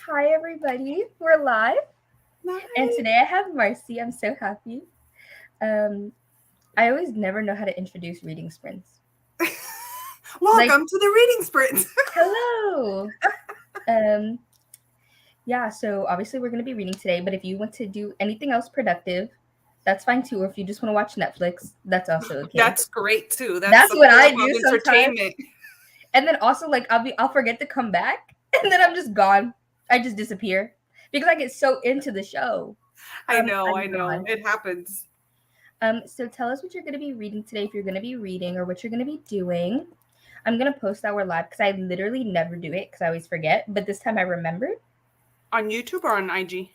Hi, everybody. We're live. Nice. And today I have Marcy. I'm so happy. I always never know how to introduce reading sprints. Welcome to the reading sprint. Hello. Yeah, so obviously we're going to be reading today, but if you want to do anything else productive, that's fine too. Or if you just want to watch Netflix, that's also okay. That's great too. That's a what I form do of sometimes. And then also I'll forget to come back and then I'm just gone. I just disappear because I get so into the show. I know. Gone. It happens. So tell us what you're going to be reading today, if you're going to be reading or what you're going to be doing. I'm going to post that we're live because I literally never do it because I always forget. But this time I remembered. On YouTube or on IG?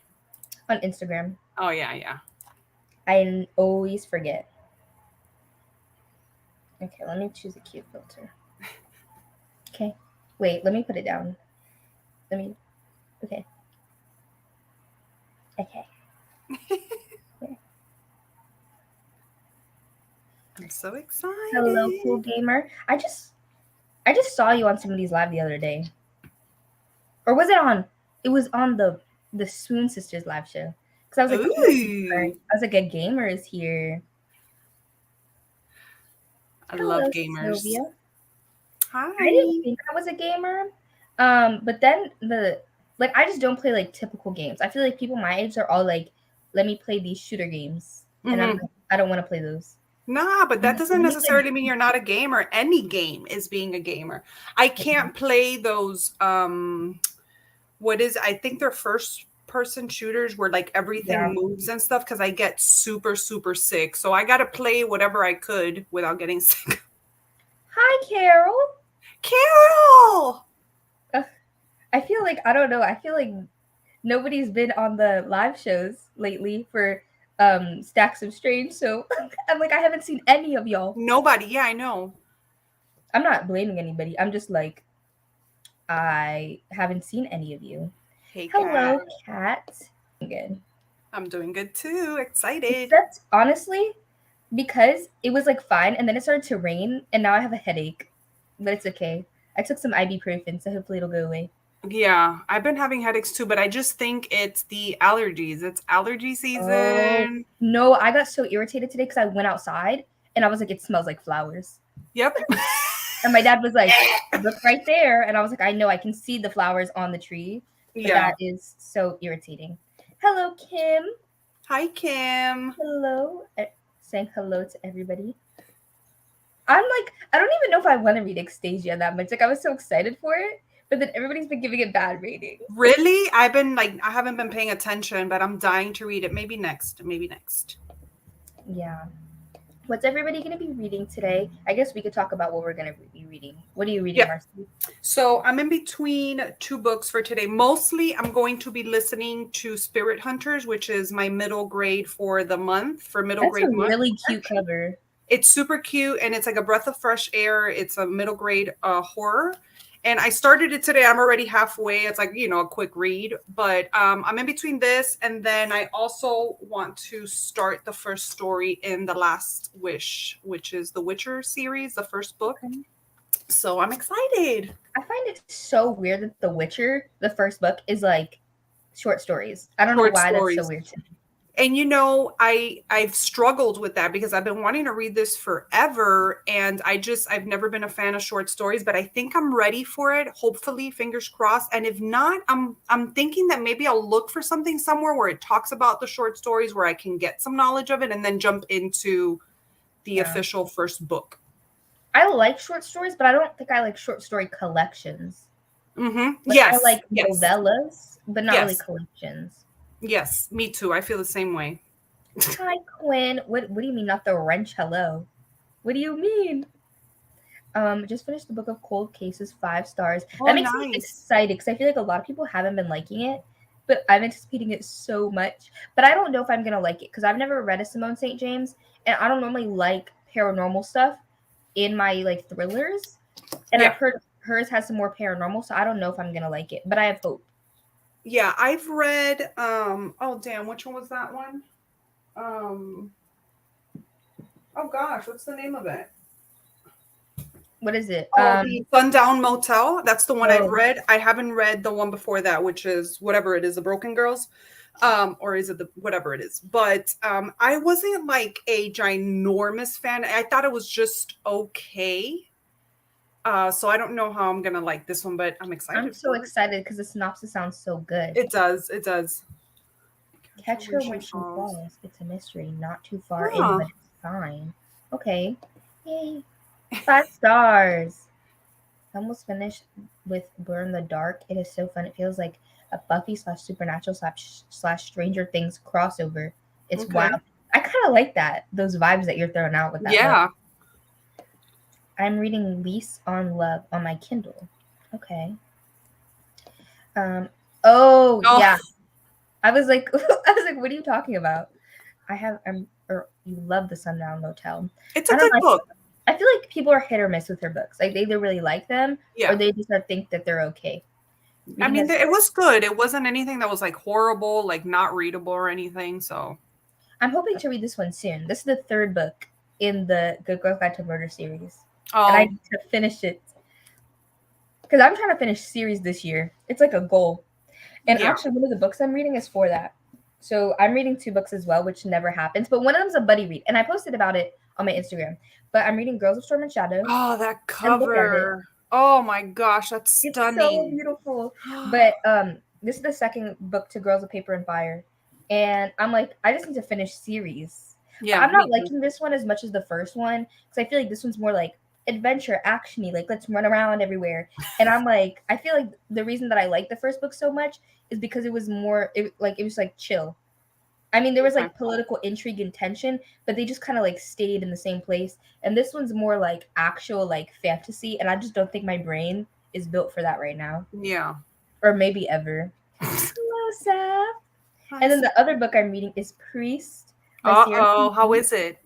On Instagram. Oh, yeah. I always forget. Okay, let me choose a cute filter. Okay. Wait, let me put it down. Okay. Okay. I'm so excited. Hello, cool gamer. I just saw you on somebody's live the other day. Or was it on? It was on the Swoon Sisters live show. Because I was like, a gamer is here. I love gamers. Sylvia. Hi. I didn't think I was a gamer. But then I just don't play like typical games. I feel like people my age are all like, let me play these shooter games. And I'm like, I don't want to play those. Nah, but that doesn't necessarily mean you're not a gamer. Any game is being a gamer. I can't play those I think they're first person shooters where like everything moves and stuff because I get super sick. So I gotta play whatever I could without getting sick. Hi, Carol. I feel like I don't know. I feel like nobody's been on the live shows lately for Stacks of Strange, so I'm like, I haven't seen any of y'all. Nobody. Yeah, I know. I'm not blaming anybody. I'm just like, I haven't seen any of you. Hey, hello, Kat. Good. I'm doing good too. Excited. Except honestly, because it was like fine, and then it started to rain, and now I have a headache. But it's okay. I took some ibuprofen, so hopefully it'll go away. Yeah, I've been having headaches too, but I just think it's the allergies. It's allergy season. No, I got so irritated today because I went outside and I was like, it smells like flowers. Yep. And my dad was like, look right there. And I was like, I know, I can see the flowers on the tree. But that is so irritating. Hello, Kim. Hi, Kim. Hello. Saying hello to everybody. I'm like, I don't even know if I want to read Extasia that much. Like, I was so excited for it. But then everybody's been giving it bad ratings. Really? I haven't been paying attention, but I'm dying to read it. Maybe next. Yeah. What's everybody going to be reading today? I guess we could talk about what we're going to be reading. What are you reading, Marcy? So I'm in between two books for today. Mostly I'm going to be listening to Spirit Hunters, which is my middle grade for the month, for middle grade month. That's a really cute cover. It's super cute, and it's like a breath of fresh air. It's a middle grade horror. And I started it today. I'm already halfway. It's like, a quick read. But I'm in between this. And then I also want to start the first story in The Last Wish, which is the Witcher series, the first book. Okay. So I'm excited. I find it so weird that The Witcher, the first book, is like short stories. I don't know why that's so weird to me. And I've struggled with that because I've been wanting to read this forever, and I've never been a fan of short stories, but I think I'm ready for it. Hopefully, fingers crossed. And if not, I'm thinking that maybe I'll look for something somewhere where it talks about the short stories where I can get some knowledge of it and then jump into the official first book. I like short stories, but I don't think I like short story collections. Mm-hmm. Yes. I like novellas, but not really collections. Yes, me too. I feel the same way. Hi, Quinn. What do you mean not the wrench? Hello. What do you mean? Just finished the book of Cold Cases, 5 stars. That makes me excited because I feel like a lot of people haven't been liking it, but I'm anticipating it so much. But I don't know if I'm gonna like it because I've never read a Simone St. James, and I don't normally like paranormal stuff in my like thrillers. And I've heard hers has some more paranormal, so I don't know if I'm gonna like it, but I have hope. Yeah, I've read oh damn, which one was that one? Oh gosh, what's the name of it? What is it? Oh, the Sundown Motel. That's the one I've Oh, read. I haven't read the one before that, which is whatever it is, The Broken Girls. Or is it the whatever it is? But I wasn't like a ginormous fan. I thought it was just okay. So I don't know how I'm gonna like this one, but I'm I'm excited so for it. excited because the synopsis sounds so good. It does. It does. Catch her when she falls. It's a mystery. Not too far in, Huh. but it's fine. Okay. Yay. 5 stars. I almost finished with Burn the Dark. It is so fun. It feels like a Buffy slash Supernatural slash Stranger Things crossover. It's Okay. wild. I kind of like that. Those vibes that you're throwing out with that book. Yeah. I'm reading Lease on Love on my Kindle. Okay. Oh. Yeah. I was like, what are you talking about? You love the Sundown Motel. It's a good book. I feel like people are hit or miss with her books. Like they either really like them or they just think that they're okay. I mean, it was good. It wasn't anything that was like horrible, like not readable or anything. So I'm hoping to read this one soon. This is the 3rd book in the Good Girl Guide to Murder series. Oh. And I need to finish it. Because I'm trying to finish series this year. It's like a goal. And actually, one of the books I'm reading is for that. So I'm reading 2 books as well, which never happens. But one of them's a buddy read. And I posted about it on my Instagram. But I'm reading Girls of Storm and Shadow. Oh, that cover. Oh my gosh, that's stunning. It's so beautiful. But this is the 2nd book to Girls of Paper and Fire. And I'm like, I just need to finish series. Yeah. But I'm not liking this one as much as the first one. Because I feel like this one's more like adventure, action-y, like let's run around everywhere. And I'm like, I feel like the reason that I like the first book so much is because it was more, it was like chill. I mean, there was like political intrigue and tension, but they just kind of like stayed in the same place. And this one's more like actual like fantasy, and I just don't think my brain is built for that right now. Yeah. Or maybe ever. Hello, Seth. And then the other book I'm reading is Priest. How is it?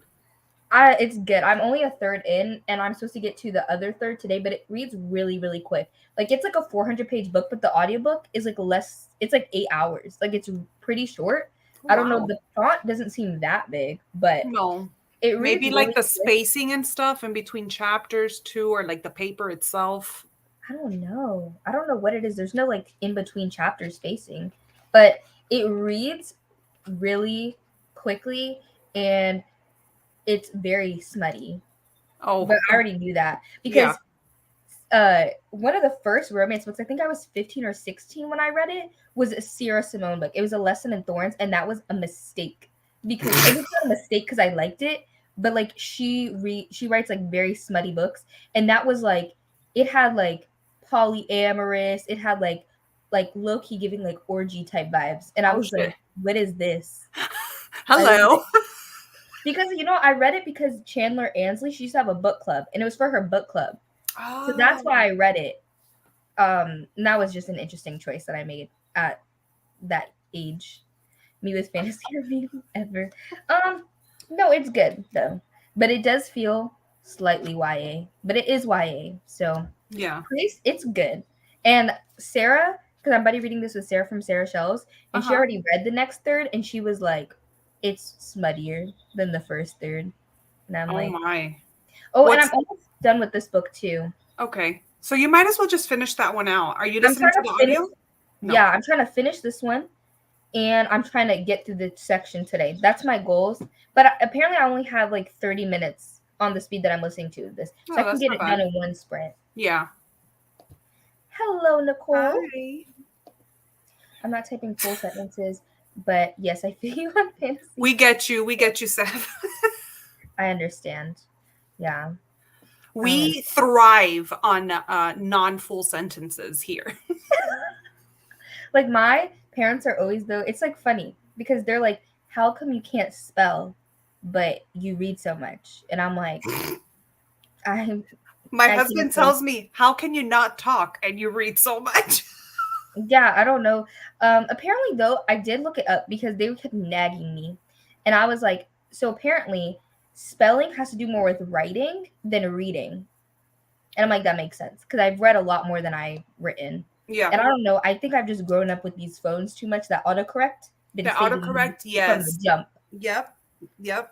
It's good. I'm only a 3rd in, and I'm supposed to get to the other 3rd today, but it reads really, really quick. Like, it's like a 400-page book, but the audiobook is like less, it's like 8 hours. Like, it's pretty short. Wow. I don't know, the font doesn't seem that big, but no. It reads maybe really like the quick. Spacing and stuff in between chapters too, or like the paper itself. I don't know what it is. There's no like in between chapter spacing, but it reads really quickly and it's very smutty. Oh, but I already knew that because one of the first romance books, I think I was 15 or 16 when I read it, was a Sierra Simone book. It was A Lesson in Thorns, and that was a mistake because it was not a mistake because I liked it, but like she writes like very smutty books, and that was like it had like polyamorous, it had like low-key giving like orgy type vibes, and I was like, what is this? Hello. Because I read it because Chandler Ansley, she used to have a book club, and it was for her book club. So that's why I read it. And that was just an interesting choice that I made at that age. Me with fantasy reading ever. No, it's good though. But it does feel slightly YA. But it is YA. So yeah. It's good. And Sarah, because I'm buddy reading this with Sarah from Sarah Shelves, and she already read the next 3rd, and she was like, it's smuttier than the first 3rd. And I'm like, my. Oh, and I'm almost done with this book too. Okay. So you might as well just finish that one out. Are you listening to the audio? No. Yeah, I'm trying to finish this one. And I'm trying to get through the section today. That's my goals. But apparently I only have like 30 minutes on the speed that I'm listening to this. So I can get it done in one sprint. Yeah. Hello, Nicole. Hi. I'm not typing full sentences, but yes, I feel you on fantasy. We get you, Seth. I understand. Yeah. We thrive on non-full sentences here. Like my parents are always though, it's like funny because they're like, how come you can't spell, but you read so much? And I'm like, my husband tells me, how can you not talk and you read so much? Yeah, I don't know. Apparently though, I did look it up because they kept nagging me. And I was like, so apparently spelling has to do more with writing than reading. And I'm like, that makes sense because I've read a lot more than I've written. Yeah. And I don't know. I think I've just grown up with these phones too much. That autocorrect. Yes. From the jump. Yep.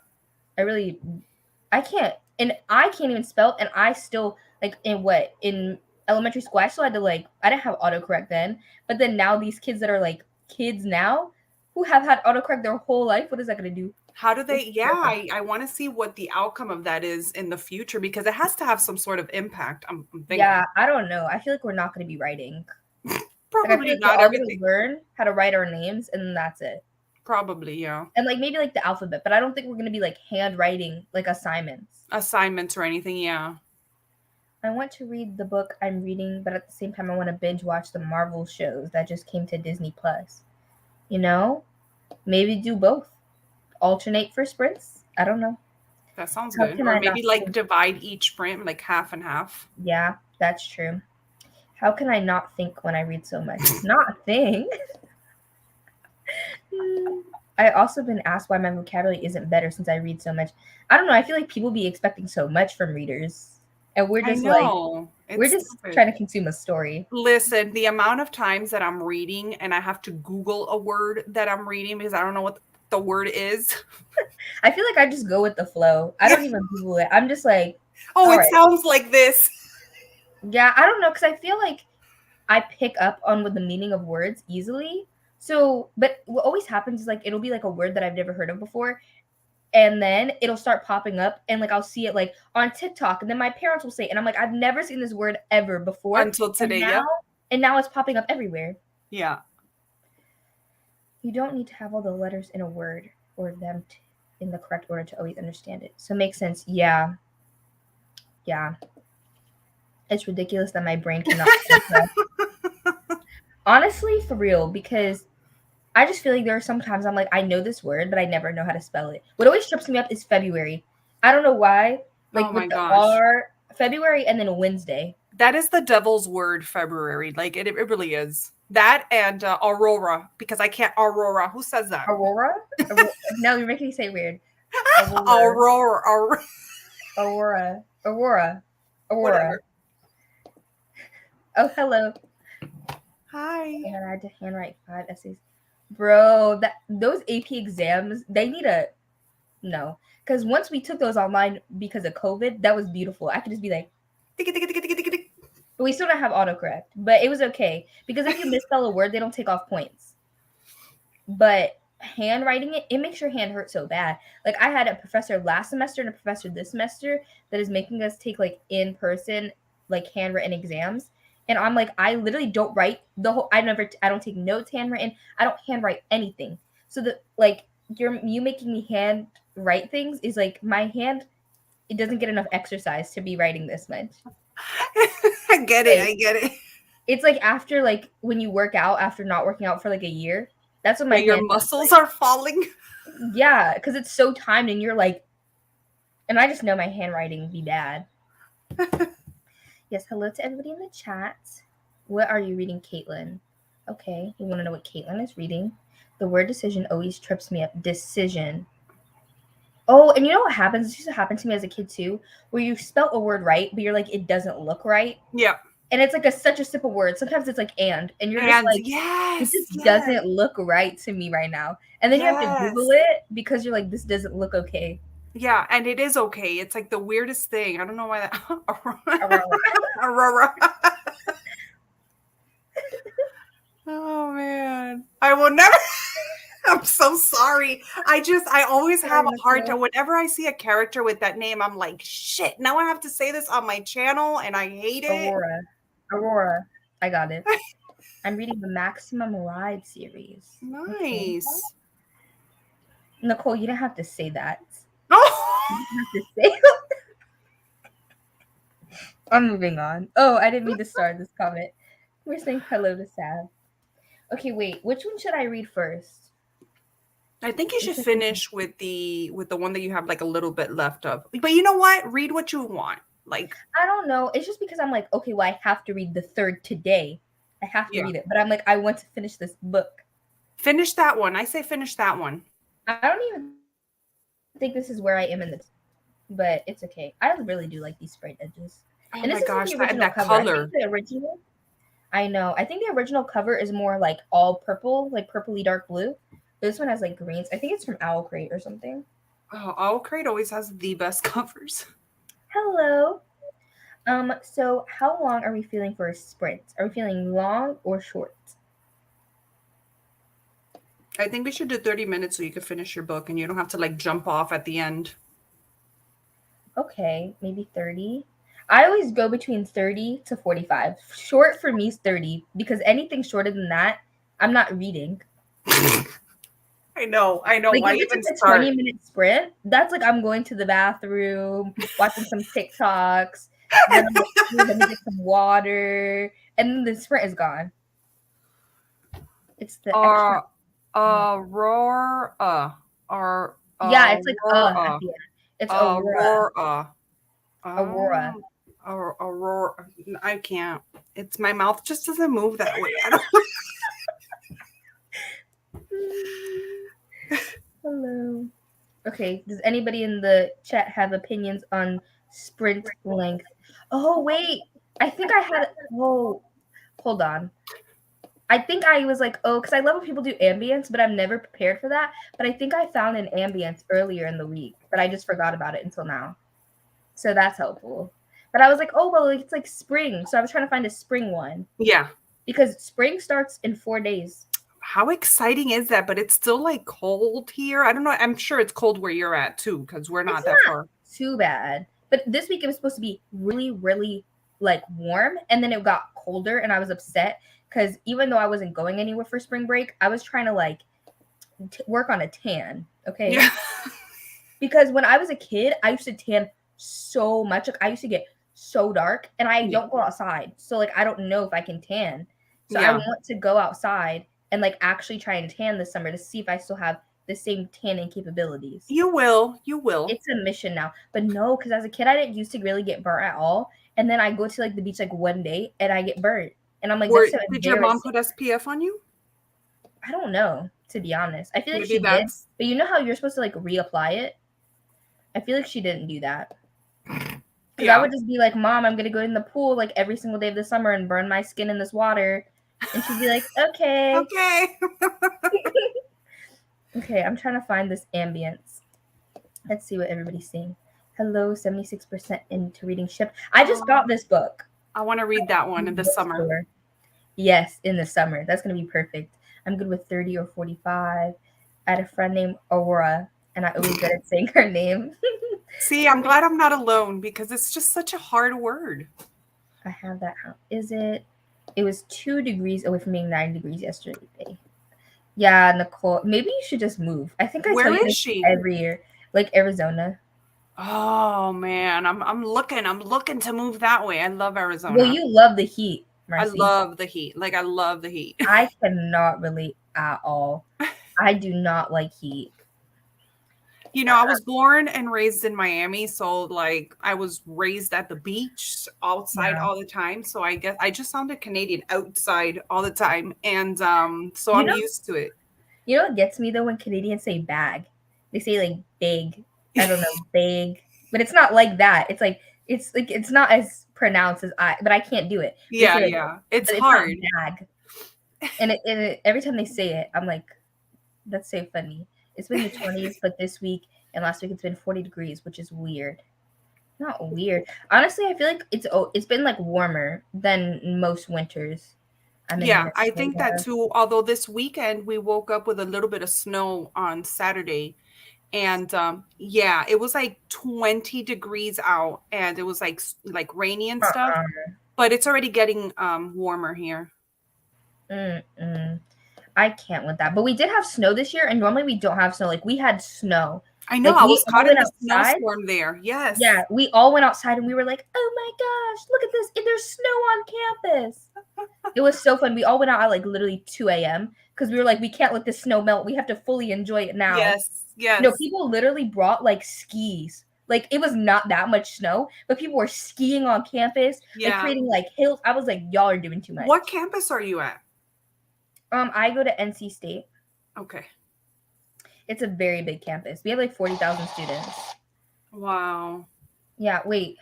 I can't. And I can't even spell. And I still like in elementary school, I still had to like I didn't have autocorrect then, but then now these kids that are like kids now who have had autocorrect their whole life, what is that going to do? How do they? Yeah, I want to see what the outcome of that is in the future because it has to have some sort of impact. I'm thinking. Yeah, I don't know. I feel like we're not going to be writing. Like, I feel Probably like not we're all going everything. to learn how to write our names, and that's it. Probably, yeah. And like maybe like the alphabet, but I don't think we're going to be like handwriting like assignments. Assignments or anything, yeah. I want to read the book I'm reading, but at the same time, I want to binge watch the Marvel shows that just came to Disney Plus. You know, maybe do both. Alternate for sprints. I don't know. That sounds How good. can Or I not maybe like think? divide each sprint like half and half. Yeah, that's true. How can I not think when I read so much? Not think. I also been asked why my vocabulary isn't better since I read so much. I don't know. I feel like people be expecting so much from readers, and we're I just like know. we're It's just stupid. trying to consume a story. Listen, the amount of times that I'm reading and I have to Google a word that I'm reading because I don't know what the word is. I feel like I just go with the flow. I don't even Google it. I'm just like, Oh, all it right. sounds like this. Yeah, I don't know because I feel like I pick up on what the meaning of words easily. So, but what always happens is like it'll be like a word that I've never heard of before, and then it'll start popping up, and like I'll see it like on TikTok, and then my parents will say, it, and I'm like, I've never seen this word ever before, Until and today, yep. now it's popping up everywhere. Yeah. You don't need to have all the letters in a word or them in the correct order to always understand it. So it makes sense. Yeah, yeah. It's ridiculous that my brain cannot compress. Honestly, for real, because I just feel like there are sometimes I'm like, I know this word, but I never know how to spell it. What always trips me up is February. I don't know why. Oh Like my with the gosh. R, February, and then Wednesday. That is the devil's word, February. Like it really is. That and Aurora, because I can't Aurora. Who says that? Aurora? No, you're making me say weird. Aurora. Aurora, Aurora. Aurora. Aurora. Aurora. Whatever. Oh, hello. Hi. And I had to handwrite 5 essays. Bro, those AP exams, they need a no. Because once we took those online because of COVID, that was beautiful. I could just be like, but we still don't have autocorrect. But it was okay. Because if you misspell a word, they don't take off points. But handwriting it makes your hand hurt so bad. Like I had a professor last semester and a professor this semester that is making us take like in person, like handwritten exams. And I'm like, I literally don't write the whole. I don't take notes handwritten. I don't handwrite anything. So that like you making me hand write things is like my hand. It doesn't get enough exercise to be writing this much. I get it. Like I get it. it's like after like when you work out after not working out for like a year. That's what my When your hand. muscles are falling. Yeah, because it's so timed, and you're like, and I just know my handwriting be bad. Yes, hello to everybody in the chat. What are you reading, Caitlin? Okay, you want to know what Caitlin is reading? The word decision always trips me up. Decision. Oh, and you know what happens? This used to happen to me as a kid too, where you spell a word right, but you're like, it doesn't look right. Yeah. And it's like such a simple word. Sometimes it's like and you're just And like, it yes, just yes, doesn't look right to me right now. And then you have to Google yes. it because you're like, this doesn't look okay. Yeah, and it is okay. It's like the weirdest thing. I don't know why that Aurora. Aurora. Oh man. I will never I'm so sorry. I always have a hard time. Whenever I see a character with that name, I'm like, shit, now I have to say this on my channel and I hate it. Aurora. I got it. I'm reading the Maximum Ride series. Nice. Okay. Nicole, you didn't have to say that. Oh. You didn't have to say I'm moving on. Oh, I didn't mean to start this comment. We're saying hello to Sav. Okay, wait. Which one should I read first? I think you should finish with the one that you have like a little bit left of. But you know what? Read what you want. Like I don't know. It's just because I'm like, okay, well, I have to read the third today. I have to read it. But I'm like, I want to finish this book. Finish that one. I say finish that one. I don't even think this is where I am in this, but it's okay. I really do like these sprite edges. Oh and this my gosh, the original that cover. color. I think the original. I know. I think the original cover is more like all purple, like purpley dark blue. This one has like greens. I think it's from Owl Crate or something. Oh, Owl Crate always has the best covers. Hello. So how long are we feeling for a sprint? Are we feeling long or short? I think we should do 30 minutes so you can finish your book and you don't have to like jump off at the end. Okay, maybe 30. I always go between 30 to 45. Short for me is 30 because anything shorter than that, I'm not reading. I know. Like Why if it's even like a start? 20-minute sprint, that's like I'm going to the bathroom, watching some TikToks, then I'm like, "Ooh, let me get some water, and then the sprint is gone. It's the extra. Aurora. Yeah, it's like at Aurora. the end. It's Aurora. Aurora. Aurora. Aurora. I can't. It's my mouth just doesn't move that way. I don't. Hello. Okay, does anybody in the chat have opinions on sprint length? Oh, wait. I think I had. Oh, hold on. I think I was like, oh, because I love when people do ambience, but I'm never prepared for that. But I think I found an ambience earlier in the week, but I just forgot about it until now. So that's helpful. But I was like, oh, well, it's like spring. So I was trying to find a spring one. Yeah. Because spring starts in 4 days. How exciting is that? But it's still like cold here. I don't know. I'm sure it's cold where you're at too, because we're not that far. Too bad. But this week it was supposed to be really, really like warm, and then it got colder, and I was upset because even though I wasn't going anywhere for spring break, I was trying to like work on a tan. Okay. Yeah. Because when I was a kid, I used to tan so much. Like I used to get so dark, and I don't go outside, so like I don't know if I can tan. So I want to go outside and like actually try and tan this summer to see if I still have the same tanning capabilities. You will. You will. It's a mission now. But no, because as a kid, I didn't used to really get burnt at all. And then I go to like the beach like one day and I get burnt. And I'm like, that's so Did your mom put SPF on you? I don't know, to be honest. I feel like Maybe she did. But you know how you're supposed to like reapply it? I feel like she didn't do that. Because I would just be like, Mom, I'm going to go in the pool like every single day of the summer and burn my skin in this water. And she'd be like, okay. Okay. Okay, I'm trying to find this ambience. Let's see what everybody's saying. Hello, 76% into reading Ship. I just got this book. I want to read that one in the summer. Yes, in the summer. That's going to be perfect. I'm good with 30 or 45. I had a friend named Aurora, and I always good at saying her name. See, I'm glad I'm not alone because it's just such a hard word. I have that. How is it? It was 2 degrees away from being 9 degrees yesterday. Yeah, Nicole. Maybe you should just move. I think I tell you this every year. Like Arizona. Oh man, I'm looking to move that way. I love Arizona. Well, you love the heat, Marcy. I love the heat. Like I love the heat. I cannot relate at all. I do not like heat. You know, I was born and raised in Miami, so like I was raised at the beach outside all the time. So I guess I just sounded Canadian, outside all the time, and so I'm used to it. You know what gets me though when Canadians say bag? They say like big. I don't know, big, but it's not like that. It's like it's not as pronounced as but I can't do it. Yeah, like, yeah, it's hard. Bag. And every time they say it, I'm like, that's so funny. It's been the 20s, but this week and last week it's been 40 degrees, which is weird. Not weird. Honestly, I feel like it's been like warmer than most winters. Yeah, I think that too. Although this weekend we woke up with a little bit of snow on Saturday. And yeah, it was like 20 degrees out and it was like rainy and stuff. But it's already getting warmer here. I can't with that. But we did have snow this year, and normally we don't have snow. Like we had snow. I know. I was caught in a snowstorm there. Yes. Yeah, we all went outside and we were like, "Oh my gosh, look at this! There's snow on campus." It was so fun. We all went out at like literally 2 a.m. because we were like, "We can't let this snow melt. We have to fully enjoy it now." Yes. Yes. No, people literally brought like skis. Like it was not that much snow, but people were skiing on campus, like creating like hills. I was like, y'all are doing too much. What campus are you at? I go to NC State. Okay. It's a very big campus. We have like 40,000 students. Wow. Yeah, wait.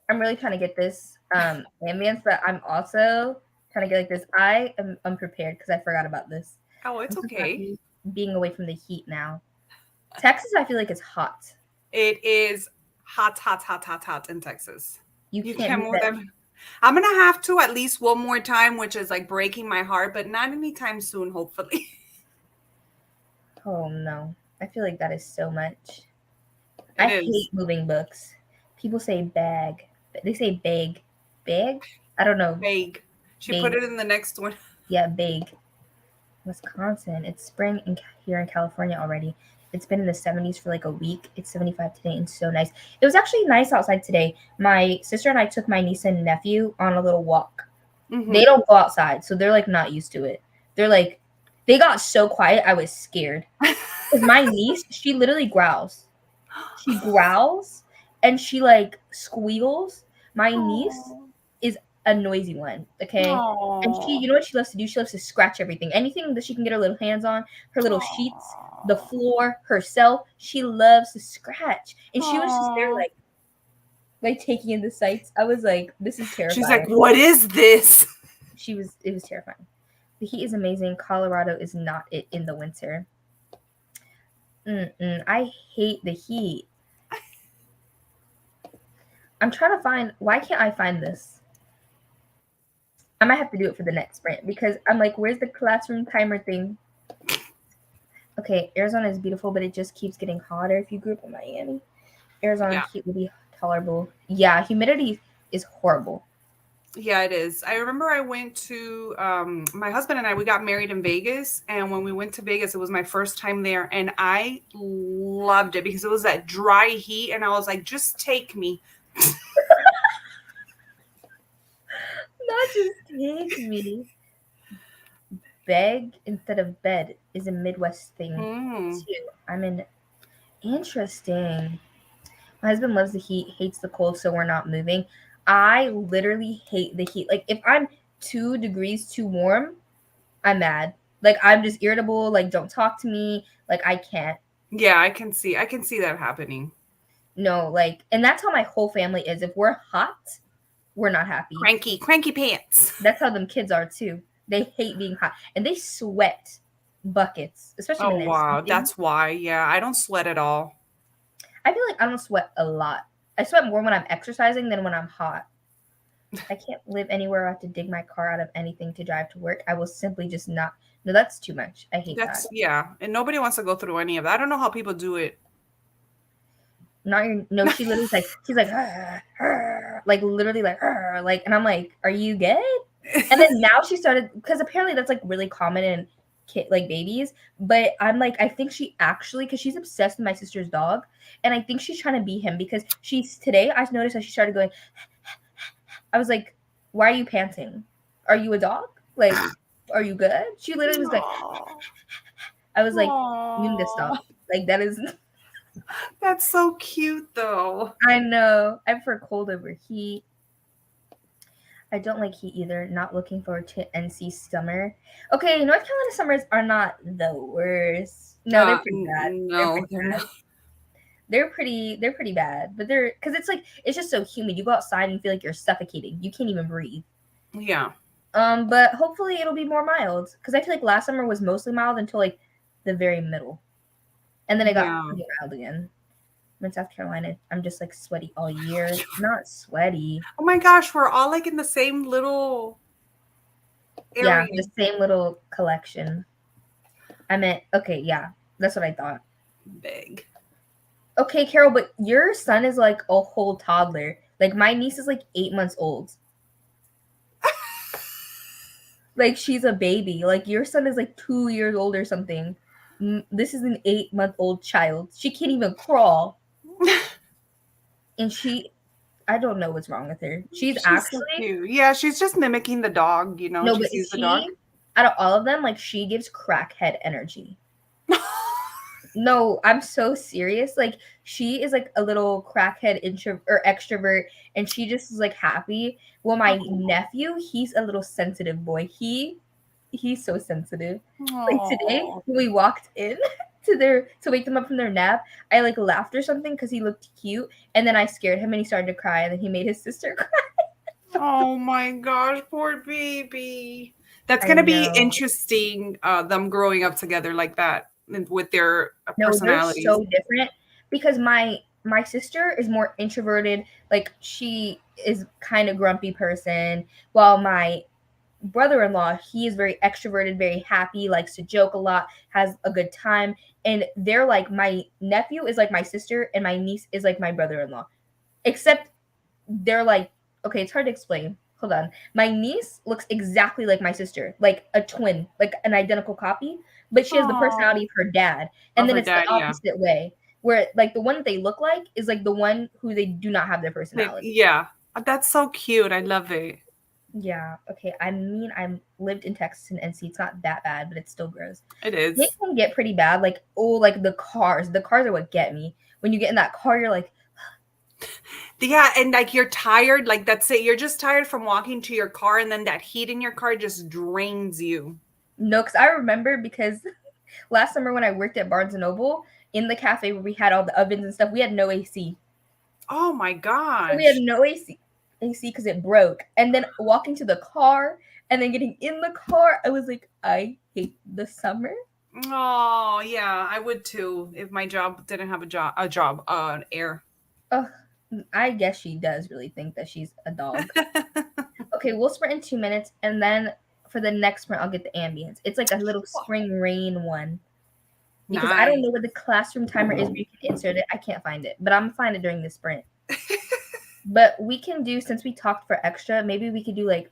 I'm really trying to get this ambience, but I'm also trying to get like this. I am unprepared because I forgot about this. Oh, it's okay. Being away from the heat now. Texas, I feel like it's hot. It is hot in Texas. You You can't can't beat move that. them. I'm gonna have to at least one more time, which is like breaking my heart, but not anytime soon, hopefully. Oh no. I feel like that is so much. I It hate is moving books. People say bag. They say big. Big? I don't know. vague. She put Big. it in the next one. Yeah, big. Wisconsin. It's spring here in California already. It's been in the 70s for like a week. It's 75 today and so nice. It was actually nice outside today. My sister and I took my niece and nephew on a little walk. Mm-hmm. They don't go outside, so they're like not used to it. They're like, they got so quiet, I was scared. Because my niece, she literally growls. She growls and she like squeals. My niece is a noisy one, okay? And she, Aww. you know what she loves to do? She loves to scratch everything. Anything that she can get her little hands on, her little sheets, the floor, herself, she loves to scratch. And she was just there Aww. like taking in the sights. I was like, this is She's like, terrifying. what is this? It was terrifying. The heat is amazing. Colorado is not it in the winter. I hate the heat. I'm trying to find, why can't I find this? I might have to do it for the next sprint because I'm like, where's the classroom timer thing? Okay, Arizona is beautiful, but it just keeps getting hotter if you grew up in Miami. Arizona heat will be tolerable. Yeah, humidity is horrible. Yeah, it is. I remember I went to my husband and I, we got married in Vegas. And when we went to Vegas, it was my first time there. And I loved it because it was that dry heat. And I was like, just take me. Not just take me. Beg instead of bed is a Midwest thing too. I'm in. Interesting. My husband loves the heat, hates the cold, so we're not moving. I literally hate the heat. Like if I'm 2 degrees too warm, I'm mad. Like I'm just irritable. Like don't talk to me. Like I can't. Yeah, I can see that happening. No, like, and that's how my whole family is. If we're hot, we're not happy. Cranky pants. That's how them kids are too. They hate being hot and they sweat buckets, especially when they're Wow, sleeping. that's why. Yeah, I don't sweat at all. I feel like I don't sweat a lot. I sweat more when I'm exercising than when I'm hot. I can't live anywhere I have to dig my car out of anything to drive to work. I will simply just not. No, that's too much. I hate that. Yeah, and nobody wants to go through any of that. I don't know how people do it. Not your. No, she literally like she's like, like literally like, and I'm like, are you good? And then now she started because apparently that's like really common in like babies. But I'm like, I think she actually because she's obsessed with my sister's dog, and I think she's trying to be him because she's today. I noticed that she started going. I was like, why are you panting? Are you a dog? Like, are you good? She literally was like, I was like, you need to stop. Like, that is. That's so cute, though. I know. I prefer cold over heat. I don't like heat either. Not looking forward to NC summer. Okay, North Carolina summers are not the worst. No, they're pretty bad. No, they're not. They're pretty bad. But they're because it's like it's just so humid. You go outside and you feel like you're suffocating. You can't even breathe. Yeah. But hopefully it'll be more mild. Because I feel like last summer was mostly mild until like the very middle. And then it got pretty mild again. I'm in South Carolina. I'm just like sweaty all year. Not sweaty. Oh my gosh, we're all like in the same little area. Yeah, the same little collection. I meant okay, yeah. That's what I thought. Big. Okay, Carol, but your son is like a whole toddler. Like my niece is like 8 months old. Like she's a baby. Like your son is like 2 years old or something. This is an 8-month-old child. She can't even crawl. And I don't know what's wrong with her. She's actually so cute. Yeah, she's just mimicking the dog, you know. No, but the dog. Out of all of them, like she gives crackhead energy. No, I'm so serious. Like she is like a little crackhead introvert or extrovert, and she just is like happy. Well, my nephew, he's a little sensitive boy. He's so sensitive. Like today, when we walked in to wake them up from their nap, I like laughed or something because he looked cute, and then I scared him and he started to cry, and then he made his sister cry. Oh my gosh, poor baby. That's gonna be interesting. Them growing up together like that with their personalities. They're so different because my my sister is more introverted, like she is kind of grumpy person, while my brother-in-law, he is very extroverted, very happy, likes to joke a lot, has a good time. And they're like, my nephew is like my sister and my niece is like my brother-in-law, except they're like, okay, it's hard to explain. Hold on. My niece looks exactly like my sister, like a twin, like an identical copy, but she has the Oh, personality of her dad. And of then her it's the dad, yeah. opposite way, where like the one that they look like is like the one who they do not have their personality. Yeah. That's so cute. I love it. Yeah. Okay. I mean, I lived in Texas and NC. It's not that bad, but it's still gross. It It is. can get pretty bad. Like, oh, like the cars. The cars are what get me. When you get in that car, you're like, Yeah, and like you're tired, like that's it. You're just tired from walking to your car, and then that heat in your car just drains you. no, because I remember because last summer when I worked at Barnes and Noble in the cafe where we had all the ovens and stuff, we had no AC. Oh my So we had gosh. no AC because it broke. And then walking to the car and then getting in the car, I was like, I hate the summer. Oh, yeah, I would too if my job didn't have an air. Ugh, I guess she does really think that she's a dog. Okay, we'll sprint in 2 minutes, and then for the next sprint, I'll get the ambience. It's like a little spring rain one because I don't Nice. know where the classroom timer is where you can insert it. I can't find it, but I'm gonna find it during the sprint. But we can do, since we talked for extra, maybe we could do like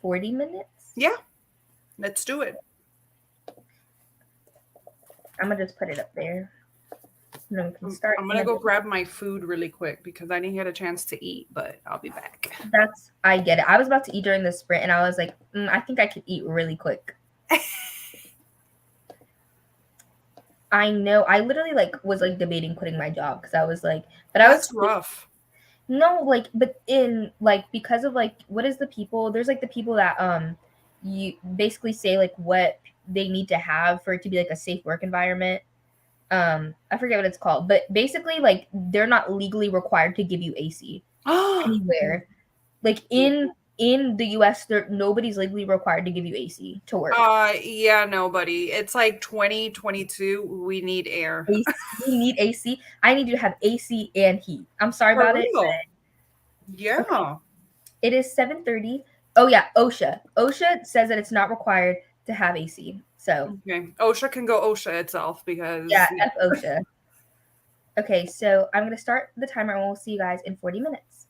40 minutes. Yeah, let's do it. I'm gonna just put it up there. And then we can start. I'm And gonna then go grab my food really quick because I didn't get a chance to eat, but I'll be back. that's, I get it. I was about to eat during the sprint, and I was like, I think I could eat really quick. I know. I literally like was like debating quitting my job because I was like, but I was That's rough. no, like, but in like because of like what is the people? There's like the people that you basically say like what they need to have for it to be like a safe work environment. I forget what it's called, but basically like they're not legally required to give you AC anywhere. Like in the US, there nobody's legally required to give you AC to work. Yeah, nobody. It's like 2022. We need air. AC, we need AC. I need you to have AC and heat. I'm sorry For about it. real. Okay, Yeah. it is 7:30. Oh yeah, OSHA. OSHA says that it's not required to have AC. So Okay. OSHA can go OSHA itself yeah, because F OSHA. Okay, so I'm gonna start the timer and we'll see you guys in 40 minutes.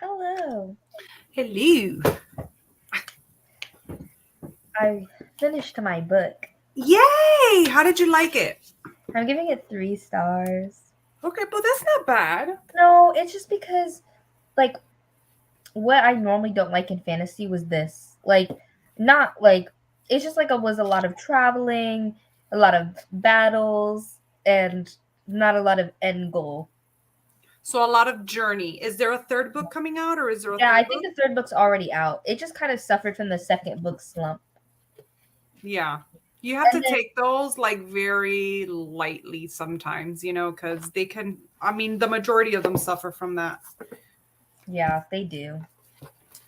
Hello. Hello. I finished my book. Yay! How did you like it? I'm giving it 3 stars. Okay, but that's not bad. No, it's just because, like, what I normally don't like in fantasy was this. Like, not like, it's just like it was a lot of traveling, a lot of battles, and not a lot of end goal. So a lot of journey. Is there a third book coming out, or is there a Yeah, I third think book? the third book's already out. It just kind of suffered from the second book slump. Yeah. You have And to then, take those like very lightly sometimes, because they can, I mean, the majority of them suffer from that. yeah, they do.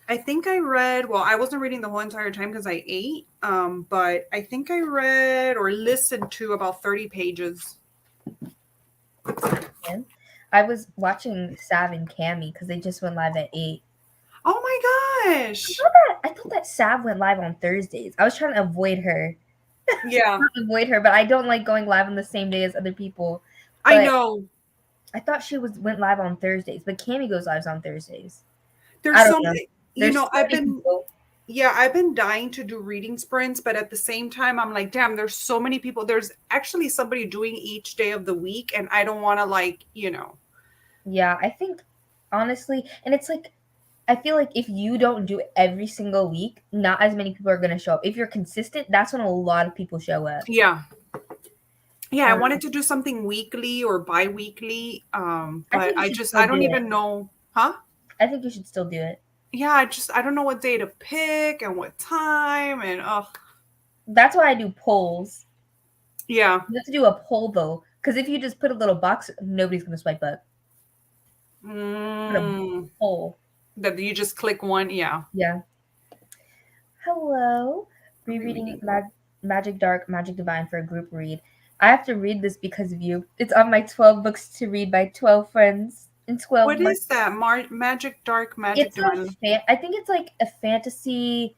I think I read, well, I wasn't reading the whole entire time because I ate, but I think I read or listened to about 30 pages. And I was watching Sav and Cammy because they just went live at 8. Oh my gosh. I thought that Sav went live on Thursdays. I was trying to avoid her. Yeah. But I don't like going live on the same day as other people. I But know. I thought she went live on Thursdays, but Cammy goes lives on Thursdays. I There's don't so know. many, There's so I've many been, people. yeah, I've been dying to do reading sprints, but at the same time, I'm like, damn, there's so many people. There's actually somebody doing each day of the week, and I don't want to, Yeah, I think honestly, and it's like I feel like if you don't do it every single week, not as many people are gonna show up. If you're consistent, that's when a lot of people show up. yeah. Yeah, I Um, wanted to do something weekly or bi-weekly, I think but you should I still don't do it. even know, huh? I think you should still do it. Yeah, I don't know what day to pick and what time, and oh, That's why I do polls. yeah. You have to do a poll though, because if you just put a little box, nobody's gonna swipe up. Put a Mm, poll. that you just click one, yeah. Yeah. Hello. Rereading Rereading. Magic Dark, Magic Divine for a group read. I have to read this because of you. It's on my 12 books to read by 12 friends in 12 What months. is that? Magic Dark, Magic It's Divine. I think it's like a fantasy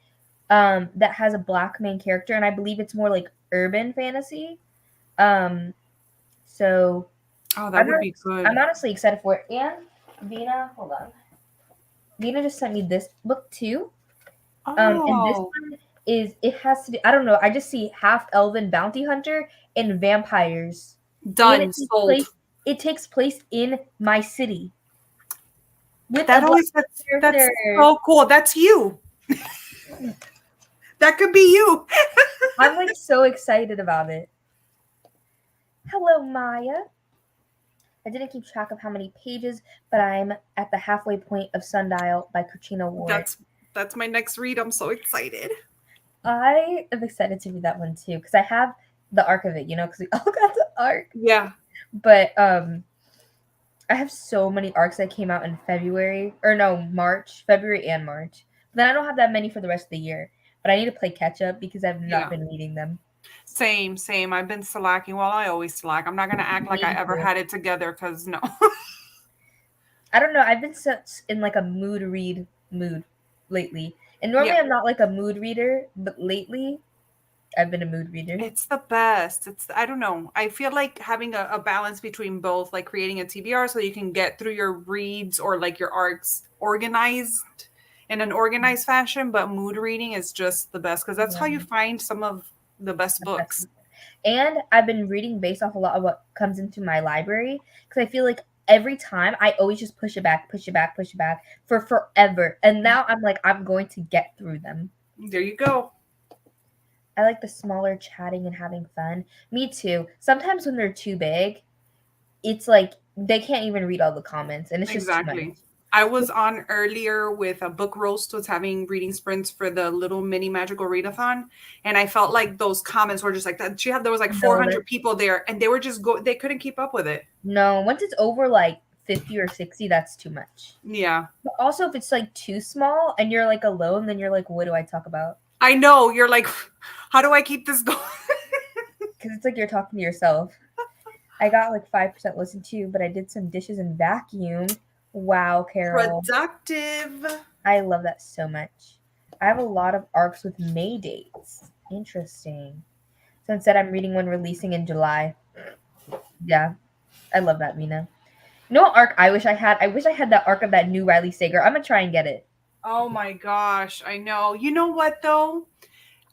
that has a black main character, and I believe it's more like urban fantasy. Um so Oh, that I'm would not, be good. I'm honestly excited for it. And Vina, hold on. Vina just sent me this book too. And this Oh, one it has to do, I don't know, I just see half elven bounty hunter and vampires. And done, sold. it takes place in my city with a That black always that's character. so cool. That's you. That could be you. I'm like so excited about it. Hello, Maya. I didn't keep track of how many pages, but I'm at the halfway point of Sundial by Katrina Ward. That's my next read. I'm so excited. I am excited to read that one too because I have the arc of it, because we all got the arc. Yeah. But I have so many arcs that came out in March, February and March. But then I don't have that many for the rest of the year. But I need to play catch up because I've not been reading them. Same. I've been slacking. Well, I always slack. I'm not gonna act like I Me ever too. had it together because no. I don't know. I've been such in like a mood lately. And normally Yeah. I'm not like a mood reader, but lately I've been a mood reader. It's the best. I don't know. I feel like having a balance between both, like creating a TBR so you can get through your reads or like your arcs organized in an organized fashion, but mood reading is just the best because that's how you find some of the best books. And I've been reading based off a lot of what comes into my library because I feel like every time I always just push it back for forever. And now I'm like, I'm going to get through them. There you go. I like the smaller chatting and having fun. Me too. Sometimes when they're too big, it's like they can't even read all the comments and it's just too much. I was on earlier with a book roast was having reading sprints for the little mini magical readathon, and I felt like those comments were just like that. There was like 400 people there, and they were just they couldn't keep up with it. No, once it's over like 50 or 60, that's too much. Yeah. But also, if it's like too small and you're like alone, then you're like, what do I talk about? I know. You're like, how do I keep this going? Because it's like you're talking to yourself. I got like 5% listened to, but I did some dishes and vacuumed. Wow, Carol. Productive. I love that so much. I have a lot of arcs with May dates. Interesting. So instead, I'm reading one releasing in July. Yeah, I love that, Mina. You know what arc I wish I had? I wish I had that arc of that new Riley Sager. I'm gonna try and get it. Oh my gosh, I know. You know what though?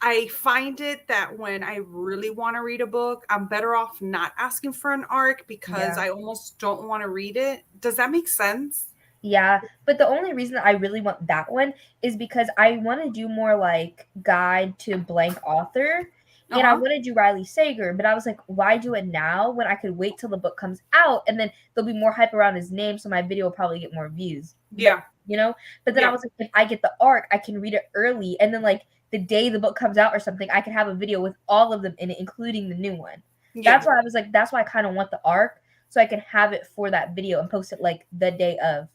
I find it that when I really want to read a book, I'm better off not asking for an arc because Yeah. I almost don't want to read it. Does that make sense? Yeah, but the only reason I really want that one is because I want to do more like guide to blank author, and I Uh-huh. want to do Riley Sager, but I was like, why do it now when I could wait till the book comes out and then there'll be more hype around his name, so my video will probably get more views. But Yeah. you know, but then I Yeah. was like, if I get the arc, I can read it early, and then like the day the book comes out or something, I can have a video with all of them in it, including the new one. Yeah. That's why I was like, that's why I kind of want the arc, so I can have it for that video and post it like the day of.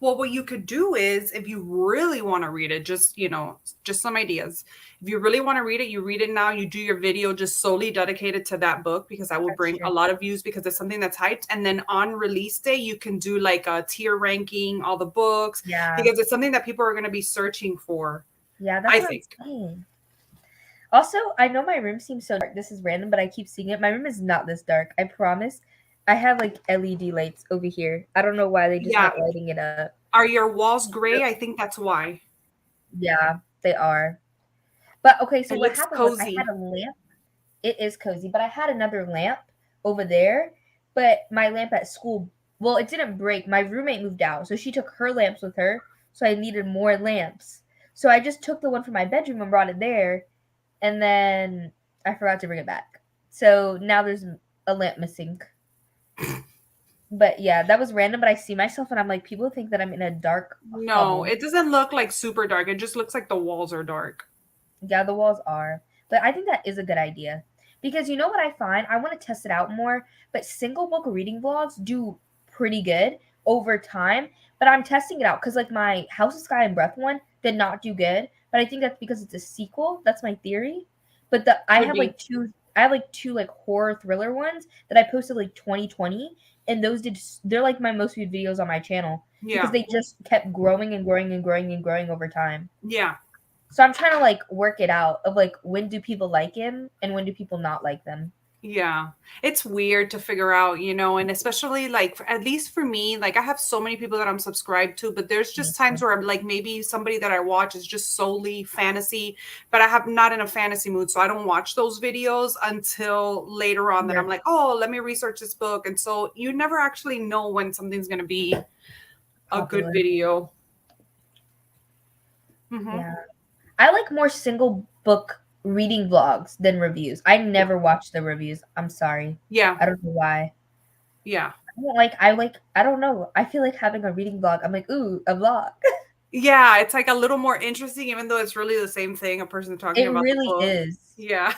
Well, what you could do is if you really want to read it, just, just some ideas. If you really want to read it, you read it now, you do your video just solely dedicated to that book because that will That's bring a true. lot of views because it's something that's hyped. And then on release day, you can do like a tier ranking, all the books, Yeah. because it's something that people are going to be searching for, Yeah, that's I what I'm think. saying. Also, I know my room seems so dark. This is random, but I keep seeing it. My room is not this dark. I promise. I have like LED lights over here. I don't know why they just Yeah. not lighting it up. Are your walls gray? I think that's why. Yeah, they are. But okay, so It what looks happened was I had cozy. a lamp. It is cozy, but I had another lamp over there. But my lamp at school, well, it didn't break. My roommate moved out, so she took her lamps with her. So I needed more lamps. So I just took the one from my bedroom and brought it there, and then I forgot to bring it back. So now there's a lamp missing. But yeah, that was random. But I see myself and I'm like, people think that I'm in a dark No, hovel. it doesn't look like super dark. It just looks like the walls are dark. Yeah, the walls are. But I think that is a good idea. Because you know what I find? I want to test it out more, but single book reading vlogs do pretty good over time. But I'm testing it out because like my House of Sky and Breath one did not do good. But I think that's because it's a sequel. That's my theory. But the Could be. I have like two like horror thriller ones that I posted like 2020, and they're like my most viewed videos on my channel because Yeah. they just kept growing and growing and growing and growing over time. Yeah. So I'm trying to like work it out of like when do people like him and when do people not like them. Yeah. It's weird to figure out, and especially like at least for me, like I have so many people that I'm subscribed to, but there's Me just times too. where I'm like maybe somebody that I watch is just solely fantasy, but I have not in a fantasy mood, so I don't watch those videos until later on that Yeah, I'm like, "Oh, let me research this book." And so you never actually know when something's going to be a good popular. video. Mhm. Yeah. I like more single book reading vlogs than reviews. I Yeah. never watch the reviews. I'm sorry. Yeah. I don't know why. Yeah. I don't know. I feel like having a reading vlog. I'm like, ooh, a vlog. Yeah, it's like a little more interesting even though it's really the same thing, a person talking It about the really book. is. Yeah.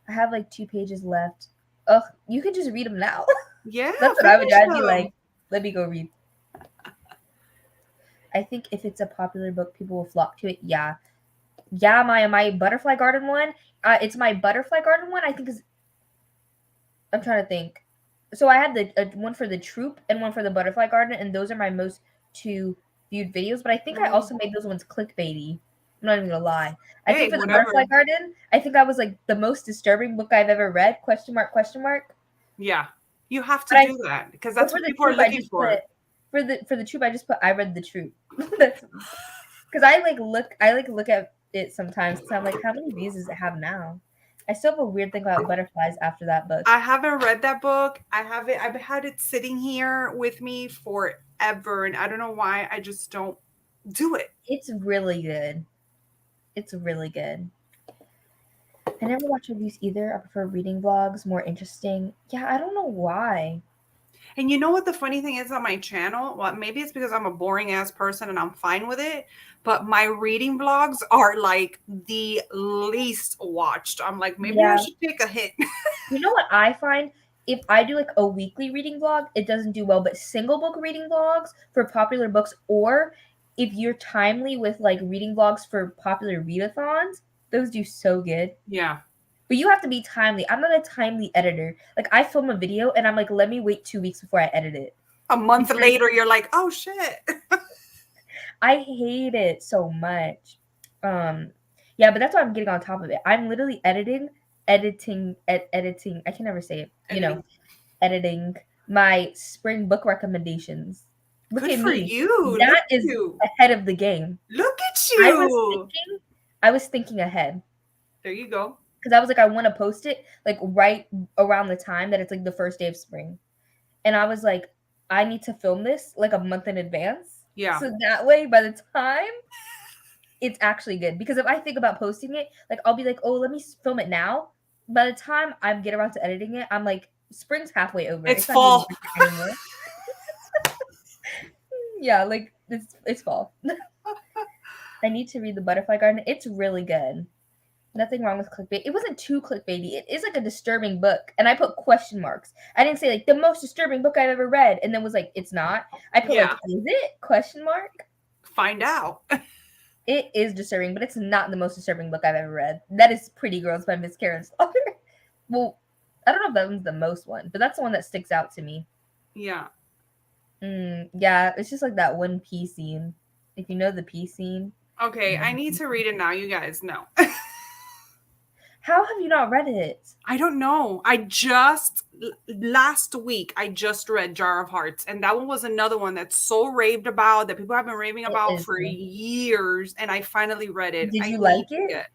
I have like 2 pages left. Ugh, you can just read them now. Yeah, That's what I would do. finish I'd be them. like, let me go read. I think if it's a popular book, people will flock to it. Yeah. Yeah, my Butterfly Garden one. It's my Butterfly Garden one. I think is. I'm trying to think. So I had the one for the troop and one for the Butterfly Garden, and those are my most two viewed videos. But I think I Mm. also made those ones clickbaity. I'm not even gonna lie. I Hey, think for the Butterfly whatever. Garden, I think I was like the most disturbing book I've ever read. Question mark? Question mark? Yeah. You have to But I do that because but that's for what the people are troop, I looking just put for. for the troop, I just put I read the troop. That's because I look at it sometimes because I'm like, how many views does it have now? I still have a weird thing about butterflies after that book. I haven't read that book. I've had it sitting here with me forever and I don't know why I just don't do it. It's really good. It's really good. I never watch reviews either. I prefer reading vlogs, more interesting. Yeah, I don't know why. And you know what the funny thing is on my channel? Well, maybe it's because I'm a boring ass person and I'm fine with it, but my reading vlogs are like the least watched. I'm like, maybe I Yeah. should take a hit. You know what I find? If I do like a weekly reading vlog, it doesn't do well. But single book reading vlogs for popular books, or if you're timely with like reading vlogs for popular readathons, those do so good. Yeah. But you have to be timely. I'm not a timely editor. Like I film a video and I'm like, let me wait 2 weeks before I edit it. A month Because later, you're like, oh shit. I hate it so much. Yeah, but that's why I'm getting on top of it. I'm literally editing. I can never say it. Editing. Editing my spring book recommendations. Look Good at for me. you. Look That at is you. ahead of the game. Look at I was you. thinking I was thinking ahead. There you go. Because I was like, I want to post it like right around the time that it's like the first day of spring. And I was like, I need to film this like a month in advance. Yeah. So that way by the time it's actually good. Because if I think about posting it, like I'll be like, oh, let me film it now. By the time I get around to editing it, I'm like, spring's halfway over. It's It's not even fall. winter anymore. Yeah, like it's fall. I need to read The Butterfly Garden. It's really good. Nothing wrong with clickbait. It wasn't too clickbaity. It is like a disturbing book. And I put question marks. I didn't say like the most disturbing book I've ever read and then was like, it's not. I put like, is it? Question mark. Find out. It is disturbing, but it's not the most disturbing book I've ever read. That is Pretty Girls by Miss Karen Slaughter. Well, I don't know if that one's the most one, but that's the one that sticks out to me. Yeah. Yeah, it's just like that one pea scene. If you know the pea scene. Okay, I need to read it now. You guys know. How have you not read it? I don't know. Last week, I just read Jar of Hearts, and that one was another one that's so raved about, that people have been raving about for years, and I finally read it. Did you like it?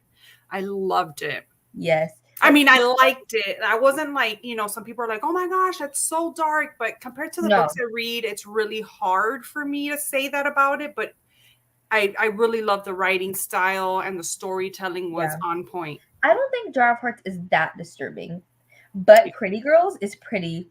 I loved it. Yes. I mean, I liked it. I wasn't like, some people are like, oh my gosh, that's so dark. But compared to the books I read, it's really hard for me to say that about it. But I really love the writing style, and the storytelling was on point. I don't think Jar of Hearts is that disturbing, but Pretty Girls is pretty.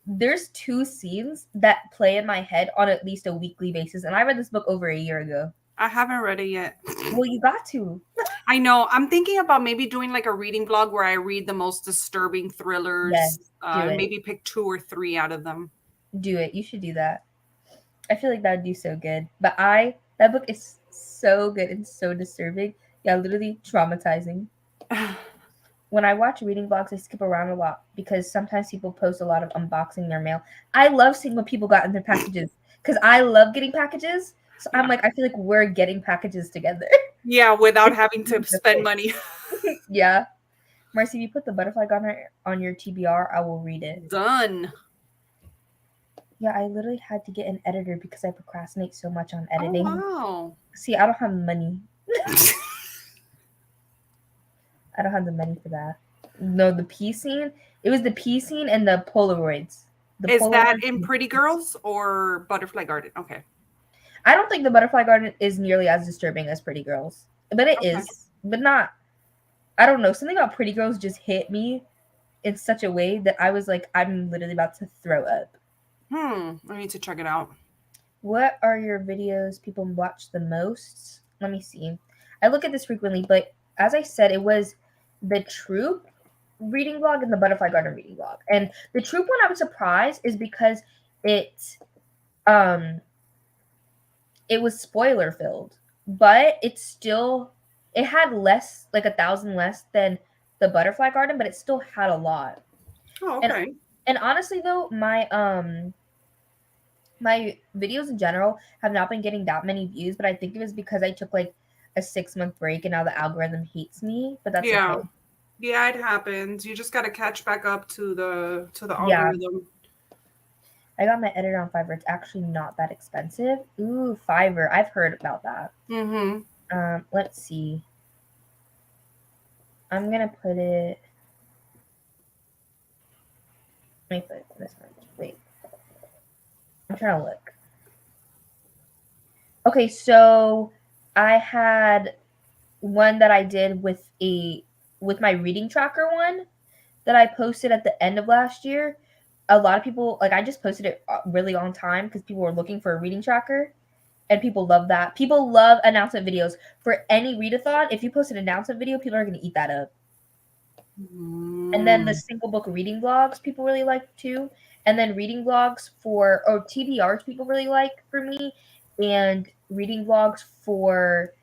There's 2 scenes that play in my head on at least a weekly basis, and I read this book over a year ago. I haven't read it yet. Well, you got to. I know. I'm thinking about maybe doing like a reading vlog where I read the most disturbing thrillers. Yes, do it. Maybe pick 2 or 3 out of them. Do it. You should do that. I feel like that would do so good. But that book is so good and so disturbing. Yeah, literally traumatizing. When I watch reading vlogs, I skip around a lot because sometimes people post a lot of unboxing their mail. I love seeing what people got in their packages because I love getting packages. So I'm like, I feel like we're getting packages together. Yeah, without having to spend money. Yeah. Marcy, if you put The Butterfly Garden on your TBR, I will read it. Done. Yeah, I literally had to get an editor because I procrastinate so much on editing. Oh, wow. See, I don't have money. I don't have the money for that. No, the pea scene. It was the pea scene and the Polaroids. Is that in Pretty Girls or Butterfly Garden? Okay. I don't think The Butterfly Garden is nearly as disturbing as Pretty Girls. But it is. But not. I don't know. Something about Pretty Girls just hit me in such a way that I was like, I'm literally about to throw up. I need to check it out. What are your videos people watch the most? Let me see. I look at this frequently, but as I said, it was the Troop reading vlog and the Butterfly Garden reading vlog. And the Troop one I was surprised is because it was spoiler filled, but it had less, like 1,000 less than the Butterfly Garden, but it still had a lot. Oh, okay. And honestly though, my videos in general have not been getting that many views, but I think it was because I took like a 6-month break and now the algorithm hates me, but that's okay. Yeah, it happens. You just got to catch back up to the algorithm. I got my editor on Fiverr. It's actually not that expensive. Ooh, Fiverr. I've heard about that. Let's see. I'm gonna put it. Let me put it this one. Wait. I'm trying to look. Okay, so I had one that I did with my reading tracker one that I posted at the end of last year. A lot of people, like, I just posted it really on time because people were looking for a reading tracker, and people love that. People love announcement videos. For any readathon, if you post an announcement video, people are going to eat that up. And then the single book reading vlogs, people really like too. And then reading vlogs or TBRs, people really like for me, and reading vlogs for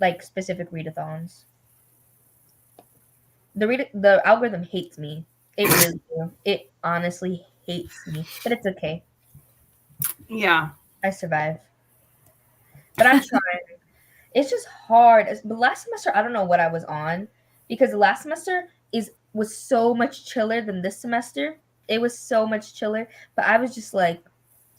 like specific readathons. The algorithm hates me. It really do. It honestly hates me, but it's okay. Yeah, I survive. But I'm trying. It's just hard. But last semester, I don't know what I was on, because last semester was so much chiller than this semester. It was so much chiller, but I was just like,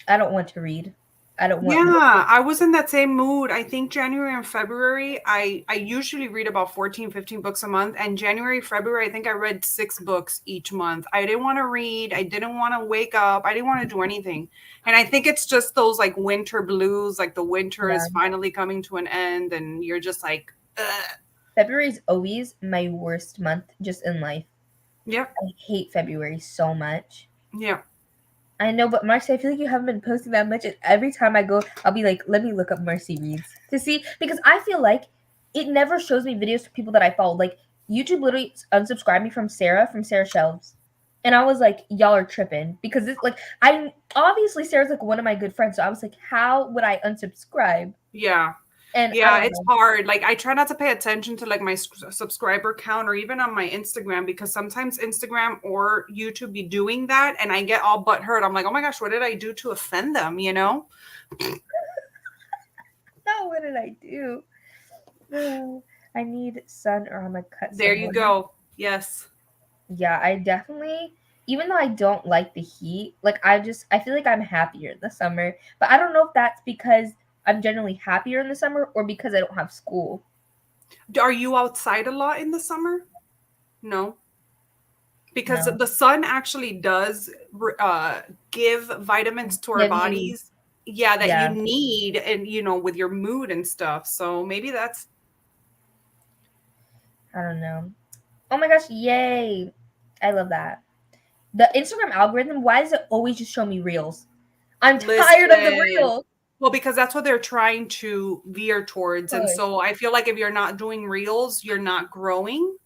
I don't want to read. I don't want. Yeah, I was in that same mood. I think January and February, I usually read about 14, 15 books a month. And January, February, I think I read 6 books each month. I didn't want to read. I didn't want to wake up. I didn't want to do anything. And I think it's just those like winter blues, like the winter Yeah. is finally coming to an end and you're just like, ugh. February is always my worst month just in life. Yeah. I hate February so much. Yeah. I know, but Marcy, I feel like you haven't been posting that much. And every time I go, I'll be like, let me look up Marcy Reads to see, because I feel like it never shows me videos for people that I follow. Like, YouTube literally unsubscribed me from Sarah Shelves. And I was like, y'all are tripping, because it's like, I obviously Sarah's like one of my good friends. So I was like, how would I unsubscribe? Yeah. And I Yeah, don't it's know. hard. Like I try not to pay attention to like my subscriber count or even on my Instagram because sometimes Instagram or YouTube be doing that and I get all butthurt. I'm like, oh my gosh, what did I do to offend them? You know? No, what did I do? I need sun or I'm gonna cut There you someone. go. Yes. Yeah, I definitely, even though I don't like the heat, like I feel like I'm happier in the summer. But I don't know if that's because I'm generally happier in the summer or because I don't have school. Are you outside a lot in the summer? No. Because No. the sun actually does give vitamins to our Give you, bodies. Yeah, that you yeah, need and you know with your mood and stuff. So maybe that's I don't know. Oh my gosh, yay. I love that. The Instagram algorithm, why does it always just show me reels? I'm tired of the listen. reels. Well, because that's what they're trying to veer towards. And Push. so I feel like if you're not doing reels, you're not growing.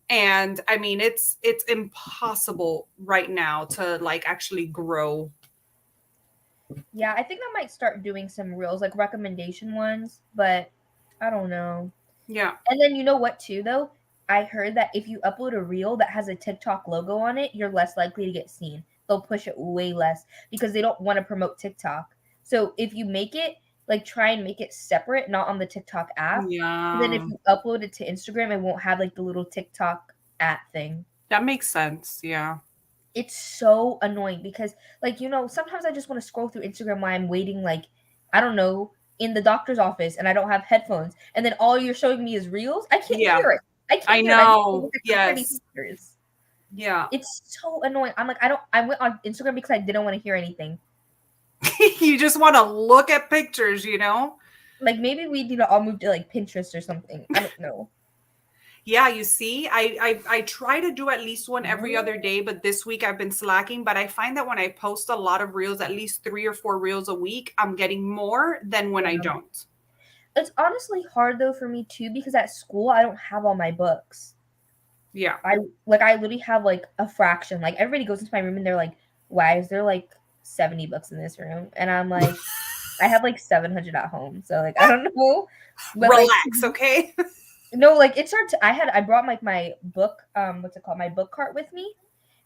And I mean, it's impossible right now to like actually grow. Yeah, I think I might start doing some reels, like recommendation ones, but I don't know. Yeah. And then you know what too though? I heard that if you upload a reel that has a TikTok logo on it, you're less likely to get seen. They'll push it way less because they don't want to promote TikTok. So if you make it, like try and make it separate, not on the TikTok app. Then if Yeah. you upload it to Instagram, it won't have like the little TikTok app thing. That makes sense. Yeah. It's so annoying because like sometimes I just want to scroll through Instagram while I'm waiting, like I don't know, in the doctor's office and I don't have headphones, and then all you're showing me is reels. I can't Yeah. hear it. I can't I hear it. I just know. look at the pretty Yes. pictures. Yeah. It's so annoying. I'm like, I went on Instagram because I didn't want to hear anything. You just want to look at pictures, you know? Like maybe we need to all move to like Pinterest or something. I don't know. Yeah, you see, I try to do at least one every other day, but this week I've been slacking. But I find that when I post a lot of reels, at least 3 or 4 reels a week, I'm getting more than when I Yeah. don't. It's honestly hard though for me too because at school I don't have all my books. Yeah. I literally have like a fraction. Like everybody goes into my room and they're like, "Why is there like 70 books in this room?" And I'm like, "I have like 700 at home." So like I don't know, but like Relax, okay? no, like it's hard to. I brought like my book what's it called, my book cart with me,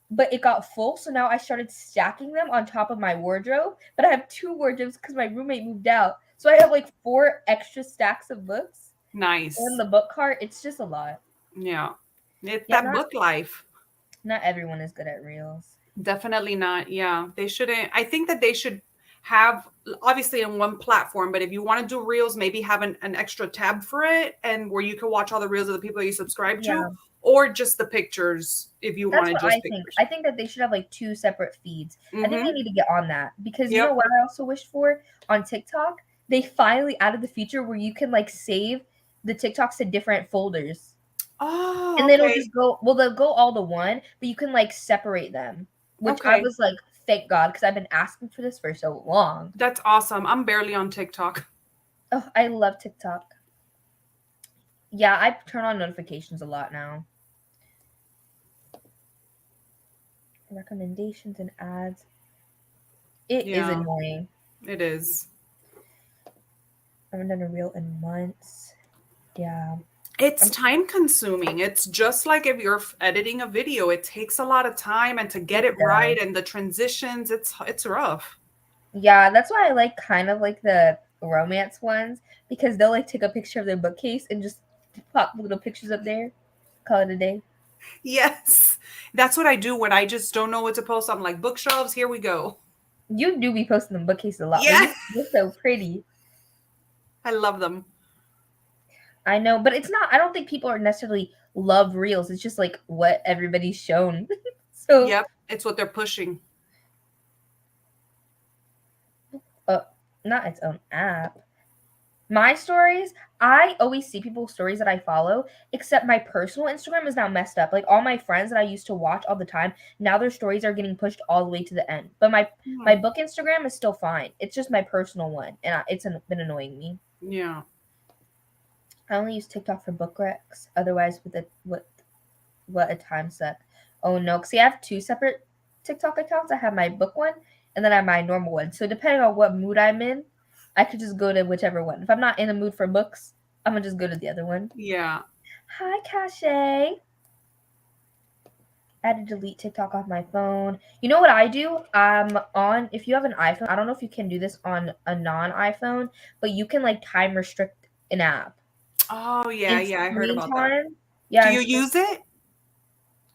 but it got full. So now I started stacking them on top of my wardrobe. But I have 2 wardrobes because my roommate moved out, so I have like 4 extra stacks of books in Nice. the book cart. It's just a lot. Yeah. It's Yeah, that book life. not everyone is good at reels. Definitely not. Yeah. They shouldn't. I think that they should have obviously in one platform, but if you want to do reels, maybe have an extra tab for it and where you can watch all the reels of the people you subscribe to, Yeah. or just the pictures if you That's want to what just I think. pictures. I think that they should have like 2 separate feeds. I think they Mm-hmm. need to get on that because you know Yep. what I also wished for on TikTok? They finally added the feature where you can like save the TikToks to different folders. Oh, And then it'll okay. just go, well, they'll go all to one, but you can like separate them, which I Okay. was like, thank God, because I've been asking for this for so long. That's awesome. I'm barely on TikTok. Oh, I love TikTok. Yeah, I turn on notifications a lot now. Recommendations and ads. It is Yeah, annoying. it is. I haven't done a reel in months. Yeah. It's time consuming. It's just like if you're editing a video, it takes a lot of time and to get it Yeah. right and the transitions, it's rough. Yeah, that's why I like kind of like the romance ones because they'll like take a picture of their bookcase and just pop little pictures up there, call it a day. Yes. That's what I do when I just don't know what to post. I'm like, bookshelves, here we go. You do be posting them bookcases a lot. Yeah. They're so pretty. I love them. I know, but it's not. I don't think people are necessarily love reels. It's just like what everybody's shown. So, Yep. It's what they're pushing. not its own app. My stories, I always see people's stories that I follow, except my personal Instagram is now messed up. Like all my friends that I used to watch all the time, now their stories are getting pushed all the way to the end. But my book Instagram is still fine. It's just my personal one, and it's been annoying me. Yeah. I only use TikTok for book recs. Otherwise, with what a time suck. Oh no, see, I have two separate TikTok accounts. I have my book one, and then I have my normal one. So depending on what mood I'm in, I could just go to whichever one. If I'm not in the mood for books, I'm gonna just go to the other one. Yeah. Hi, Cache. I had to delete TikTok off my phone. You know what I do? If you have an iPhone, I don't know if you can do this on a non-iPhone, but you can like time restrict an app. Oh, yeah. In Yeah. I heard screen about that. time. Do Yeah, you use it?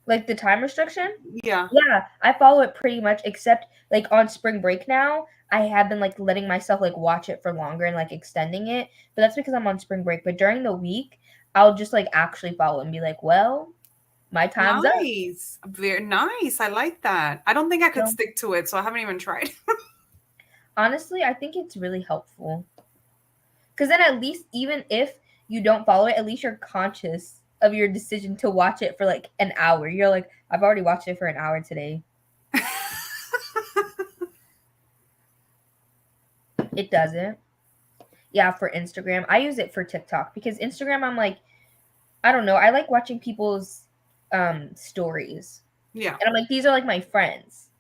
like the time restriction? Yeah. Yeah, I follow it pretty much, except like on spring break now, I have been like letting myself like watch it for longer and like extending it. But that's because I'm on spring break. But during the week, I'll just like actually follow and be like, well, my time's up. Nice. Very nice. I like that. I don't think I could So stick to it, so I haven't even tried. honestly, I think it's really helpful. Because then at least even if you don't follow it, at least you're conscious of your decision to watch it for like an hour. You're like, I've already watched it for an hour today. It doesn't. Yeah, for Instagram. I use it for TikTok because Instagram, I'm like, I don't know. I like watching people's stories. Yeah. And I'm like, these are like my friends.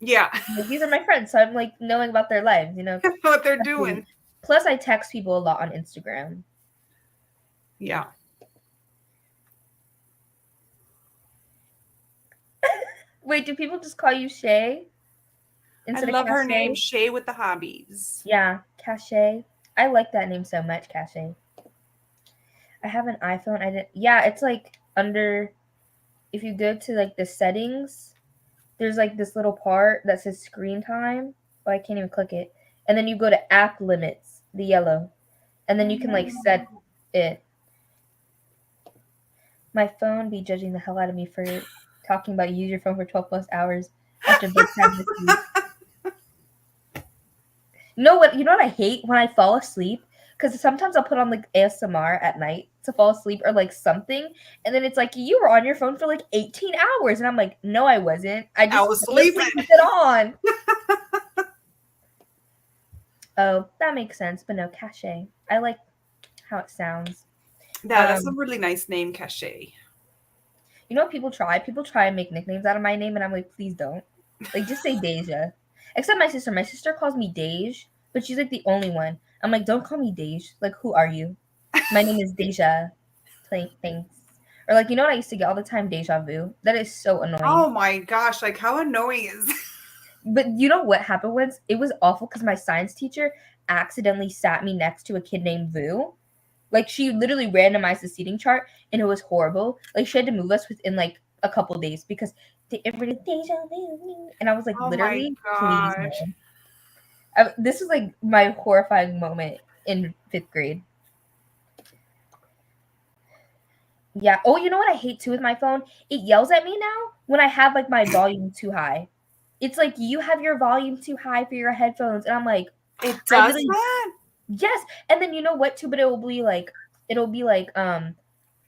Yeah. Like, these are my friends. So I'm like knowing about their lives, you know. What they're doing. Plus I text people a lot on Instagram. Yeah. Wait, do people just call you Shay? I Instead of love her name, Cache? Shay with the hobbies. Yeah, Cache. I like that name so much, Cache. I have an iPhone. Yeah, it's like under. If you go to like the settings, there's like this little part that says screen time. Oh, I can't even click it. And then you go to app limits, the yellow, and then you can like set it. My phone be judging the hell out of me for talking about use your phone for 12 plus hours after bedtime this week. You know what? You know what I hate when I fall asleep? Because sometimes I'll put on like ASMR at night to fall asleep or like something, and then it's like you were on your phone for like 18 hours, and I'm like, no, I wasn't. I just was fell asleep sleeping. with it on. Oh, that makes sense, but no, Cache. I like how it sounds. Yeah, that's a really nice name, Cache. You know what people try? People try and make nicknames out of my name, and I'm like, please don't. Like, just say Deja. Except my sister. My sister calls me Dej, but she's like the only one. I'm like, don't call me Dej. Like, who are you? My name is Deja. Thanks. Or like, you know what I used to get all the time? Deja vu. That is so annoying. Oh my gosh, like how annoying is that? But you know what happened once? It was awful because my science teacher accidentally sat me next to a kid named Vu. Like she literally randomized the seating chart and it was horrible. Like she had to move us within like a couple days because everybody deja vu, and I was like, Oh my literally, please gosh. no. This was like my horrifying moment in 5th grade. Yeah. Oh, you know what I hate too with my phone? It yells at me now when I have like my volume too high. It's like you have your volume too high for your headphones, and I'm like, It I does literally that? yes. And then you know what too? But it'll be like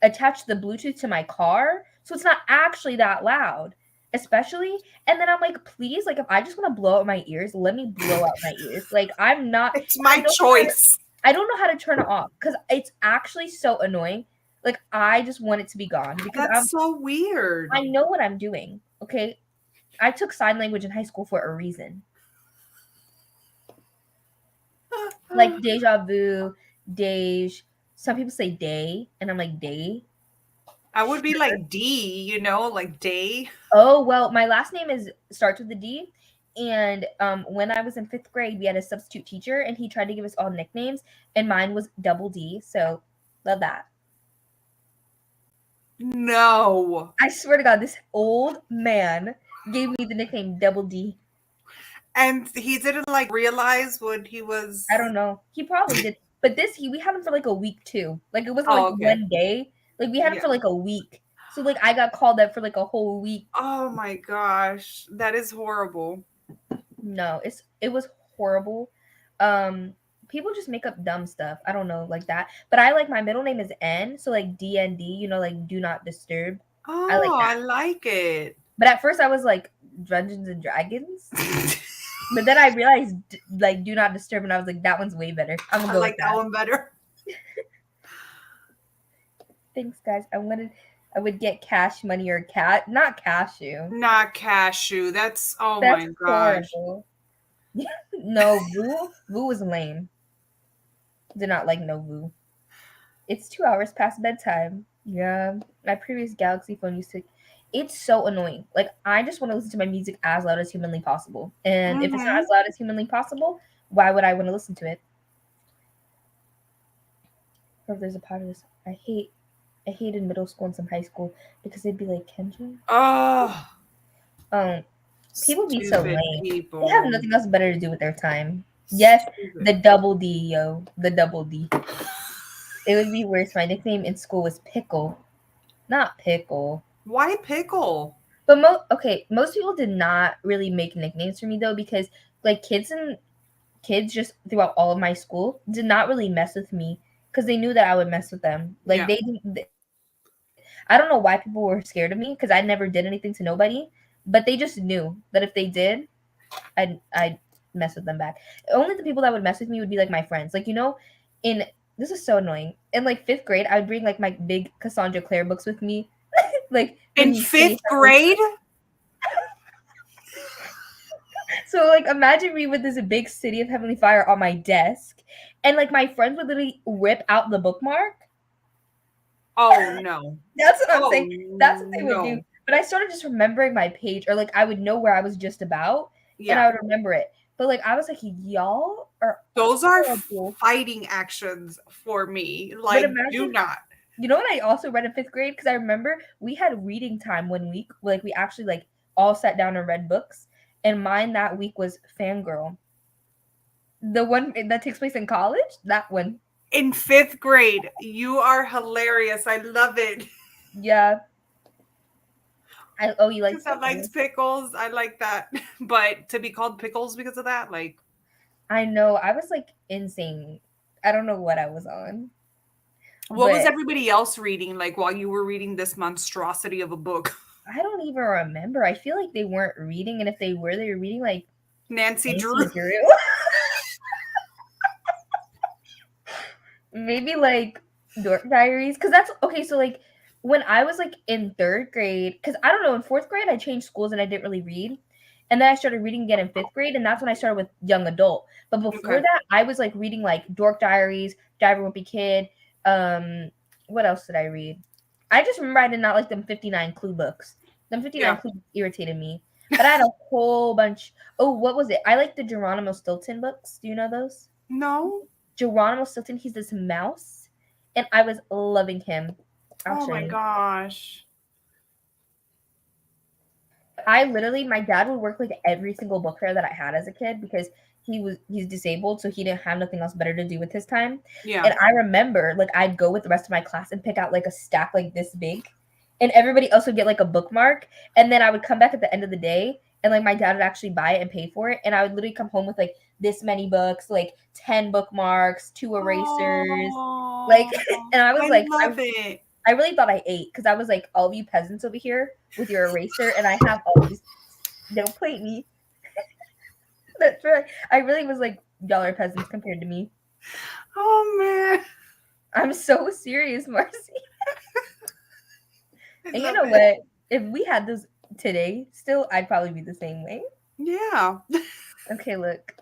attach the Bluetooth to my car, so it's not actually that loud. Especially, and then I'm like, please, like if I just want to blow out my ears, let me blow out my ears. Like I'm not. It's my choice. I don't know how to turn it off because it's actually so annoying. Like I just want it to be gone because That's so weird. I know what I'm doing. Okay, I took sign language in high school for a reason. Like deja vu, dej. Some people say day, and I'm like day. I would be like D, you know, like day. Oh well, my last name starts with a D, and when I was in 5th grade, we had a substitute teacher, and he tried to give us all nicknames, and mine was Double D. So love that. No. I swear to God, this old man gave me the nickname Double D. And he didn't like realize what he was. I don't know. He probably did. But we had him for like a week too. Like it wasn't Oh, like okay. one day. Like we had him Yeah. for like a week. So like I got called up for like a whole week. Oh my gosh. That is horrible. No, it was horrible. People just make up dumb stuff. I don't know, like that. But I like my middle name is N, so like DND, like do not disturb. I like Oh, that. I like it. But at first I was like Dungeons and Dragons. But then I realized like do not disturb, and I was like, that one's way better. I'm gonna I go like with that that. one better. Thanks, guys. I would get cash money or cat, not cashew. Not cashew. That's oh That's my gosh. horrible. No, Vu was lame. Did not like no Vu. It's 2 hours past bedtime. Yeah, my previous Galaxy phone used to. It's so annoying. Like I just want to listen to my music as loud as humanly possible, and if it's not Mm-hmm. as loud as humanly possible, why would I want to listen to it? Or if there's a part of this, I hated middle school and some high school because they'd be like Kendra. Oh, Um, People be so stupid lame. They have people. nothing else better to do with their time. Yes, the Stupid. double D, yo, the double D. It would be worse. My nickname in school was Pickle, not Pickle. Why pickle? But most people did not really make nicknames for me though, because like kids just throughout all of my school did not really mess with me because they knew that I would mess with them. Like Yeah. they didn't. I don't know why people were scared of me because I never did anything to nobody, but they just knew that if they did, I'd mess with them back. Only the people that would mess with me would be like my friends. Like in this is so annoying. In like 5th grade, I would bring like my big Cassandra Clare books with me, like the In new city. 5th grade? So like imagine me with this big City of Heavenly Fire on my desk, and like my friends would literally rip out the bookmark. Oh no. That's what I'm Oh saying. That's what they would do. no. But I started just remembering my page, or like I would know where I was just about, and Yeah. I would remember it. But like I was like, y'all are Those are horrible. fighting actions for me. But Like, do imagine, not. you know what I also read in 5th grade? Because I remember we had reading time one week. Like we actually like all sat down and read books, and mine that week was Fangirl. The one that takes place in college. That one. In 5th grade, you are hilarious. I love it. Yeah. You like Because I liked pickles. I like that. But to be called pickles because of that, like. I know. I was like insane. I don't know what I was on. What was But everybody else reading like while you were reading this monstrosity of a book? I don't even remember. I feel like they weren't reading, and if they were reading like Nancy Drew. Nancy Drew. Maybe like Dork Diaries. Because that's okay. So like when I was like in 3rd grade, because I don't know, in 4th grade I changed schools and I didn't really read. And then I started reading again in 5th grade, and that's when I started with young adult. But before Okay. that, I was like reading like Dork Diaries, Diver Wimpy Kid. What else did I read? I just remember I did not like them 59 Clue books. Them 59 Clue irritated me. But I had a whole bunch. Oh, what was it? I like the Geronimo Stilton books. Do you know those? No. Geronimo Stilton, he's this mouse, and I was loving him. Oh my gosh. My dad would work like every single book fair that I had as a kid because he's disabled, so he didn't have nothing else better to do with his time. Yeah. And I remember like I'd go with the rest of my class and pick out like a stack like this big, and everybody else would get like a bookmark, and then I would come back at the end of the day and like my dad would actually buy it and pay for it, and I would literally come home with like this many books, like 10 bookmarks, 2 erasers, like and I was like, love it. I really thought I ate because I was like, all of you peasants over here with your eraser, and I have all these. Don't plate me. That's right. I really was like, y'all are peasants compared to me. Oh man. I'm so serious, Marcy. And you know what? If we had this today, still, I'd probably be the same way. Yeah. Okay, look.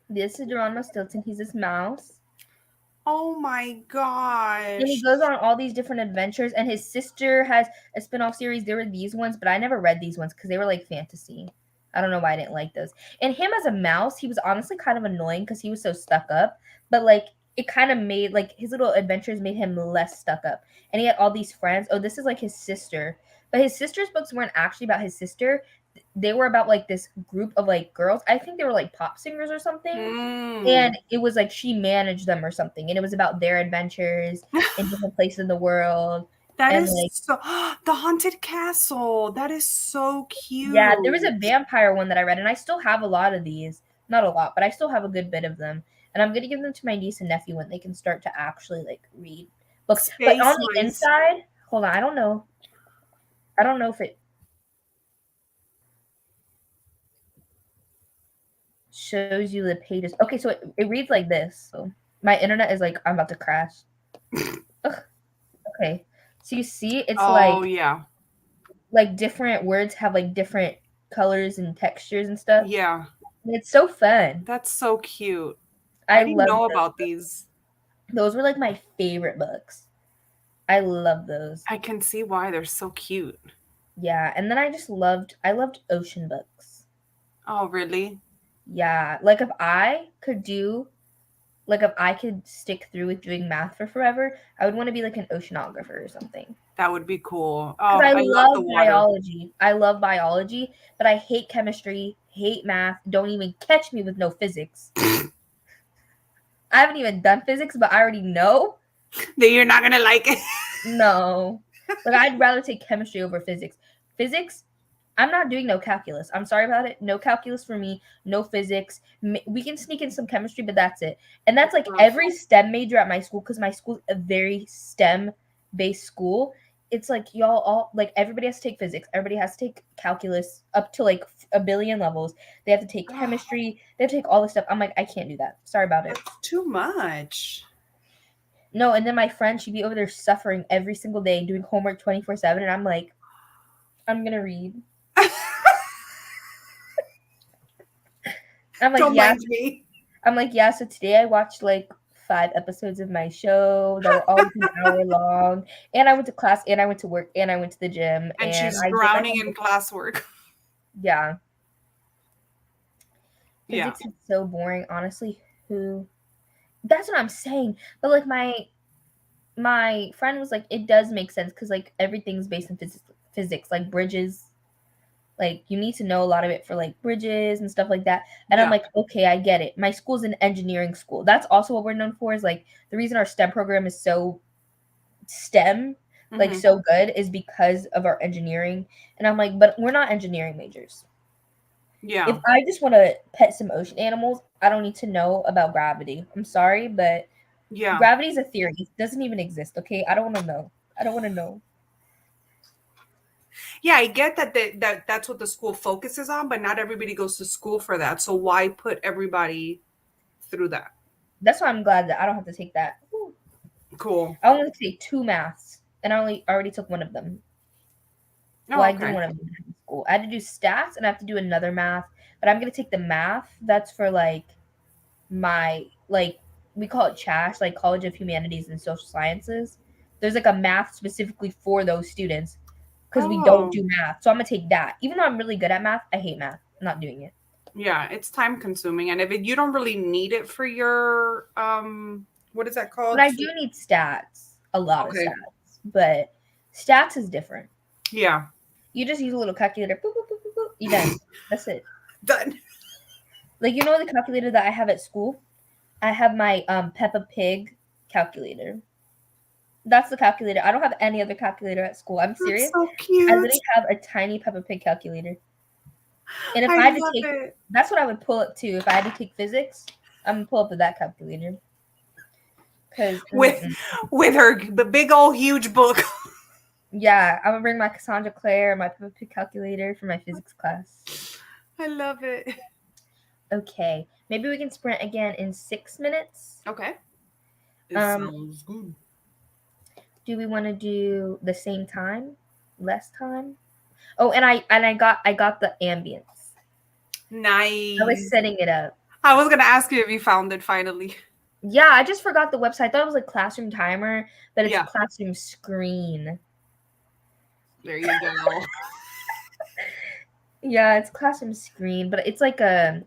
This is Geronimo Stilton. He's this mouse. Oh my gosh. And he goes on all these different adventures, and his sister has a spin-off series. There were these ones, but I never read these ones because they were like fantasy. I don't know why I didn't like those. And him as a mouse, he was honestly kind of annoying because he was so stuck up. But like it kind of made like his little adventures made him less stuck up, and he had all these friends. Oh, this is like his sister, but his sister's books weren't actually about his sister. They were about like this group of like girls. I think they were like pop singers or something. And it was like she managed them or something, and it was about their adventures in different places in the world. That And is like, so the haunted castle. That is so cute. yeah, there was a vampire one that I read, and I still have a lot of these. Not a lot, but I still have a good bit of them. And I'm gonna give them to my niece and nephew when they can start to actually like read books. But Space on the Mice. inside, hold on, I don't know. I don't know if it shows you the pages. Okay, so it reads like this. So my internet is like I'm about to crash. Ugh. Okay. So you see it's like different words have like different colors and textures and stuff. Yeah. It's so fun. That's so cute. I didn't love know those about books. these. Those were like my favorite books. I love those. I can see why they're so cute. Yeah, and then I loved ocean books. Oh, really? Yeah, like if I could stick through with doing math for forever, I would want to be like an oceanographer or something. That would be cool. Because Oh, I love the water. biology. I love biology, but I hate chemistry, hate math. Don't even catch me with no physics. I haven't even done physics, but I already know that you're not gonna like it. No. Like, I'd rather take chemistry over physics. Physics, I'm not doing no calculus. I'm sorry about it. No calculus for me. No physics. We can sneak in some chemistry, but that's it. And that's like every STEM major at my school, because my school's a very STEM-based school. It's like y'all all, like, everybody has to take physics. Everybody has to take calculus up to like a billion levels. They have to take chemistry. They have to take all this stuff. I'm like, I can't do that. Sorry about it. That's too much. No, and then my friend, she'd be over there suffering every single day, doing homework 24/7, and I'm like, I'm gonna read. I'm like, Don't yeah. mind me. I'm like, yeah. So today I watched like 5 episodes of my show that were all an hour long, and I went to class, and I went to work, and I went to the gym, And and she's I drowning in classwork. Yeah. Yeah. Physics is so boring, honestly. That's what I'm saying. But like my friend was like, it does make sense because like everything's based in physics, like bridges. Like you need to know a lot of it for like bridges and stuff like that. And I'm like, okay, I get it. My school's an engineering school. That's also what we're known for, is like the reason our STEM program is so STEM, like so good, is because of our engineering. And I'm like, but we're not engineering majors. Yeah. If I just want to pet some ocean animals, I don't need to know about gravity. I'm sorry, but gravity is a theory. It doesn't even exist, okay? I don't want to know. I don't want to know. Yeah, I get that that's what the school focuses on, but not everybody goes to school for that. So why put everybody through that? That's why I'm glad that I don't have to take that. Ooh. Cool. I only take 2 maths, and I already took one of them. Well, I did one of them in school. I had to do stats, and I have to do another math, but I'm gonna take the math that's for like my we call it CHAS, like College of Humanities and Social Sciences. There's like a math specifically for those students because we don't do math. So I'm gonna take that. Even though I'm really good at math, I hate math. I'm not doing it. Yeah, it's time consuming, and if you don't really need it for your what is that called? But I do need stats, a lot of stats, but stats is different. Yeah. You just use a little calculator. Boop, boop, boop, boop, boop. You done. That's it. Done. Like, you know the calculator that I have at school? I have my Peppa Pig calculator. That's the calculator. I don't have any other calculator at school. I'm serious. That's so cute. I literally have a tiny Peppa Pig calculator. And if I had to take, that's what I would pull up to. If I had to take physics, I'm gonna pull up with that calculator. Because with the big old huge book. Yeah, I'm gonna bring my Cassandra Clare and my Peppa Pig calculator for my physics class. I love it. Okay, maybe we can sprint again in 6 minutes. Okay. It sounds good. Do we want to do the same time? Less time? Oh, and I got the ambience. Nice. I was setting it up. I was gonna ask you if you found it finally. Yeah, I just forgot the website. I thought it was like Classroom Timer, but it's Classroom Screen. There you go. Yeah, it's Classroom Screen, but it's like a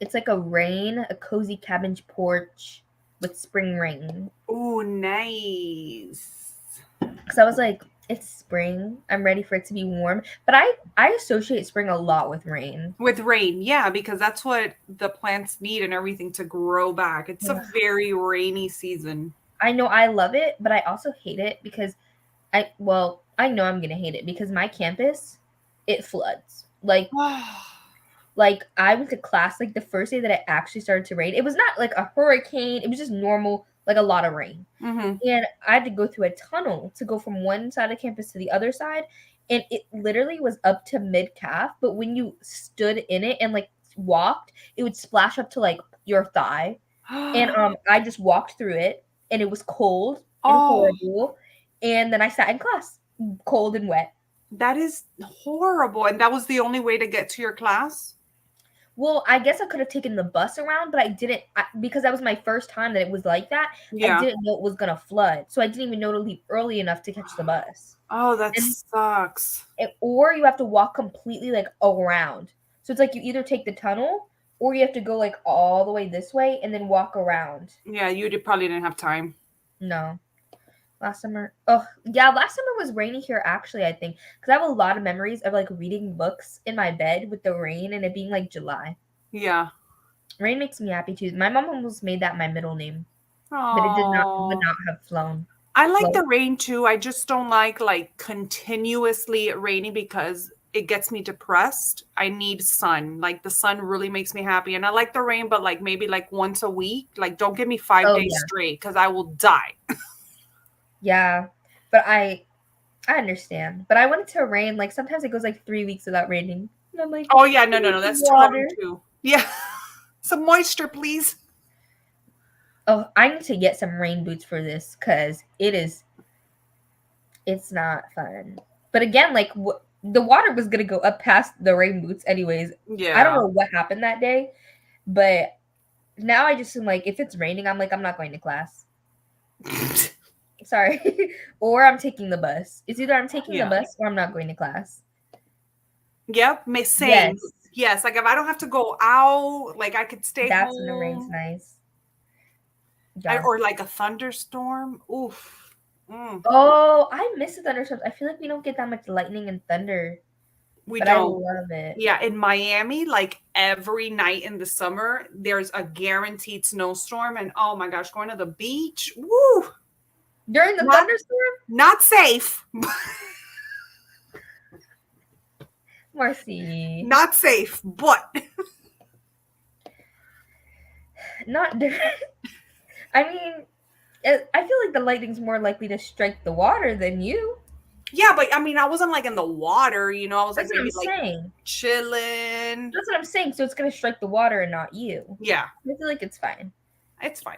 rain, a cozy cabbage porch, with spring rain. Oh, nice. Because I was like, it's spring. I'm ready for it to be warm. But I associate spring a lot with rain. With rain, yeah, because that's what the plants need and everything to grow back. It's a very rainy season. I know I love it, but I also hate it because I know I'm gonna hate it because my campus, it floods. Like I went to class like the first day that it actually started to rain. It was not like a hurricane. It was just normal, like a lot of rain. Mm-hmm. And I had to go through a tunnel to go from one side of campus to the other side. And it literally was up to mid calf. But when you stood in it and like walked, it would splash up to like your thigh. And I just walked through it and it was cold and horrible. And then I sat in class, cold and wet. That is horrible. And that was the only way to get to your class? Well, I guess I could have taken the bus around, but I didn't because that was my first time that it was like that. Yeah. I didn't know it was gonna flood, so I didn't even know to leave early enough to catch the bus. Oh, that sucks. Or you have to walk completely like around. So it's like you either take the tunnel or you have to go like all the way this way and then walk around. Yeah, probably didn't have time. No. Last summer last summer was rainy here actually, I think, because I have a lot of memories of like reading books in my bed with the rain and it being like July. Yeah. Rain makes me happy too. My mom almost made that my middle name. Aww. But it would not have flown. I like the rain too. I just don't like continuously rainy because it gets me depressed. I need sun. Like the sun really makes me happy. And I like the rain, but like maybe like once a week. Like don't give me 5 days straight because I will die. Yeah. But I understand. But I want it to rain. Like sometimes it goes like 3 weeks without raining. And I'm like, oh yeah, no. That's water too. Yeah. Some moisture, please. Oh, I need to get some rain boots for this because it's not fun. But again, like the water was gonna go up past the rain boots anyways. Yeah. I don't know what happened that day, but now I just am like, if it's raining, I'm like, I'm not going to class. Sorry. Or I'm taking the bus. It's either I'm taking the bus or I'm not going to class. Yep, same. Yes, like if I don't have to go out, like I could stay home. That's when the rain's nice. Or like a thunderstorm. Oof. Oh, I miss the thunderstorms. I feel like we don't get that much lightning and thunder. But I love it. Yeah, in Miami, like every night in the summer, there's a guaranteed snowstorm. And oh my gosh, going to the beach. Woo! During the thunderstorm? Not safe. Marcy. Not safe, but not during. I mean, I feel like the lightning's more likely to strike the water than you. Yeah, but I mean, I wasn't like in the water, you know. I was like maybe like chilling. That's what I'm saying. So it's gonna strike the water and not you. Yeah, I feel like it's fine. It's fine.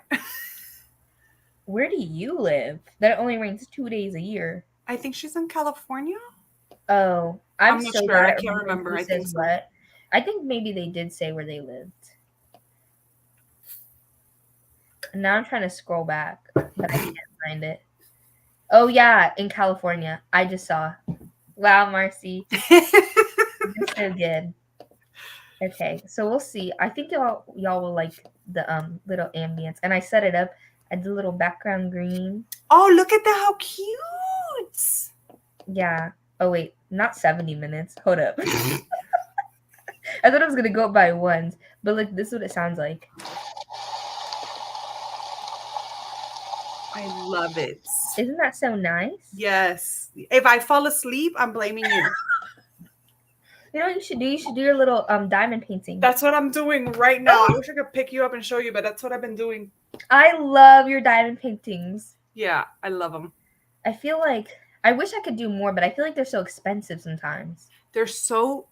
Where do you live? That only rains 2 days a year. I think she's in California. Oh, I'm not sure. I can't remember. I think so. What. I think maybe they did say where they lived. Now I'm trying to scroll back, but I can't find it. Oh yeah, in California. I just saw. Wow, Marcy. You're so good. Okay, so we'll see. I think y'all will like the little ambience. And I set it up. I did a little background green. Oh, look at that. How cute. Yeah. Oh wait, not 70 minutes. Hold up. I thought I was gonna go up by ones, but like this is what it sounds like. I love it. Isn't that so nice? Yes. If I fall asleep, I'm blaming you. You know what you should do? You should do your little diamond painting. That's what I'm doing right now. I wish I could pick you up and show you, but that's what I've been doing. I love your diamond paintings. Yeah, I love them. I feel like I wish I could do more, but I feel like they're so expensive sometimes. They're so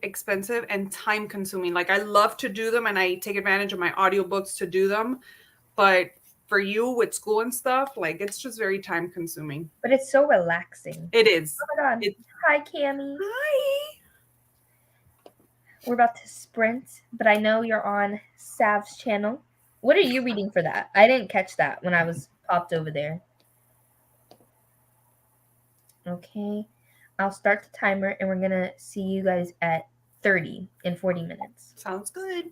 expensive and time consuming. Like I love to do them and I take advantage of my audiobooks to do them, but for you with school and stuff, like it's just very time consuming. But it's so relaxing. It is. Oh my god. Hi, Cammie. Hi. We're about to sprint, but I know you're on Sav's channel. What are you reading for that? I didn't catch that when I was popped over there. Okay. I'll start the timer and we're going to see you guys at 30 in 40 minutes. Sounds good.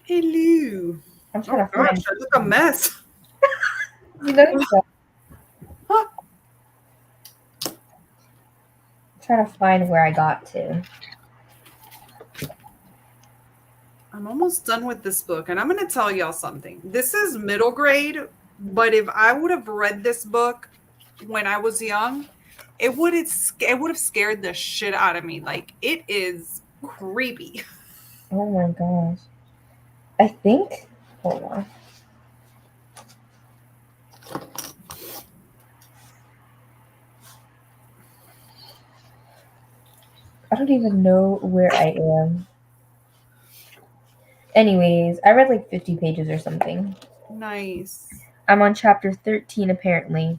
Hello. I'm Oh trying to gosh, find. I look a mess. You know, trying to find where I got to. I'm almost done with this book, and I'm going to tell y'all something. This is middle grade, but if I would have read this book when I was young, it would have scared the shit out of me. Like it is creepy. Oh my gosh. I think. Hold on. I don't even know where I am. Anyways, I read like 50 pages or something. Nice. I'm on chapter 13 apparently.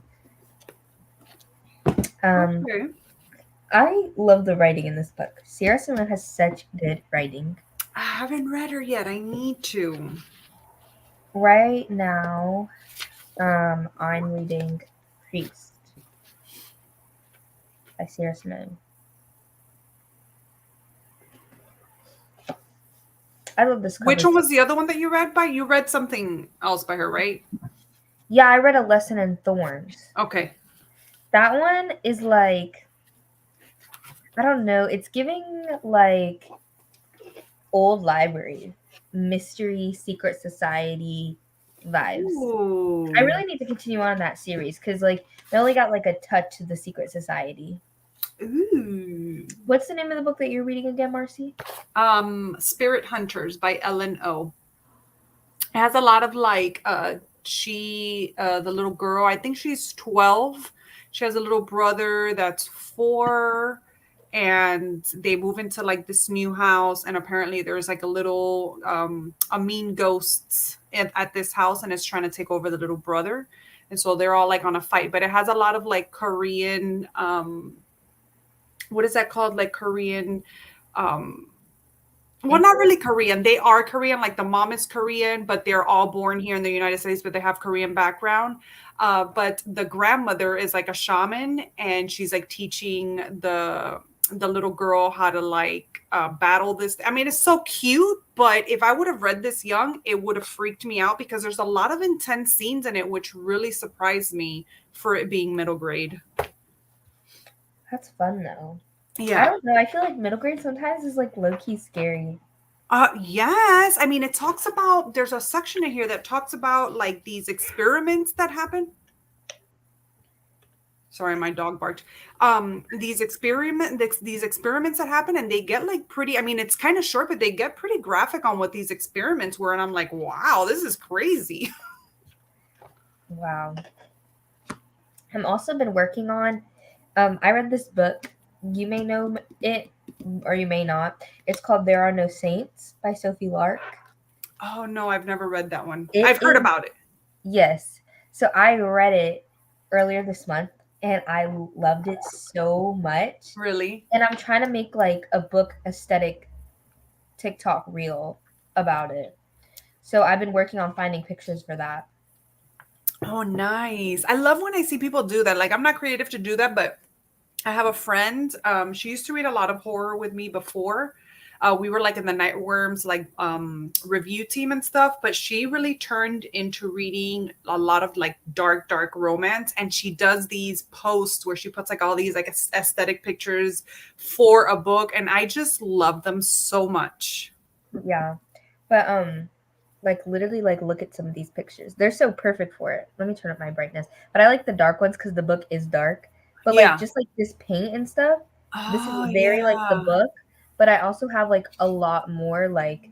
Okay. I love the writing in this book. Sierra Simone has such good writing. I haven't read her yet. I need to. Right now, I'm reading Priest by Sierra Simone. I love this cover. Which one was the other one that you read by? You read something else by her, right? Yeah, I read A Lesson in Thorns. Okay. That one is like, I don't know, it's giving like old library, mystery, secret society vibes. Ooh. I really need to continue on that series because like I only got like a touch of the secret society. Ooh. What's the name of the book that you're reading again, Marcy? Spirit Hunters by Ellen O. It has a lot of like the little girl, I think she's 12. She has a little brother that's 4, and they move into like this new house, and apparently there's like a mean ghost at this house, and it's trying to take over the little brother. And so they're all like on a fight, but it has a lot of like Korean what is that called? Like Korean well, not really Korean. They are Korean. Like the mom is Korean, but they're all born here in the United States, but they have Korean background. But the grandmother is like a shaman, and she's like teaching the little girl how to like battle this. I mean, it's so cute, but if I would have read this young, it would have freaked me out because there's a lot of intense scenes in it, which really surprised me for it being middle grade. That's fun though. I Yeah. don't know. I feel like middle grade sometimes is like low key scary. Yes. I mean, it talks about, there's a section in here that talks about like these experiments that happen. Sorry, my dog barked. These experiments that happen, and they get like pretty, I mean, it's kind of short, but they get pretty graphic on what these experiments were. And I'm like, wow, this is crazy. Wow. I've also been working on, I read this book. You may know it or you may not. It's called There Are No Saints by Sophie Lark. Oh no, I've never read that one. It I've heard is, about it. yes. So I read it earlier this month and I loved it so much. Really? And I'm trying to make like a book aesthetic TikTok reel about it. So I've been working on finding pictures for that. Oh, nice. I love when I see people do that. Like, I'm not creative to do that, but I have a friend. She used to read a lot of horror with me before. We were like in the Nightworms like review team and stuff, but she really turned into reading a lot of like dark romance. And she does these posts where she puts like all these like aesthetic pictures for a book, and I just love them so much. Yeah. But like literally like look at some of these pictures. They're so perfect for it. Let me turn up my brightness. But I like the dark ones because the book is dark. But like Yeah. just like this paint and stuff, this is Oh, very like the yeah. book. But I also have like a lot more like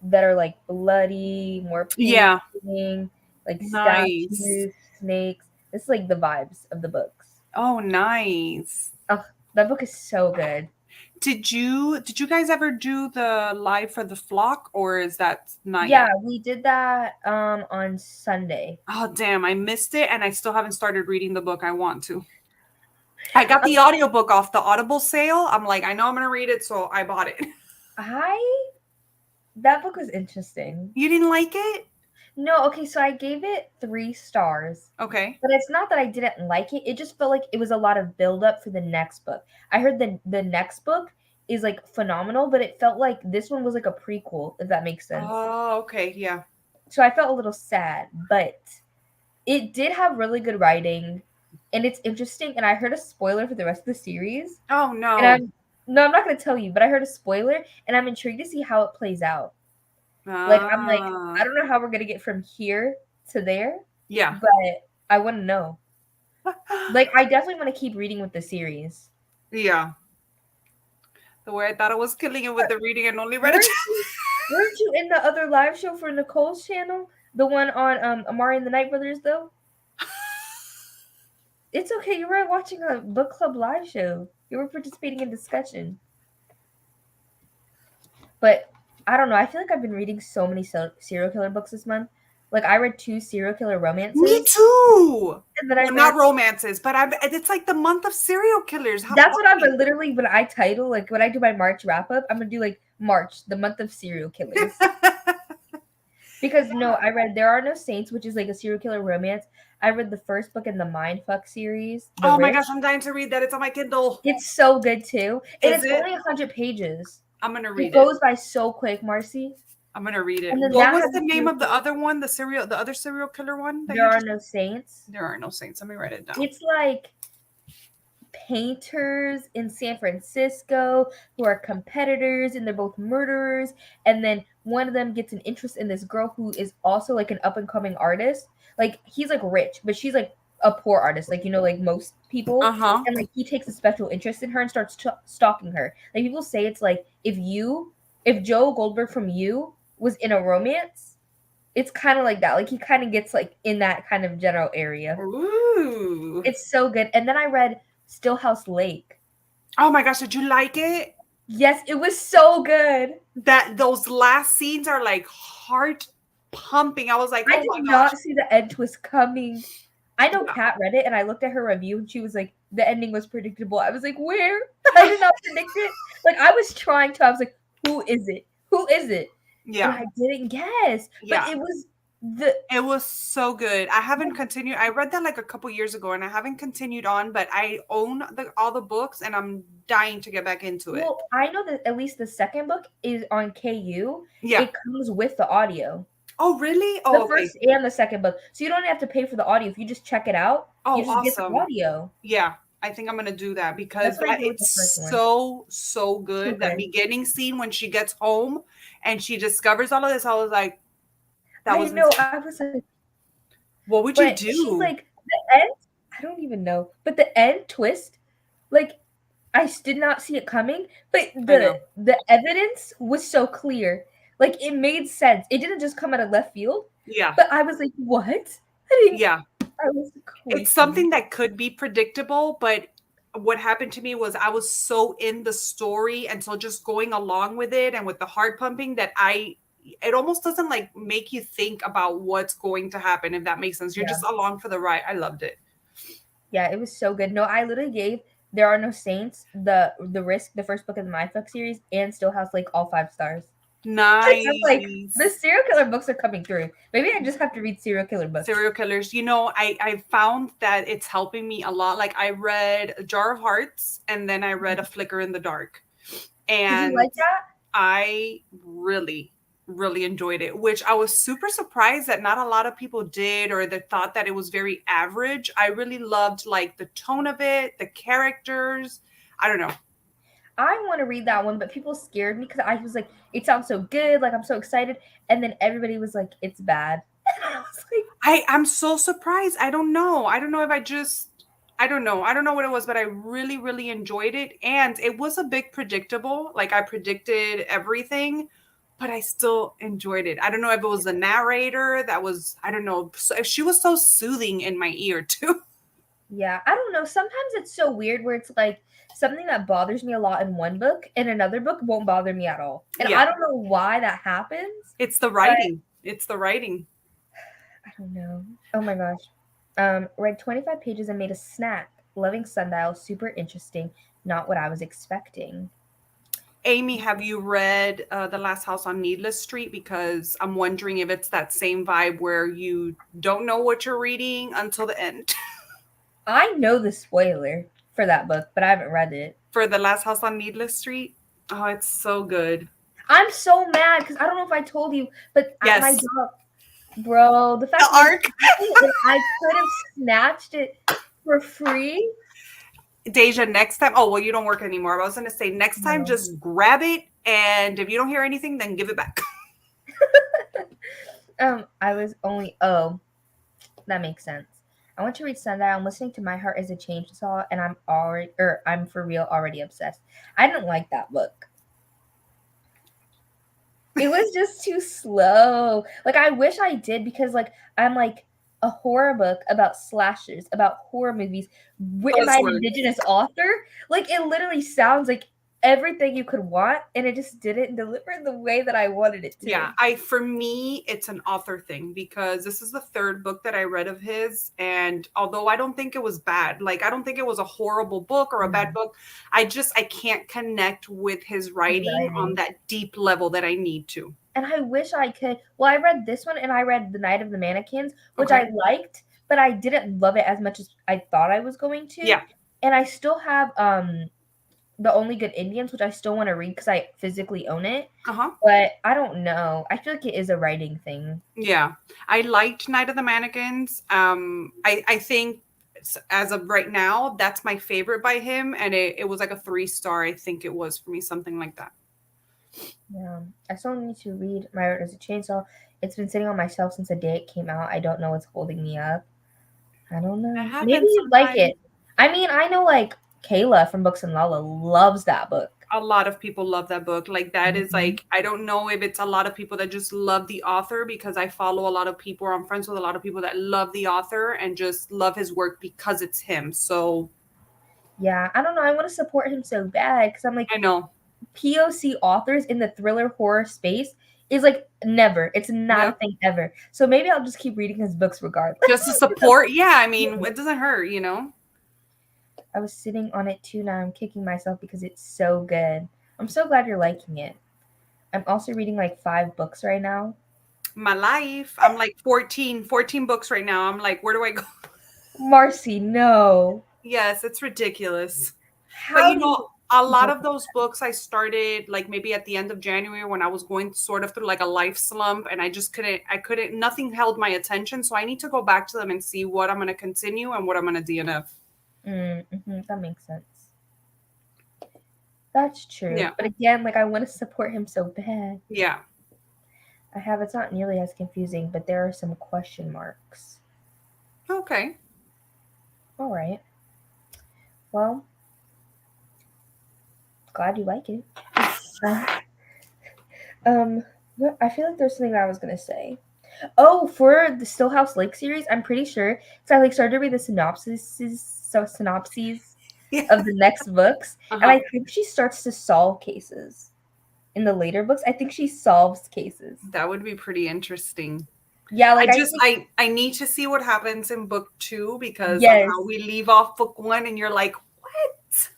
that are like bloody, more Yeah. painting, like Nice. statues, snakes. This is like the vibes of the books. Oh, nice. Oh, that book is so good. Did you guys ever do the live for the flock, or is that not Yeah, yet? we did that on Sunday. Oh damn, I missed it and I still haven't started reading the book. I want to. I got the audiobook off the Audible sale. I'm like, I know I'm gonna read it, so I bought it. I That book was interesting. You didn't like it? No, okay, so I gave it 3 stars. Okay. But it's not that I didn't like it. It just felt like it was a lot of build up for the next book. I heard the next book is like phenomenal, but it felt like this one was like a prequel, if that makes sense. Oh, okay, yeah. So I felt a little sad, but it did have really good writing, and it's interesting. And I heard a spoiler for the rest of the series, Oh and no. I'm not gonna tell you, but I heard a spoiler, and I'm intrigued to see how it plays out. Like I'm like, I Ah, don't know how we're gonna get from here to there, yeah. but I want to know. Like I definitely want to keep reading with the series. Yeah. The way I thought I was killing it with But the reading and only read it. weren't you weren't you in the other live show for Nicole's channel? The one on Amari and the Night Brothers though? It's okay, you were watching a book club live show. You were participating in discussion. But I don't know. I feel like I've been reading so many serial killer books this month. Like I read 2 serial killer Me romances, too. and then I Well, not read. romances, but it's like the month of serial killers. How, That's why? what I'm literally when I title like when I do my March wrap up. I'm gonna do like March, the month of serial killers. Because no, I read There Are No Saints, which is like a serial killer romance. I read the first book in the Mindfuck series, The Oh my gosh, Risk. I'm dying to read that. It's on my Kindle. It's so good too, and Is it's it? only 100 pages. I'm gonna It read it. goes by so quick, Marcy. I'm gonna read it. And then What that was has the a name serial of the killer. other one? The other serial killer one that There you Are just. No Saints. There are no saints. Let me write it down. It's like painters in San Francisco who are competitors and they're both murderers, and then one of them gets an interest in this girl who is also like an up and coming artist. Like he's like rich, but she's like a poor artist, like like most people. Uh huh. And like he takes a special interest in her and starts stalking her. Like people say it's like if Joe Goldberg from You was in a romance, it's kind of like that. Like he kind of gets like in that kind of general area. Ooh. It's so good. And then I read Stillhouse Lake. Oh my gosh, did you like it? Yes, it was so good. That those last scenes are like heart pumping. I was like, I oh did my gosh. not see the end twist coming. I know Yeah. Kat read it, and I looked at her review, and she was like, "The ending was predictable." I was like, "Where?" I did not predict it. Like I was trying to. I was like, "Who is it? Who is it?" And Yeah. I didn't guess. But Yeah. it was the It was so good. I haven't continued. I read that like a couple years ago and I haven't continued on, but I own all the books and I'm dying to get back into it. well. I know that at least the second book is on KU. Yeah. It comes with the audio. Oh, really? The Oh, okay. first and the second book. So you don't have to pay for the audio. If you just check it out, you Oh, just get the awesome. audio. Yeah. I think I'm gonna do that because That's what I did with the first it's one. so Too good. That good. beginning scene when she gets home and she discovers all of this, I was like, that I was know. insane. I was like, What would you but she's do? like the end. I don't even know. But the end twist, like I did not see it coming. But I know. the evidence was so clear. Like it made sense. It didn't just come out of left field. Yeah. But I was like, what? I didn't. Yeah. I was It's quaking. something that could be predictable, but what happened to me was I was so in the story and so just going along with it and with the heart pumping that it almost doesn't like make you think about what's going to happen, if that makes sense. You're Yeah. just along for the ride. I loved it. Yeah, it was so good. No, I literally gave There Are No Saints, the Risk, the first book of the MyFuck series, and Stillhouse Lake all 5 stars. I'm like, the Nice. serial killer books are coming through. Maybe I just have to read serial killer books. Serial killers. I found that it's helping me a lot. Like I read A Jar of Hearts and then I read A Flicker in the Dark. Did you And like that? I really enjoyed it, which I was super surprised that not a lot of people did or that thought that it was very average. I really loved like the tone of it, the characters. I don't know. I want to read that one, but people scared me because I was like, it sounds so good, like I'm so excited, and then everybody was like, it's bad. And I was like, I'm so surprised. I don't know. I don't know if I don't know. I don't know what it was, but I really enjoyed it. And it was a bit predictable. Like I predicted everything, but I still enjoyed it. I don't know if it was the narrator that was, I don't know. So, she was so soothing in my ear too. yeah, I don't know. Sometimes it's so weird where it's like something that bothers me a lot in one book and another book won't bother me at all. And Yeah. I don't know why that happens. It's the writing. It's the writing. I don't know. Oh my gosh. Read 25 pages and made a snack. Loving Sundial, super interesting. Not what I was expecting. Amy, have you read The Last House on Needless Street? Because I'm wondering if it's that same vibe where you don't know what you're reading until the end. I know the spoiler for that book, but I haven't read it. For The Last House on Needless Street? Oh, it's so good. I'm so mad because I don't know if I told you, but at my Yes. job, bro, the The fact arc. I could have snatched it for free. Deja, next time. Oh, well, you don't work anymore. I was going to say next time, No. just grab it. And if you don't hear anything, then give it back. I was only, oh, that makes sense. I want to read Sundial. I'm listening to My Heart is a Chainsaw, and I'm for real already obsessed. I didn't like that book. It was just too slow. Like, I wish I did because, like, I'm like a horror book about slashers, about horror movies written by an Buzzword. indigenous author. Like, it literally sounds like everything you could want, and it just didn't deliver the way that I wanted it Yeah, to. for me, it's an author thing because this is the third book that I read of his. And although I don't think it was bad, like, I don't think it was a horrible book or a bad book, I can't connect with his writing on Right. that deep level that I need to. And I wish I could. Well, I read this one and I read The Night of the Mannequins, which Okay. I liked, but I didn't love it as much as I thought I was going to. Yeah. And I still have The Only Good Indians, which I still want to read because I physically own it. Uh-huh. But I don't know. I feel like it is a writing thing. Yeah. I liked Night of the Mannequins. I think as of right now, that's my favorite by him. And it was like a 3-star, I think it was for me, something like that. Yeah. I still need to read My Heart is a Chainsaw. It's been sitting on my shelf since the day it came out. I don't know what's holding me up. I don't That know. Maybe happens you'd like sometimes. it. I mean, I know like Kayla from Books and Lala loves that book. A lot of people love that book. Like, that is Mhm. like, I don't know if it's a lot of people that just love the author, because I follow a lot of people, or I'm friends with a lot of people that love the author and just love his work because it's him. So Yeah, I don't know. I want to support him so bad because I'm like, I know. POC authors in the thriller horror space is like never. It's not a Yep. thing ever. So maybe I'll just keep reading his books regardless. Just to support. Yeah, I mean, it doesn't hurt, you know? I was sitting on it too. Now I'm kicking myself because it's so good. I'm so glad you're liking it. I'm also reading like 5 books right now. My life. I'm like 14 books right now. I'm like, where do I go? Marcy, no. Yes, it's ridiculous. But How do you a keep lot up of with those books I started like maybe at the end of January, when I was going sort of through like a life slump, and nothing held my attention. So I need to go back to them and see what I'm going to continue and what I'm going to DNF. that makes sense. That's true. Yeah. But again, like I want to support him so bad. Yeah. It's not nearly as confusing, but there are some question marks. Okay. All right. Well, glad you like it. Uh, I feel like there's something that I was gonna say. Oh, for the Stillhouse Lake series, I'm pretty sure because I like started to read the synopses Yeah. of the next books, and Uh-huh. I think she starts to solve cases in the later books. I think she solves cases. That would be pretty interesting. Yeah, I like I just think I need to see what happens in book 2 because of yes, how we leave off book 1, and you're like, "What?"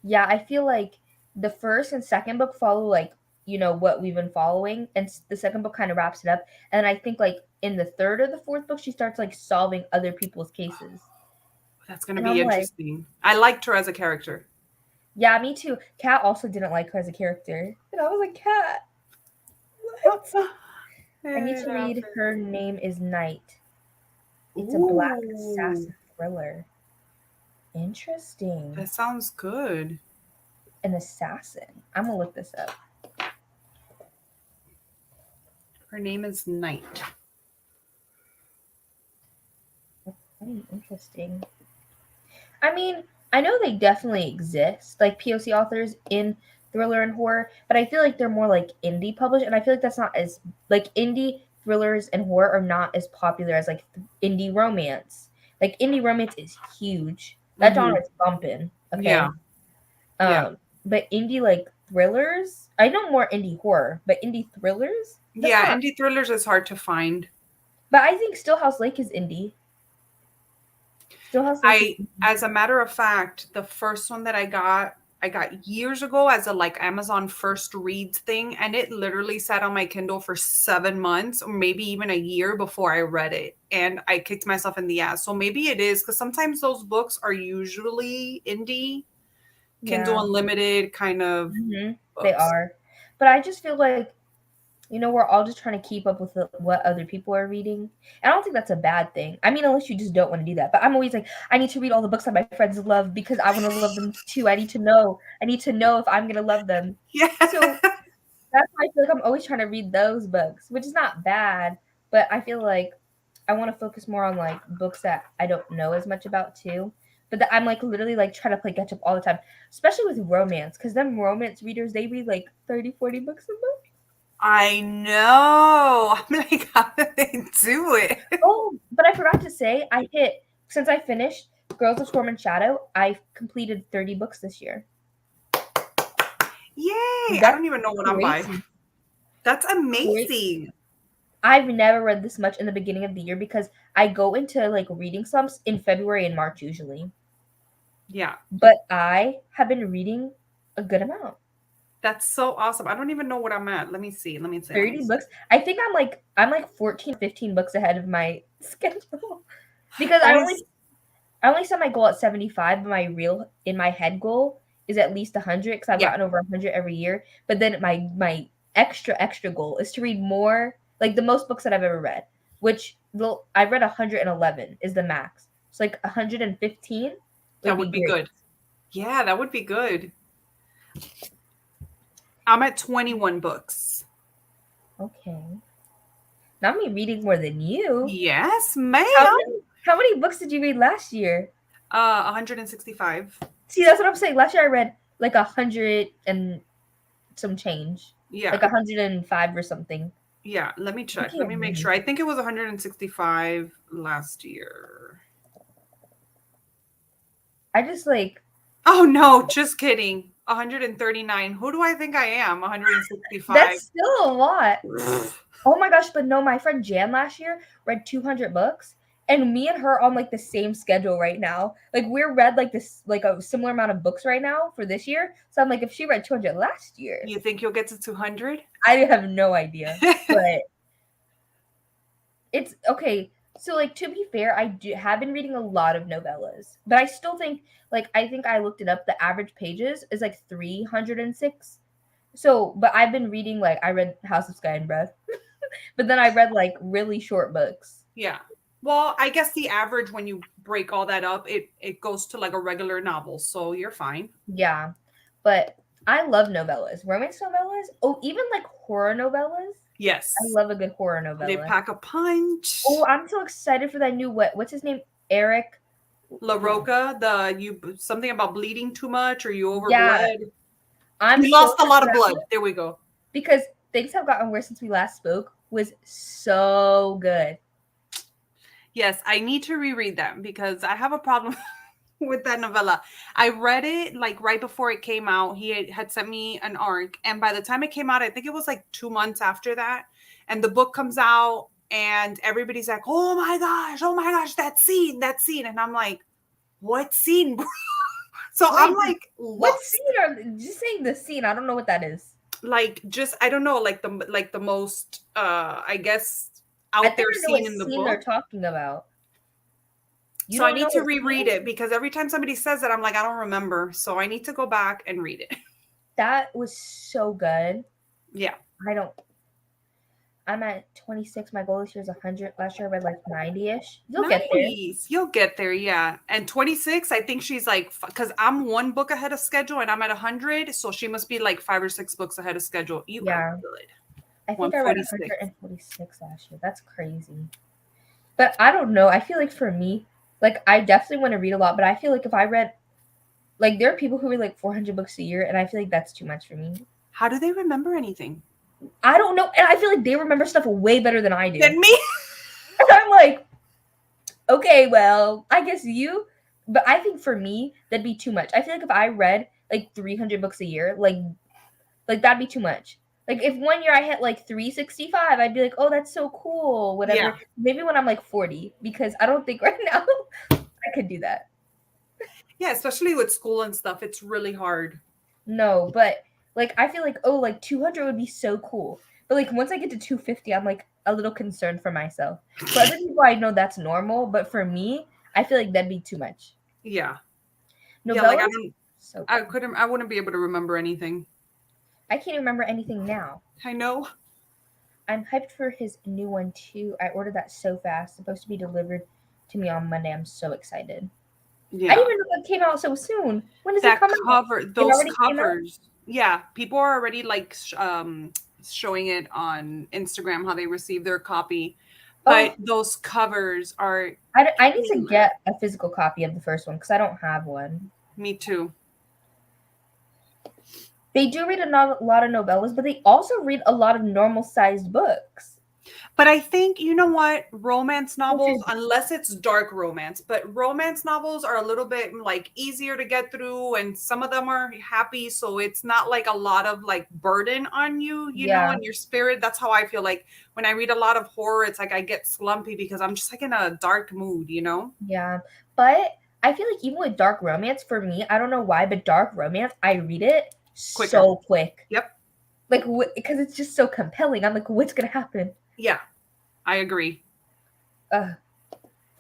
yeah, I feel like the first and second book follow like what we've been following, and the second book kind of wraps it up. And I think like in the third or the fourth book, she starts like solving other people's cases, That's going to and be I'm like, interesting. I liked her as a character. yeah, me too. Kat also didn't like her as a character, and I was like, Kat, what? I need It to read happened. Her Name Is Night. It's a black Ooh, assassin thriller. Interesting. that sounds good. An assassin. I'm gonna look this up. Her name is Night. Interesting. I mean, I know they definitely exist, like POC authors in thriller and horror, but I feel like they're more like indie published, and I feel like that's not as like indie thrillers and horror are not as popular as like indie romance. Like indie romance is huge. That Mm-hmm. genre is bumping. Yeah, Okay. yeah, But indie like thrillers, I know more indie horror, but indie thrillers, that's yeah. not. Indie thrillers is hard to find. But I think Stillhouse Lake is indie. Stillhouse Lake is indie. As a matter of fact, the first one that I got years ago as a like Amazon first reads thing, and it literally sat on my Kindle for 7 months or maybe even a year before I read it, and I kicked myself in the ass. So maybe it is because sometimes those books are usually indie, Kindle Yeah. Unlimited kind of They books. are. But I just feel like, we're all just trying to keep up with what other people are reading. And I don't think that's a bad thing. I mean, unless you just don't want to do that. But I'm always like, I need to read all the books that my friends love because I want to love them too. I need to know. I need to know if I'm going to love them. Yeah. So that's why I feel like I'm always trying to read those books, which is not bad. But I feel like I want to focus more on like books that I don't know as much about too. But that I'm like literally like trying to play catch up all the time, especially with romance. Because them romance readers, they read like 30, 40 books a month. I know. I'm like, how do they do it? Oh, but I forgot to say, since I finished Girls of Storm and Shadow, I completed 30 books this year. Yay. I That's don't even know what I'm by. crazy. That's amazing. I've never read this much in the beginning of the year because I go into like reading slumps in February and March usually. Yeah. But I have been reading a good amount. That's so awesome. I don't even know what I'm at. Let me see. 30 books. I think I'm like 14, 15 books ahead of my schedule. Because That is I only set my goal at 75, but my real in my head goal is at least 100 because I've yeah. gotten over 100 every year. But then my extra goal is to read more, like the most books that I've ever read, which I read 111 is the max. So like 115 That would would be be great. good. Yeah, that would be good. I'm at 21 books. Okay. Not me reading more than you. Yes, ma'am. How many books did you read last year? 165. See, that's what I'm saying. Last year I read like 100 and some change. Yeah. Like 105 or something. Yeah, let me I check. Let can't me make read. sure. I think it was 165 last year. I just like. Oh no, just kidding. 139. Who do I think I am? 165. That's still a lot. Oh my gosh, but no, my friend Jan last year read 200 books. And me and her on like the same schedule right now. Like we're read like this like a similar amount of books right now for this year. So I'm like, if she read 200 last year, You think you'll get to 200? I have no idea. But it's okay. So like to be fair, I have been reading a lot of novellas, but I still think I think I looked it up. The average pages is like 306. So, but I've been reading I read House of Sky and Breath, but then I read like really short books. Yeah. Well, I guess the average when you break all that up, it goes to like a regular novel, so you're fine. Yeah, but I love novellas, romance novellas. Oh, even like horror novellas. Yes. I love a good horror novella. They pack a punch. Oh, I'm so excited for that new what's his name? Eric LaRocca, something about bleeding too much or you overbled. Yeah. You lost a lot of blood. There we go. Because things have gotten worse since we last spoke. Was so good. Yes, I need to reread them because I have a problem with that novella. I read it like right before it came out. He had sent me an arc, and by the time it came out, I think it was like 2 months after that. And the book comes out, and everybody's like, oh my gosh, that scene. And I'm like, what scene, bro? So wait, I'm like, what scene are just saying the scene? I don't know what that is. Like, just I don't know, like the most I guess out there scene in the book they're talking about. So I need to reread it because every time somebody says it, I'm like, I don't remember. So I need to go back and read it. That was so good. Yeah. I'm at 26. My goal this year is 100. Last year I read like 90-ish. You'll get there, yeah. And 26, I think she's like, because I'm 1 book ahead of schedule and I'm at 100. So she must be like 5 or 6 books ahead of schedule. You are good. I think I read 146 last year. That's crazy. But I don't know. I feel like for me, like I definitely want to read a lot, but I feel like if I read, like there are people who read like 400 books a year, and I feel like that's too much for me. How do they remember anything? I don't know, and I feel like they remember stuff way better than I do. Than me? And I'm like, okay, well, I guess you, but I think for me that'd be too much. I feel like if I read like 300 books a year, like that'd be too much. Like if 1 year I hit like 365, I'd be like, oh, that's so cool. Whatever. Yeah. Maybe when I'm like 40, because I don't think right now I could do that. Yeah, especially with school and stuff, it's really hard. No, but like I feel like, oh, like 200 would be so cool. But like once I get to 250, I'm like a little concerned for myself. For other people, I know that's normal, but for me, I feel like that'd be too much. Yeah. Novellas So good. I wouldn't be able to remember anything. I can't remember anything now. I know. I'm hyped for his new one too. I ordered that so fast. It's supposed to be delivered to me on Monday. I'm so excited. I didn't Yeah. even know it came out so soon. When does it That come out? cover, It those already came out? covers. Yeah, people are already like showing it on Instagram how they receive their copy. But Oh, those covers are I need to killer. get a physical copy of the first one because I don't have one. Me too. They do read a lot of novellas, but they also read a lot of normal sized books. But I think, you know what, romance Which novels, is, unless it's dark romance, but romance novels are a little bit like easier to get through, and some of them are happy, so it's not like a lot of like burden on you, you know, yeah, in your spirit. That's how I feel like when I read a lot of horror, it's like I get slumpy because I'm just like in a dark mood, you know? yeah. But I feel like even with dark romance, for me, I don't know why, but dark romance, I read it Quicker. so quick. Yep. Like, because it's just so compelling. I'm like, what's going to happen? Yeah, I agree. Ugh.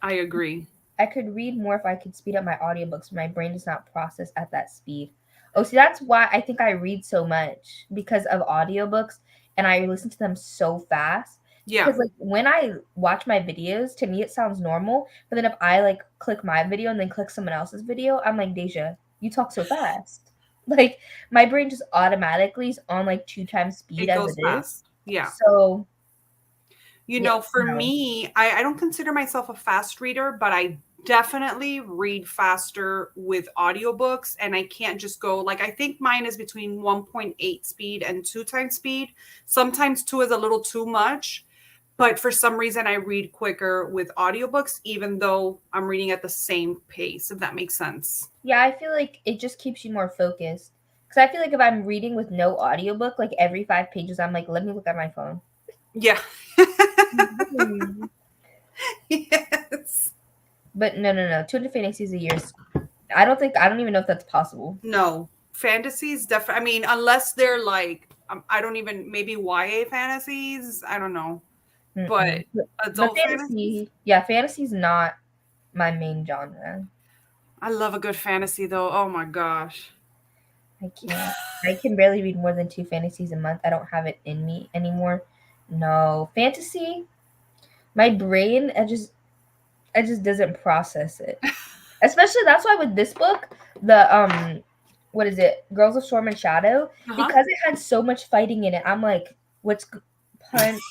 I agree. I could read more if I could speed up my audiobooks, but my brain does not process at that speed. Oh, see, that's why I think I read so much because of audiobooks and I listen to them so fast. Yeah. Because like when I watch my videos, to me it sounds normal. But then if I like click my video and then click someone else's video, I'm like, Deja, you talk so fast. Like my brain just automatically is on like 2 times speed It as goes it is. fast. Yeah. So You yeah, know, for no. me, I don't consider myself a fast reader, but I definitely read faster with audiobooks. And I can't just go like, I think mine is between 1.8 speed and 2 times speed. Sometimes two is a little too much, but for some reason I read quicker with audiobooks, even though I'm reading at the same pace, if that makes sense. Yeah, I feel like it just keeps you more focused. Because I feel like if I'm reading with no audiobook, like every 5 pages, I'm like, let me look at my phone. Yeah. Yes. But no. 200 fantasies a year. I don't even know if that's possible. No. Fantasies, definitely. I mean, unless they're like, I don't even, maybe YA fantasies. I don't know. But Mm-mm. But adult fantasies, fantasy's not my main genre. I love a good fantasy though. Oh my gosh. I can't. I can barely read more than 2 fantasies a month. I don't have it in me anymore. No. Fantasy, my brain, it just doesn't process it. Especially that's why with this book, the what is it? Girls of Storm and Shadow, Uh-huh. because it had so much fighting in it. I'm like, what's punch,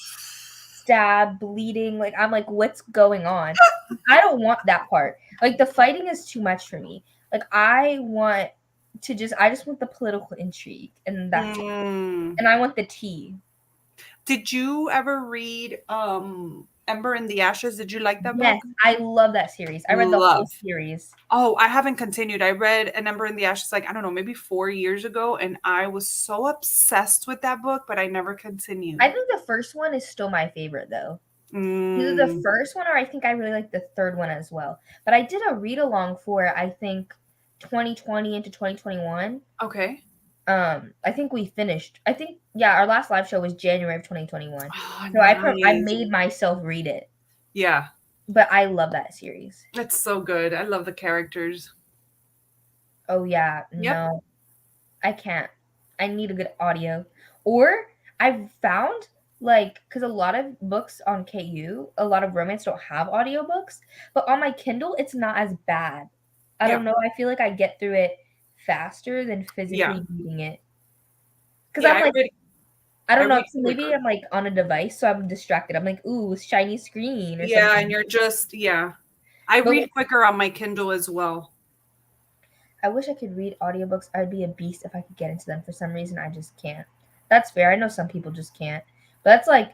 stab, bleeding? Like I'm like, what's going on? I don't want that part. Like the fighting is too much for me. Like I just want the political intrigue and that's it. Mm. And I want the tea. Did you ever read Ember in the Ashes? Did you like that Yes, book? I love that series. I read the whole Love. series. Oh, I haven't continued. I read An Ember in the Ashes like, I don't know, maybe 4 years ago, and I was so obsessed with that book, but I never continued. I think the first one is still my favorite though. Either the Mm. first one or I think I really like the third one as well. But I did a read along for I think 2020 into 2021. Okay. I think we finished. I think yeah, our last live show was January of 2021. Oh, So I nice. made myself read it. Yeah. But I love that series. It's so good. I love the characters. Oh yeah, Yep. no. I can't. I need a good audio. Or I've found like because a lot of books on KU, a lot of romance don't have audiobooks, but on my Kindle it's not as bad. I Yeah. don't know. I feel like I get through it faster than Yeah. physically reading it. Because Yeah. I'm like, I I don't know, read maybe quicker. I'm like on a device, so I'm distracted. I'm like, ooh, shiny screen or Yeah, and something. you're just, yeah. I But read quicker on my Kindle as well. I wish I could read audiobooks. I'd be a beast if I could get into them. For some reason, I just can't. That's fair. I know some people just can't. But that's like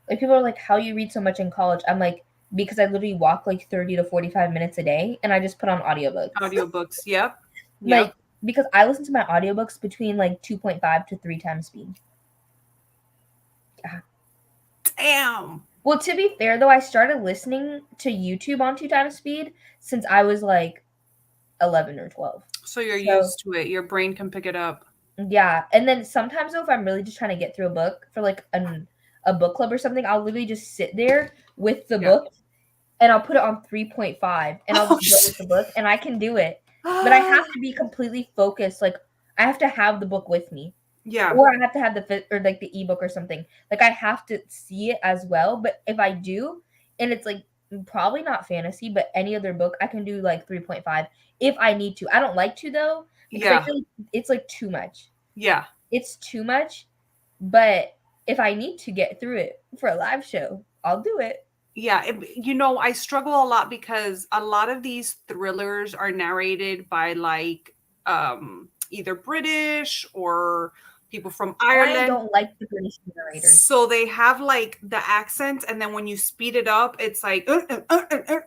people are like, how you read so much in college? I'm like, because I literally walk like 30 to 45 minutes a day and I just put on audiobooks. Audiobooks. Yep. Yep. Like, because I listen to my audiobooks between like 2.5 to 3 times speed. Damn. Well, to be fair though, I started listening to YouTube on 2 times speed since I was like 11 or 12. So you're So used to it. Your brain can pick it up. yeah, and then sometimes though, if I'm really just trying to get through a book for like a book club or something, I'll literally just sit there with the Yeah. book and I'll put it on 3.5 and I'll Oh, just go with the book and I can do it. But I have to be completely focused. Like I have to have the book with me. Yeah. Or I have to have or like the ebook or something. Like I have to see it as well. But if I do, and it's like probably not fantasy, but any other book, I can do like 3.5 if I need to. I don't like to though, because I Yeah. feel like it's like too much. Yeah. It's too much. But if I need to get through it for a live show, I'll do it. Yeah, you know, I struggle a lot because a lot of these thrillers are narrated by like either British or people from I Ireland. don't like the British narrators. So they have like the accent, and then when you speed it up, it's like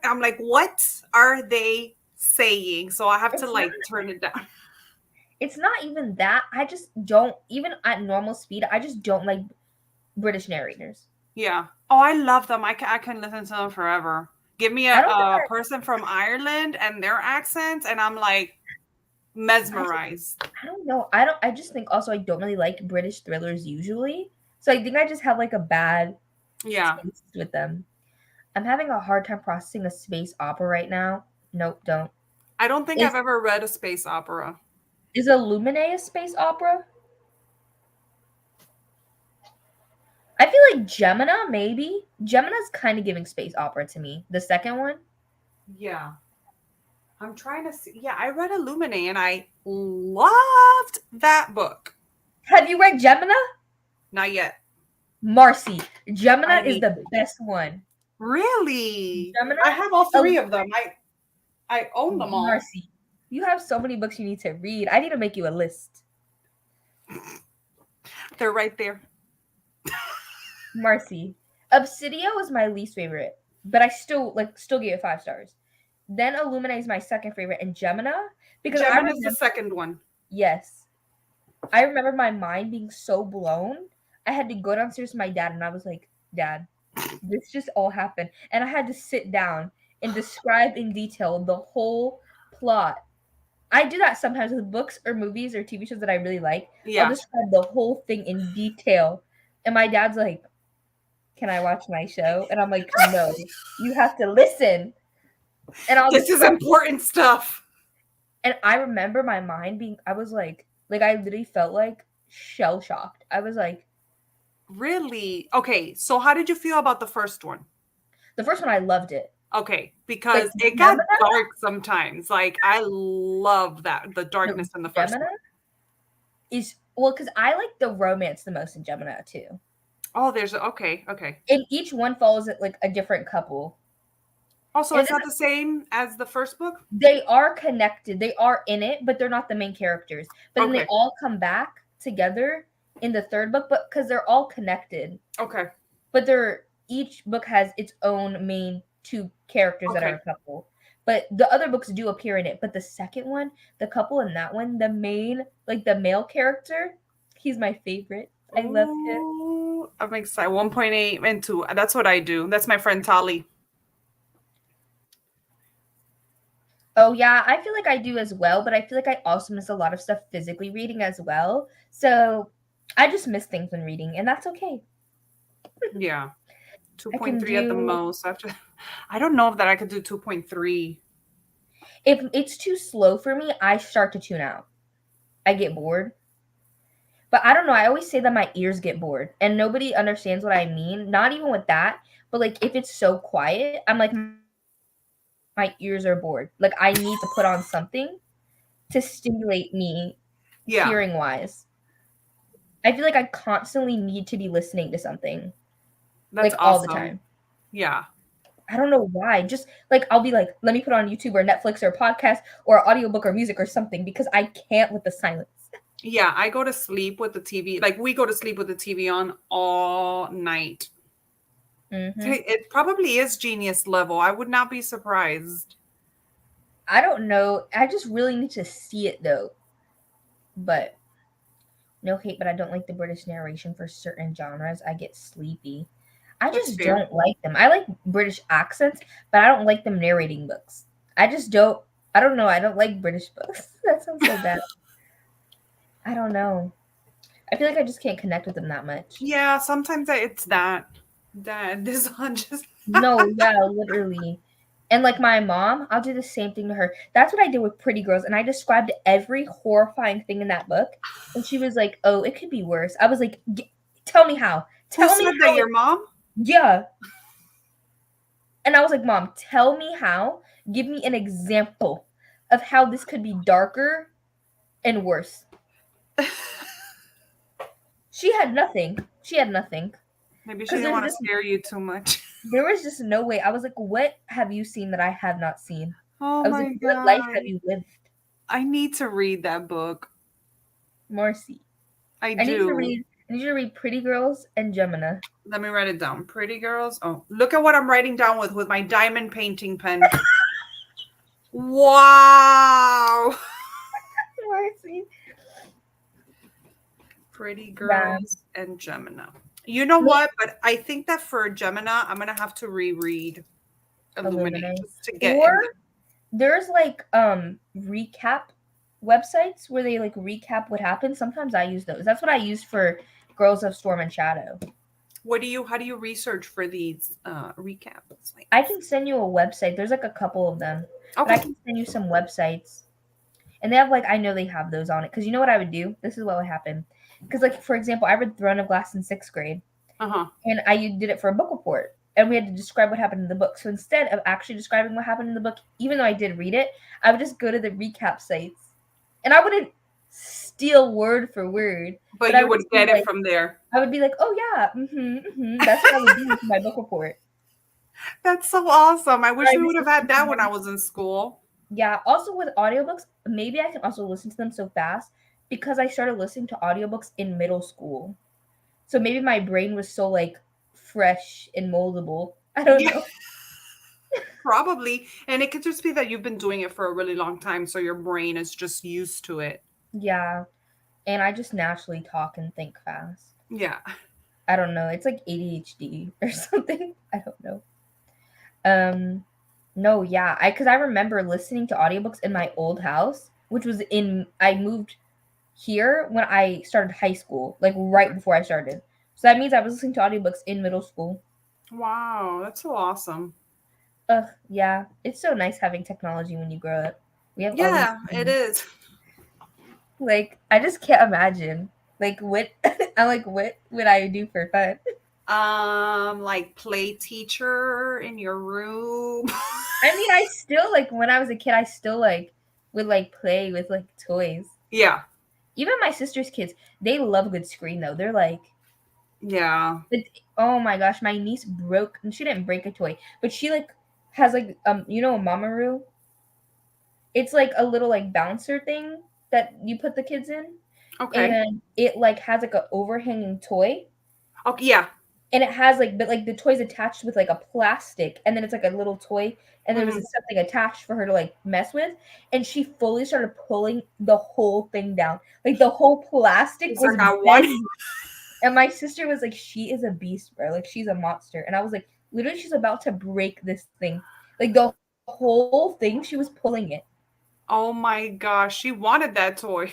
I'm like, what are they saying? So I have to It's not like turn it down. it's not even that. I just don't even at normal speed, I just don't like British narrators. Yeah. Oh, I love them. I can listen to them forever. Give me I don't think a person from Ireland and their accents, and I'm like mesmerized. I don't know. I just think also I don't really like British thrillers usually. So I think I just have like a bad Yeah. taste with them. I'm having a hard time processing a space opera right now. Nope, don't. I don't think Is I've ever read a space opera. is Illuminae a space opera? I feel like Gemina, maybe. Gemina's kind of giving space opera to me. The second one. Yeah. I'm trying to see. Yeah, I read Illuminae and I loved that book. Have you read Gemina? Not yet. Marcy. I Gemina is need the best one. Really? Gemina, I have all three of them. I own them all. Marcy. You have so many books you need to read. I need to make you a list. They're right there. Marcy. Obsidio was my least favorite, but I still gave it 5 stars. Then Illuminae is my second favorite, and Gemina because I Gemini is the remember second one. yes, I remember my mind being so blown. I had to go downstairs to my dad, and I was like, "Dad, this just all happened," and I had to sit down and describe in detail the whole plot. I do that sometimes with books or movies or TV shows that I really like. I'll Yeah. describe the whole thing in detail, and my dad's like, can I watch my show? And I'm like, no, you have to listen. And I'll This is describe. important stuff. And I remember my mind being, I was like I literally felt like shell shocked. I was like, Really? Okay, so how did you feel about the first one? the first one, I loved it. Okay, because But it got dark sometimes. Like I love that the darkness in the first Gemini one. is well, because I like the romance the most in Gemini too. Oh, there's okay. And each one follows it like a different couple. Also, it's not the same as the first book? They are connected. They are in it, but they're not the main characters. But then they all come back together in the third book, but because they're all connected. Okay. But each book has its own main two characters that are a couple. But the other books do appear in it. But the second one, the couple in that one, the main, like the male character, he's my favorite. I love him. I'm excited. 1.8 and 2. That's what I do. That's my friend Tali. Oh yeah, I feel like I do as well, but I feel like I also miss a lot of stuff physically reading as well. So I just miss things when reading, and that's okay. Yeah. 2.3 at the most. I don't know if that I could do 2.3. If it's too slow for me, I start to tune out. I get bored. But I don't know. I always say that my ears get bored, and nobody understands what I mean. Not even with that, but like if it's so quiet, I'm like, my ears are bored. Like I need to put on something to stimulate me hearing wise. I feel like I constantly need to be listening to something. That's like all the time. Yeah. I don't know why. Just like I'll be like, let me put on YouTube or Netflix or a podcast or an audiobook or music or something because I can't with the silence. Yeah, I go to sleep with the TV. Like we go to sleep with the TV on all night. Mm-hmm. It probably is genius level. I would not be surprised. I don't know. I just really need to see it though. But no hate, but I don't like the British narration for certain genres. I get sleepy. I just don't like them. I like British accents, but I don't like them narrating books. I just don't. I don't know. I don't like British books. That sounds so bad. I don't know. I feel like I just can't connect with them that much. Yeah, sometimes it's that this one just no, yeah, literally. And like my mom, I'll do the same thing to her. That's what I did with Pretty Girls, and I described every horrifying thing in that book, and she was like, "Oh, it could be worse." I was like, "Tell me how. Who Tell me said that? how." Your mom? Yeah. And I was like, "Mom, tell me how. Give me an example of how this could be darker and worse." She had nothing. She had nothing. Maybe she Because didn't there's want to just scare you too much. there was just no way. I was like, "What have you seen that I have not seen?" Oh I was like, my "What life God. have you lived, I need to read that book. Marcy?" I I need you to do. read. I need you to read Pretty Girls and Gemina. Let me write it down. Pretty Girls. Oh, look at what I'm writing down with my diamond painting pen. Wow. Marcy. Pretty Yeah. Girls and Gemina. You know Me, what? But I think that for Gemina, I'm gonna have to reread Illuminate Illuminate. just to get Or in there. there's like recap websites where they like recap what happened. Sometimes I use those. That's what I use for Girls of Storm and Shadow. How do you research for these recaps? Like, I can send you a website. There's like a couple of them, but I okay. can send you some websites. And they have like I know they have those on it because you know what I would do. This is what would happen. Because like for example, I read Throne of Glass in sixth grade, Uh-huh. and I did it for a book report, and we had to describe what happened in the book. So instead of actually describing what happened in the book, even though I did read it, I would just go to the recap sites, and I wouldn't steal word for word, but But I you would would just be get it like, from there. "Oh yeah, That's what I would do with my book report. That's so awesome. I Or wish I we would just have had listen to that when I them. was in school. Yeah. Also with audiobooks, maybe I can also listen to them so fast because I started listening to audiobooks in middle school. So maybe my brain was so like fresh and moldable. I don't Yeah, know. probably. And it could just be that you've been doing it for a really long time, so your brain is just used to it. Yeah. And I just naturally talk and think fast. Yeah. I don't know. It's like ADHD or something. I don't know. Um no, yeah. I remember listening to audiobooks in my old house, which was in I moved here when I started high school, like right before I started. So that means I was listening to audiobooks in middle school. Wow, that's so awesome. Ugh, yeah. It's so nice having technology when you grow up. We have all these Yeah, it things. is. Like I just can't imagine. Like what I'm like what would I do for fun? Like play teacher in your room. I mean, I still like when I was a kid, I still like would like play with like toys. Yeah. Even my sister's kids, they love a good screen though. They're like, Yeah. oh my gosh, my niece broke, and she didn't break a toy, but she like has like a Mamaru. It's like a little like bouncer thing that you put the kids in, Okay. and it like has like a overhanging toy, Okay, yeah. and it has like but like the toy's attached with like a plastic, and then it's like a little toy, and there was Mhm. something attached for her to like mess with, and she fully started pulling the whole thing down, like the whole plastic It's was like I want. bent. And my sister was like, "She is a beast, bro, like she's a monster," and I was like, literally she's about to break this thing, like the whole thing, she was pulling it. Oh my gosh, she wanted that toy.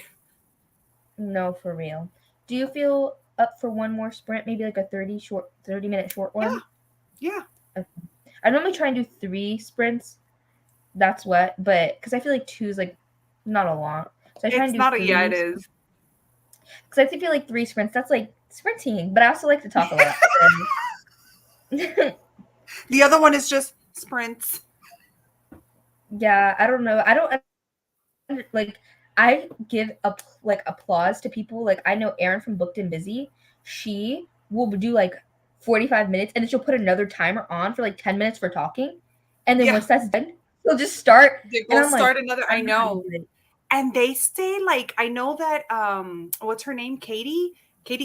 No, for real. Do you feel up for one more sprint, maybe like a 30-minute short Yeah. one? Yeah. Okay. I normally try and do 3 sprints. That's what, but because I feel like two is like not a lot, so I try and It's do not a yeah, it three. is. Because I feel like 3 sprints, that's like sprinting, but I also like to talk a lot. So. The other one is just sprints. Yeah, I don't know. I don't like. I give up like applause to people. Like I know Erin from Booked and Busy. She will do like 45 minutes, and then she'll put another timer on for like 10 minutes for talking, and then Yeah. once that's done, she'll just start. They And go I'm like, start another. I I don't know how you know. do it. And they stay like I know that what's her name? Katie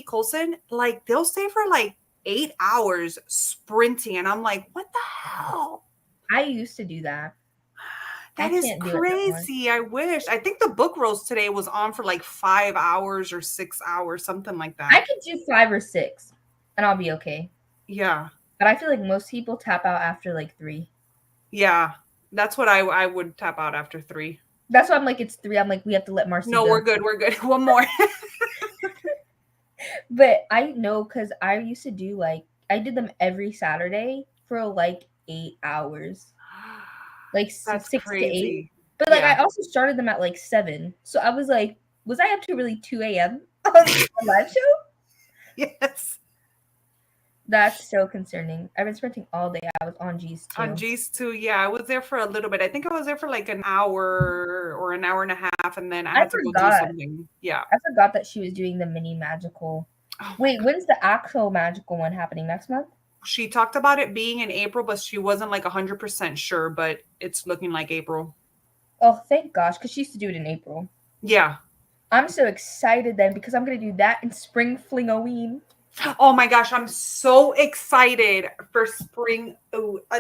Colson, like they'll stay for like 8 hours sprinting. And I'm like, what the hell? I used to do that. I That is can't do it no more. crazy. I wish. I think the book roast today was on for like 5 hours or 6 hours, something like I that. could do 5 or 6, and I'll be okay. Yeah. But I feel like most people tap out after like 3. Yeah. That's what I would tap out after 3. That's why I'm like, it's 3. I'm like, we have to let Marcy No, we're go. good. We're good. One more. But I know because I used to do like, I did them every Saturday for like 8 hours. like That's 6 to 8. crazy. But like I Yeah. also started them at like 7. So I was like, was I up to really 2 a.m. on a live show? Yes. That's so concerning. I've been spending all day. I was on G's On too. G's too. Yeah, I was there for a little bit. I think I was there for like an hour or an hour and a half, and then I I had to go do forgot. something. Yeah. I forgot that she was doing the mini magical. Oh my Wait, God. when's the actual magical one happening? Next month? She talked about it being in April, but she wasn't like 100% sure, but it's looking like April. Oh, thank gosh, because she used to do it in April. Yeah. I'm so excited then because I'm gonna do that in spring flingoween. Oh my gosh, I'm so excited for spring,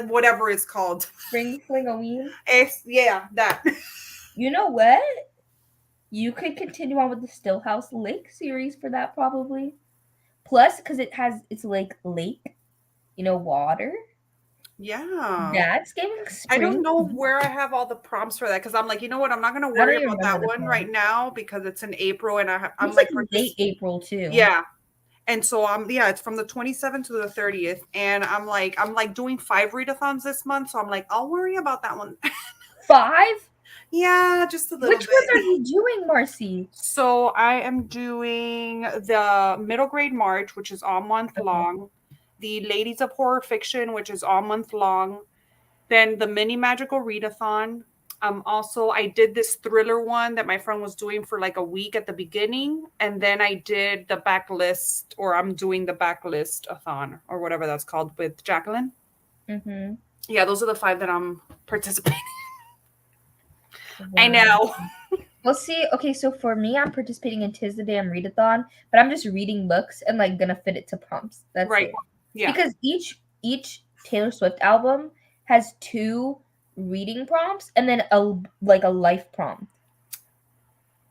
whatever it's called. Spring flingoween. Yeah, that. You know what? You could continue on with the Stillhouse Lake series for that probably. Plus, because it's like lake, water. Yeah. That's giving I don't spring. know where I have all the prompts for that because I'm like, you know what? I'm not going to I don't worry even about remember that the one right plan. now because it's in April and I'm It's like like, late April too. yeah. And so yeah, it's from the 27th to the 30th. And I'm like doing 5 readathons this month. So I'm like, I'll worry about that one. 5? Yeah, just a little Which ones are bit. you doing, Marcy? So I am doing the middle grade March, which is all month Okay. long, the Ladies of Horror Fiction, which is all month long, then the mini magical readathon. Also, I did this thriller one that my friend was doing for like a week at the beginning, and then I did the backlist, or I'm doing the backlist athon, or whatever that's called with Jacqueline. Mm-hmm. Yeah, those are the 5 that I'm participating. I Wow. know. Well, see, okay, so for me, I'm participating in Tis the Damn Readathon, but I'm just reading books and like gonna fit it to prompts. That's Right. it. Yeah. Because each Taylor Swift album has 2 reading prompts and then a life prompt.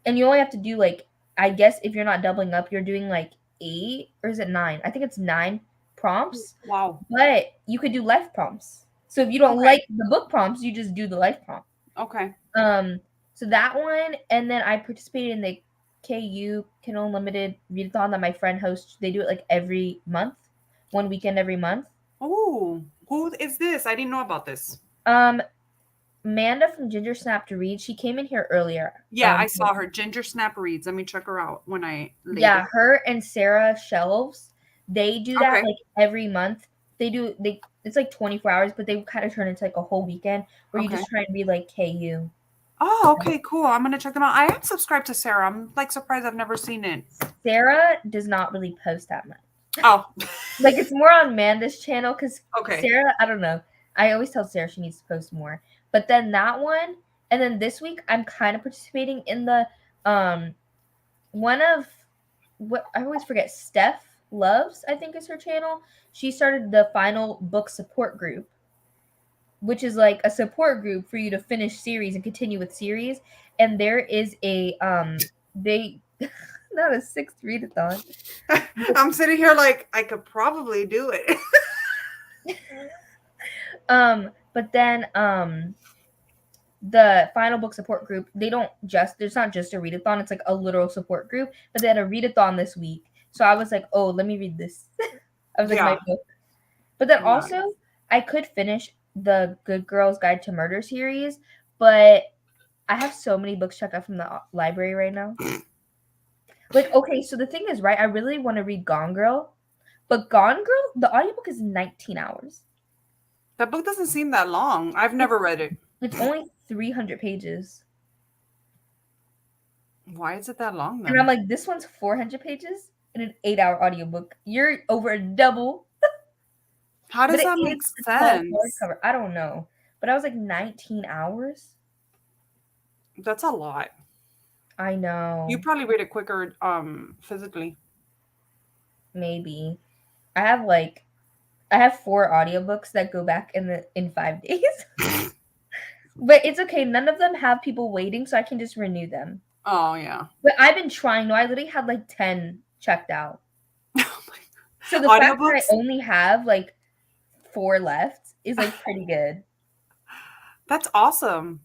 And you only have to do like, I guess if you're not doubling up, you're doing like 8, or is it 9? I think it's 9 prompts, Wow. but you could do life prompts. So if you don't Okay. like the book prompts, you just do the life prompt. Okay. So that one, and then I participated in the KU Kindle Unlimited readathon that my friend hosts. They do it like every month, one weekend every month. Oh, who is this? I didn't know about this. Amanda from Ginger Snap to Read. She came in here earlier. Yeah, I saw her. Ginger Snap Reads. Let me check her out when I later. Yeah, her and Sarah Shelves. They do that Okay. like every month. They it's like 24 hours, but they kind of turn into like a whole weekend where you Okay. just try and read like KU. Oh, okay, cool. I'm gonna check them out. I am subscribed to Sarah. I'm like surprised I've never seen it. Sarah does not really post that much. Oh, Like it's more on Amanda's channel because okay. Sarah, I don't know. I always tell Sarah she needs to post more. But then that one, and then this week I'm kind of participating in the one of what I always forget, Steph Loves, I think is her channel. She started the final book support group, which is like a support group for you to finish series and continue with series. And there is a they not a 6th readathon. I'm sitting here like I could probably do it. But then the final book support group, there's not just a readathon, it's like a literal support group, but they had a readathon this week. So I was like, oh, let me read this. I was like, my Yeah. book. But then Nice. also I could finish the Good Girls Guide to Murder series, but I have so many books checked out from the library right now. Like, okay, so the thing is, right, I really want to read Gone Girl, but Gone Girl, the audiobook is 19 hours. That book doesn't seem that long. I've never read it. It's only 300 pages. Why is it that long And then? I'm like, this one's 400 pages in an 8-hour audiobook. You're over double. How does But that make it's called sense? hardcover. I don't know. But I was like 19 hours. That's a lot. I know. You probably read it quicker physically. Maybe. I have 4 audiobooks that go back in 5 days. But it's okay. None of them have people waiting, so I can just renew them. Oh yeah. But I've been trying. No, I literally had like 10 checked out. So the fact that I Audiobooks? only have like 4 left is like pretty good. That's awesome.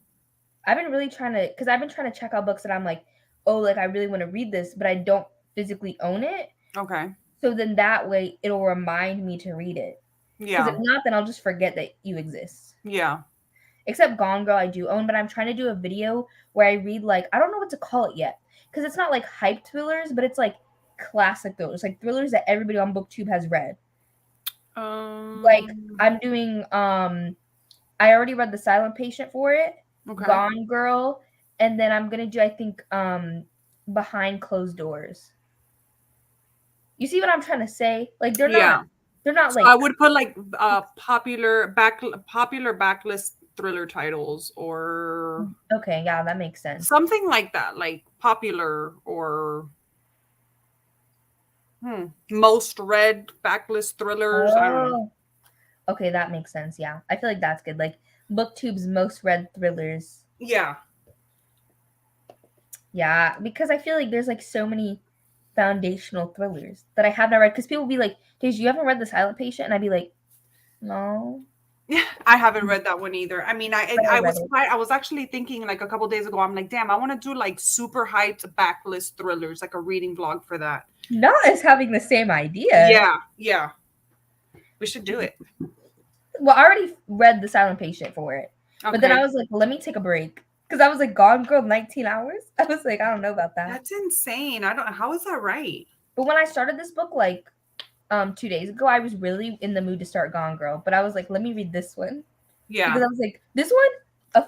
I've been really trying to, because I've been trying to check out books that I'm like, oh, like I really want to read this, but I don't physically own it. Okay. So then that way it'll remind me to read it. Because Yeah. if not, then I'll just forget that you exist. Yeah. Except Gone Girl I do own, but I'm trying to do a video where I read, like, I don't know what to call it yet, because it's not like hype thrillers, but it's like classic thrillers, like thrillers that everybody on BookTube has read. Like I'm doing I already read The Silent Patient for it, Okay. Gone Girl, and then I'm gonna do, I think, Behind Closed Doors. You see what I'm trying to say? Like they're not So like I would put like popular backlist thriller titles or okay, yeah, that makes sense. something like that, like popular or most read backlist thrillers. I don't know. Oh, okay, that makes sense. Yeah, I feel like that's good. Like BookTube's most read thrillers. Yeah. Yeah, because I feel like there's like so many foundational thrillers that I have not read. Because people will be like, "Did you haven't read The Silent Patient?" And I'd be like, "No." Yeah, I haven't read that one either. I mean, But I I read was it. I was actually thinking like a couple days ago. I'm like, damn, I want to do like super hyped backlist thrillers, like a reading vlog for that. Not as having the same idea. Yeah, we should do it. Well, I already read The Silent Patient for it, but then I Okay, was like, let me take a break because I was like, Gone Girl, 19 hours. I was like, I don't know about that. that's insane. I don't. How is that right? But when I started this book, like 2 days ago, I was really in the mood to start Gone Girl, but I was like, let me read this one because Yeah, I was like, this one, a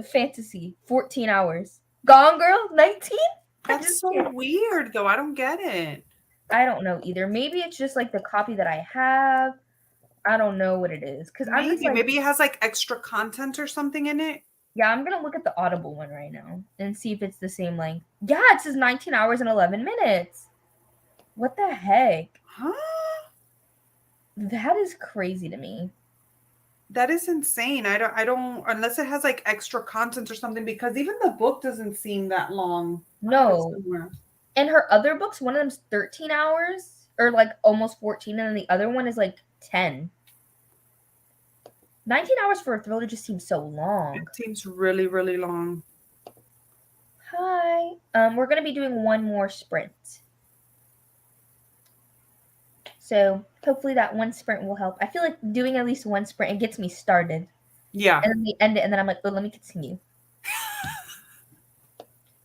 fantasy, 14 hours. Gone Girl, 19. I that's just so can't. weird though. I don't get it. I don't know either. Maybe it's just like the copy that I have. I don't know what it is because I'm just like, Maybe it has like extra content or something in it. yeah, I'm gonna look at the Audible one right now and see if it's the same length. Yeah, it says 19 hours and 11 minutes. What the heck? Huh? That is crazy to me. That is insane. I don't unless it has like extra content or something because even the book doesn't seem that long. I have it No. somewhere. And her other books, one of them's 13 hours or like almost 14, and then the other one is like 10. 19 hours for a thriller just seems so long. It seems really, really long. Hi. We're gonna be doing one more sprint. So hopefully that one sprint will help. I feel like doing at least one sprint, it gets me started. Yeah. And then we end it, and then I'm like, oh, let me continue.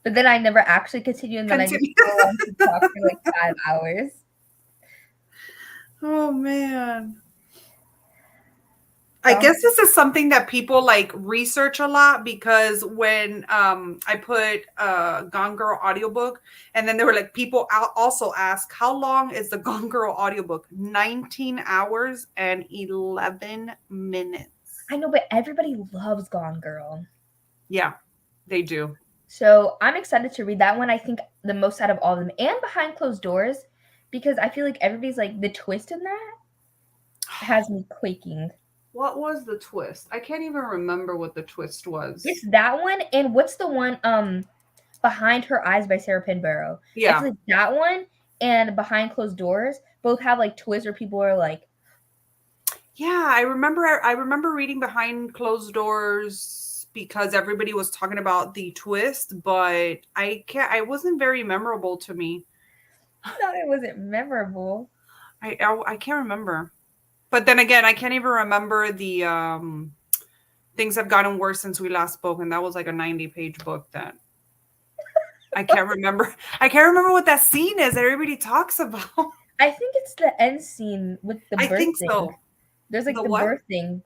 But then I never actually continue, and then I just go on to talk for like 5 hours. Oh man. I guess this is something that people like research a lot because when I put Gone Girl audiobook and then there were like people also ask how long is the Gone Girl audiobook? 19 hours and 11 minutes. I know, but everybody loves Gone Girl. Yeah, they do. So I'm excited to read that one. I think the most out of all of them, and Behind Closed Doors, because I feel like everybody's like the twist in that has me quaking. What was the twist? I can't even remember what the twist was. It's that one, and what's the one Behind Her Eyes by Sarah Pinborough. Yeah. I feel like that one and Behind Closed Doors both have like twists where people are like, yeah, I remember reading Behind Closed Doors because everybody was talking about the twist, but I wasn't very memorable to me. no, it wasn't memorable. I can't remember. But then again, I can't even remember the things have gotten worse since we last spoke, and that was like a 90-page book that I can't remember. I can't remember what that scene is that everybody talks about. I think it's the end scene with the birthing. I think so. There's like the birthing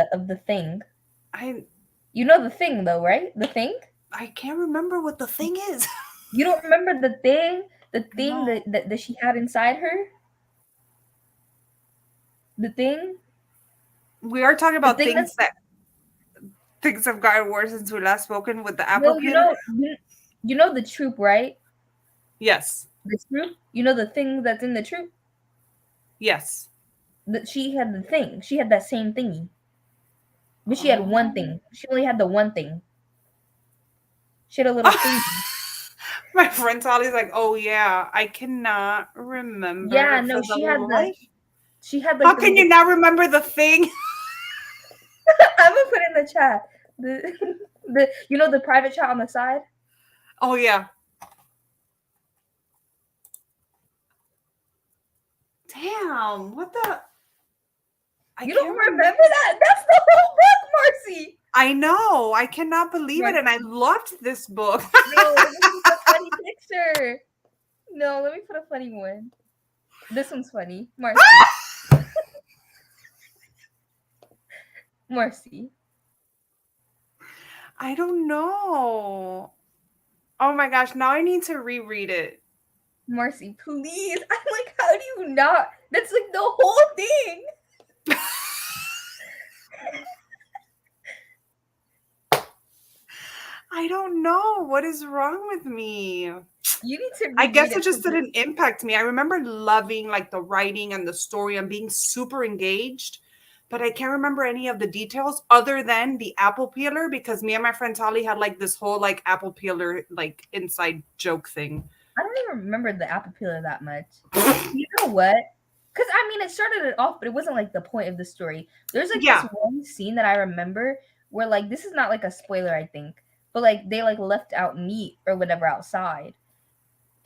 of the thing. You know the thing though, right? The thing? I can't remember what the thing is. You don't remember the thing? The thing no. that she had inside her? The thing? We are talking about things that things have gotten worse since we last spoken with the apple peel. You know the troop, right? Yes. The troop? You know the thing that's in the troop? Yes. She had the thing. She had that same thingy. But she had one thing. She only had the one thing. She had a little thing. My friend Tali's like, oh yeah, I cannot remember. Yeah, no, she had like. How can you not remember the thing? I'm gonna put it in the chat. The you know the private chat on the side? Oh yeah. Damn. damn. What the? You don't remember that? That's the whole book, Marcy. I know. I cannot believe it. And I loved this book. No, let me put a funny picture. No, let me put a funny one. This one's funny. Marcy. Marcy. I don't know. Oh my gosh. Now I need to reread it. Marcy, please. I'm like, how do you not? That's like the whole thing. I don't know. What is wrong with me? You need to I guess it just didn't impact me. I remember loving like the writing and the story and being super engaged, but I can't remember any of the details other than the apple peeler, because me and my friend Tali had like this whole like apple peeler like inside joke thing. I don't even remember the apple peeler that much. You know what? Because I mean, it started it off, but it wasn't like the point of the story. There's like this one scene that I remember where like this is not like a spoiler, I think, but like they like left out meat or whatever outside.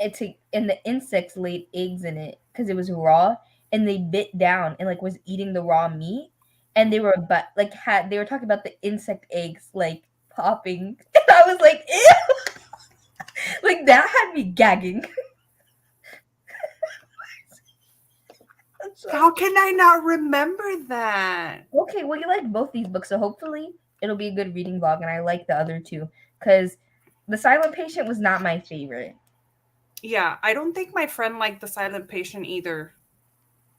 And the insects laid eggs in it because it was raw, and they bit down and like was eating the raw meat, and they were they were talking about the insect eggs like popping. And I was like, ew! Like that had me gagging. How can I not remember that? Okay, well, you like both these books, so hopefully it'll be a good reading vlog, and I like the other two, because The Silent Patient was not my favorite. Yeah, I don't think my friend liked The Silent Patient either.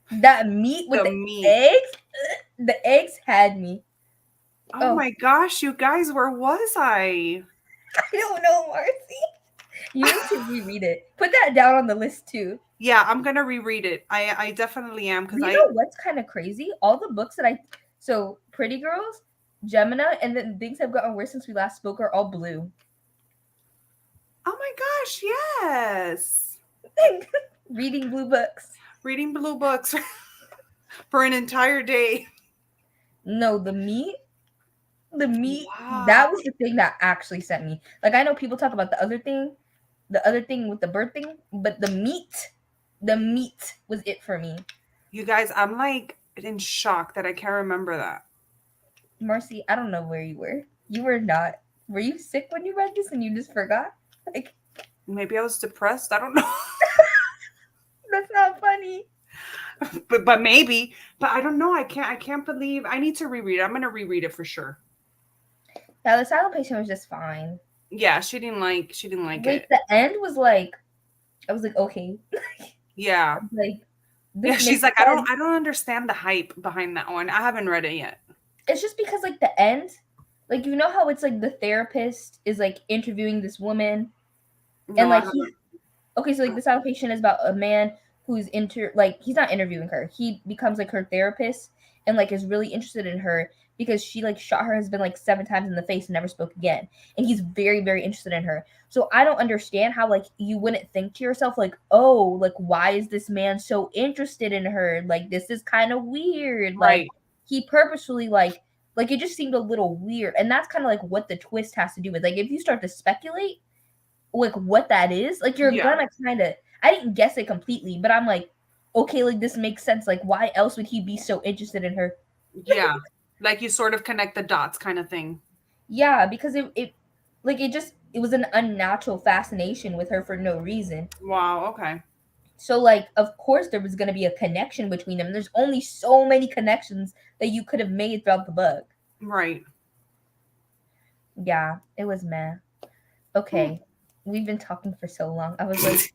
That meat with the eggs? The eggs had me. Oh my gosh, you guys, where was I? I don't know, Marcy. You need to reread it. Put that down on the list too. Yeah, I'm gonna reread it. I definitely am, because you know what's kind of crazy? All the books that so Pretty Girls, Gemina, and then Things Have Gotten Worse Since We Last Spoke are all blue. Oh my gosh, yes. Reading blue books. Reading blue books for an entire day. No, the meat, wow. That was the thing that actually sent me. Like, I know people talk about the other thing with the bird thing, but the meat was it for me. You guys, I'm like in shock that I can't remember that. Marcy, I don't know where you were. You were not. Were you sick when you read this and you just forgot? Like, maybe I was depressed. I don't know. That's not funny. But maybe. But I don't know. I can't believe. I need to reread it. I'm gonna reread it for sure. Yeah, The Silent Patient was just fine. Yeah, she didn't like it. The end was like, I was like, okay. Yeah. Like, yeah, she's like, I don't understand the hype behind that one. I haven't read it yet. It's just because like the end, like, you know how it's like the therapist is like interviewing this woman, and like okay, so like The Silent Patient is about a man who's he's not interviewing her. He becomes like her therapist and like is really interested in her because she like shot her husband like 7 times in the face and never spoke again. And he's very, very interested in her. So I don't understand how like you wouldn't think to yourself like, oh, like why is this man so interested in her? Like this is kind of weird. Right. Like he purposefully like it just seemed a little weird. And that's kind of like what the twist has to do with. Like if you start to speculate like what that is, like you're gonna kind of, I didn't guess it completely, but I'm like, okay, like this makes sense. Like why else would he be so interested in her? Yeah, like you sort of connect the dots kind of thing. Yeah, because it was an unnatural fascination with her for no reason. Wow, okay. So like of course there was gonna be a connection between them. There's only so many connections that you could have made throughout the book. Right. Yeah, it was meh. Okay. We've been talking for so long. I was like,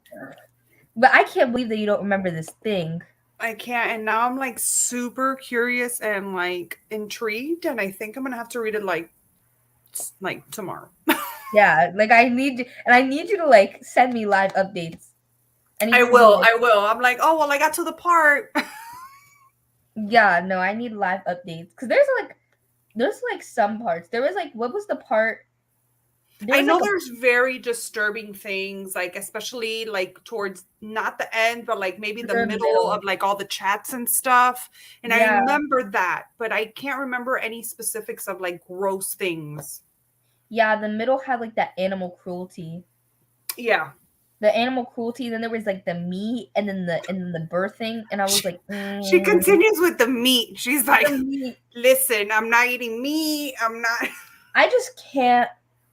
but I can't believe that you don't remember this thing. I can't. And now I'm like super curious and like intrigued. And I think I'm going to have to read it like tomorrow. Yeah. Like I need you to like send me live updates. I will. I'm like, oh, well, I got to the part. Yeah, no, I need live updates. Cause there's like some parts. There was like, what was the part? I know there's very disturbing things, like especially like towards not the end, but like maybe the middle of like all the chats and stuff. And I remember that, but I can't remember any specifics of like gross things. Yeah, the middle had like that animal cruelty. Yeah. the animal cruelty. Then there was like the meat, and then the birthing, and I was like, She continues with the meat. She's like, the meat. listen, I'm not eating meat. I'm not. I just can't.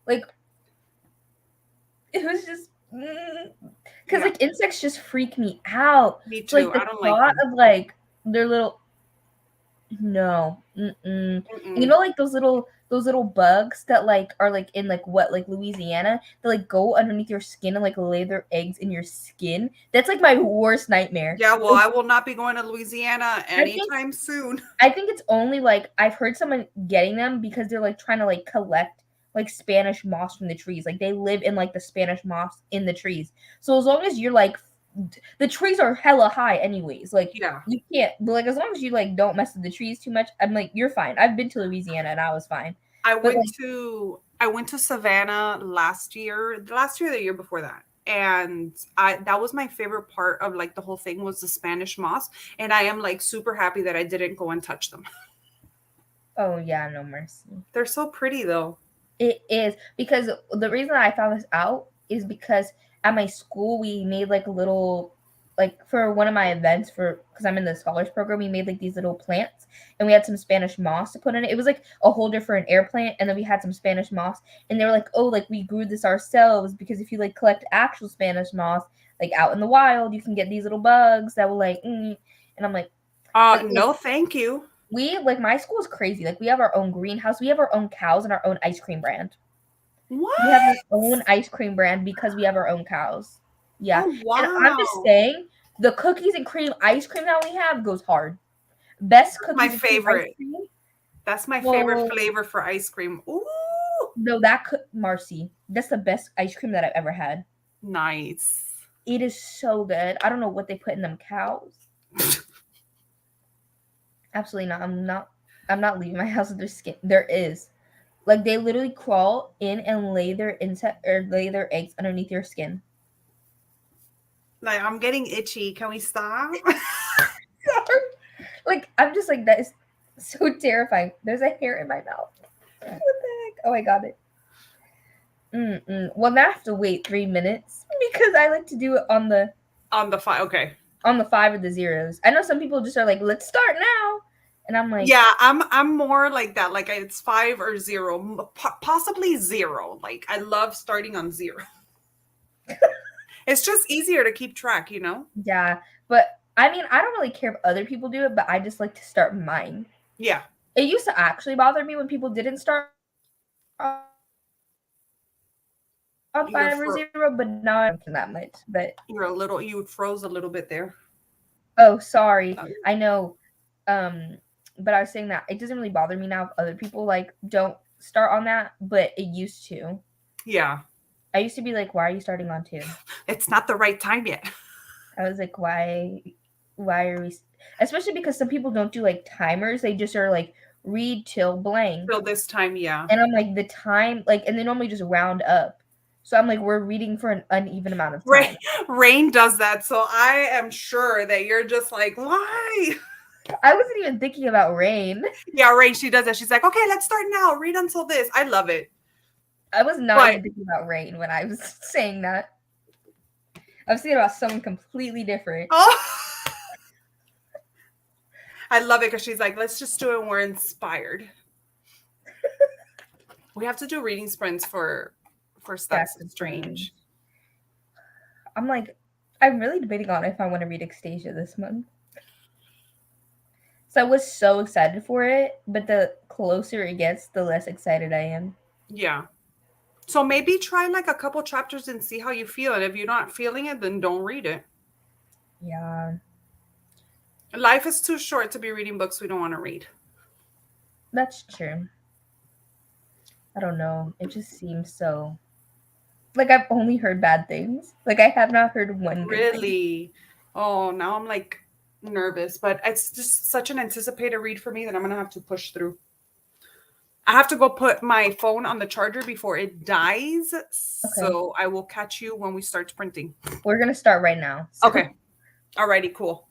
Like, it was just because Yeah, like insects just freak me out. me So like too. the I don't like thought them. of like their little no, mm-mm. You Mm-mm. know, like those little bugs that like are like in like what like Louisiana, that like go underneath your skin and like lay their eggs in your skin. That's like my worst nightmare. Yeah, well, Like, I will not be going to Louisiana I think anytime soon. I think it's only like I've heard someone getting them because they're like trying to like collect like Spanish moss from the trees. Like they live in like the Spanish moss in the trees. So as long as you're like the trees are hella high anyways. Like Yeah. you can't but like as long as you like don't mess with the trees too much, I'm like you're fine. I've been to Louisiana and I was fine. But like I went to Savannah last year, the year before that. And I that was my favorite part of like the whole thing was the Spanish moss. And I am like super happy that I didn't go and touch them. oh yeah, no mercy. They're so pretty though. It is because the reason I found this out is because at my school we made like a little like for one of my events for because I'm in the scholars program we made like these little plants and we had some Spanish moss to put in it. It was like a holder for an air plant and then we had some Spanish moss and they were like, oh, like we grew this ourselves because if you like collect actual Spanish moss like out in the wild, you can get these little bugs that will like and I'm like, but like No, thank you. we like my school is crazy. Like we have our own greenhouse, we have our own cows and our own ice cream brand. We have our What? own ice cream brand because we have our own cows. Yeah. Oh And I'm just wow. saying the cookies and cream ice cream that we have goes hard. Best That's my cookies and cream ice favorite. cream. That's my favorite Well, flavor for ice cream. Ooh. no, that Marcy. That's the best ice cream that I've ever had. Nice. It is so good. I don't know what they put in them cows. Absolutely not. I'm not leaving my house with their skin. There is. Like they literally crawl in and lay their insect or lay their eggs underneath your skin. Like I'm getting itchy. Can we stop? Sorry. Like I'm just like that is so terrifying. There's a hair in my mouth. What the heck? Oh, I got it. Well, now I have to wait 3 minutes because I like to do it on the file. Okay. on the 5 or the zeros. I know some people just are like, let's start now, and I'm like, Yeah, I'm more like that. Like it's 5 or 0, possibly 0. Like I love starting on 0. It's just easier to keep track, you know? yeah. But I mean, I don't really care if other people do it, but I just like to start mine. Yeah. It used to actually bother me when people didn't start on You're 5 or 0, but now I don't care that much. But you froze a little bit there. oh, sorry. I know. But I was saying that it doesn't really bother me now if other people like don't start on that, but it used to. Yeah. I used to be like, why are you starting on 2? It's not the right time yet. I was like, why are we especially because some people don't do like timers, they just are like read till blank. Till this time, yeah. And I'm like the time like and they normally just round up. So I'm like, we're reading for an uneven amount of time. Rain does that, so I am sure that you're just like, why? I wasn't even thinking about Rain. Yeah, Rain, she does that. She's like, okay, let's start now. Read until this. I love it. I was not even thinking about Rain when I was saying that. I was thinking about someone completely different. Oh, I love it because she's like, let's just do it when we're inspired. We have to do reading sprints for That's Strange. I'm like, I'm really debating on if I want to read Extasia this month. So I was so excited for it, but the closer it gets, the less excited I am. Yeah. So maybe try like a couple chapters and see how you feel. And if you're not feeling it, then don't read it. Yeah. Life is too short to be reading books we don't want to read. That's true. I don't know. It just seems so... Like, I've only heard bad things. Like, I have not heard one good thing. Really? Oh, now I'm like nervous. But it's just such an anticipated read for me that I'm going to have to push through. I have to go put my phone on the charger before it dies. Okay. So I will catch you when we start printing. We're going to start right now. So. Okay. Alrighty, cool.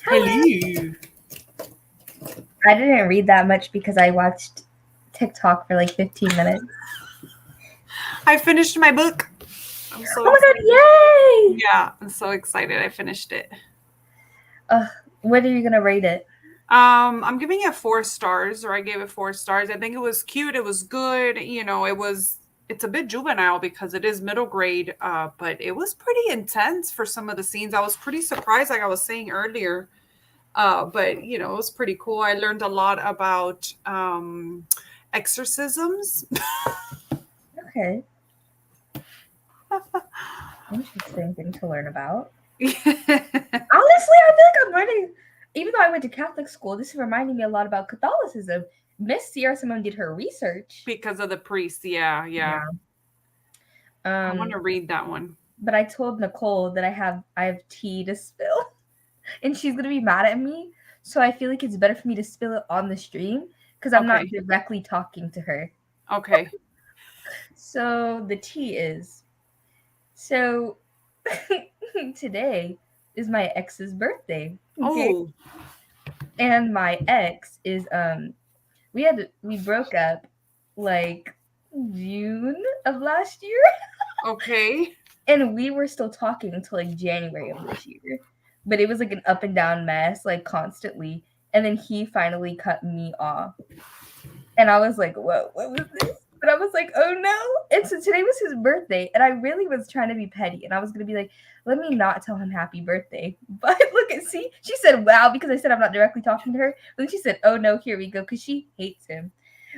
Hello. I didn't read that much because I watched TikTok for like 15 minutes. I finished my book. I'm so Oh my excited. god, yay! Yeah, I'm so excited. I finished it. What are you gonna rate it? I'm giving it 4 stars, or I gave it 4 stars. I think it was cute. It was good. It's a bit juvenile because it is middle grade, but it was pretty intense for some of the scenes. I was pretty surprised, like I was saying earlier. But it was pretty cool. I learned a lot about exorcisms. Okay. Interesting thing to learn about. Yeah. Honestly, I feel like I'm learning. Even though I went to Catholic school, this is reminding me a lot about Catholicism. Miss Sierra Simone did her research Because of the priest. Yeah. Yeah. I want to read that one. But I told Nicole that I have tea to spill, and she's gonna be mad at me. So I feel like it's better for me to spill it on the stream because I'm not directly talking to her. Okay. So the tea is so today is my ex's birthday. Okay. Oh. And my ex is we broke up like June of last year. Okay. And we were still talking until like January of this year. But it was like an up and down mess, like constantly. And then he finally cut me off. And I was like, whoa, what was this? But I was like, oh no. And so today was his birthday. And I really was trying to be petty. And I was going to be like, let me not tell him happy birthday. But look at, see, she said, wow, because I said I'm not directly talking to her. But then she said, oh no, here we go. Because she hates him.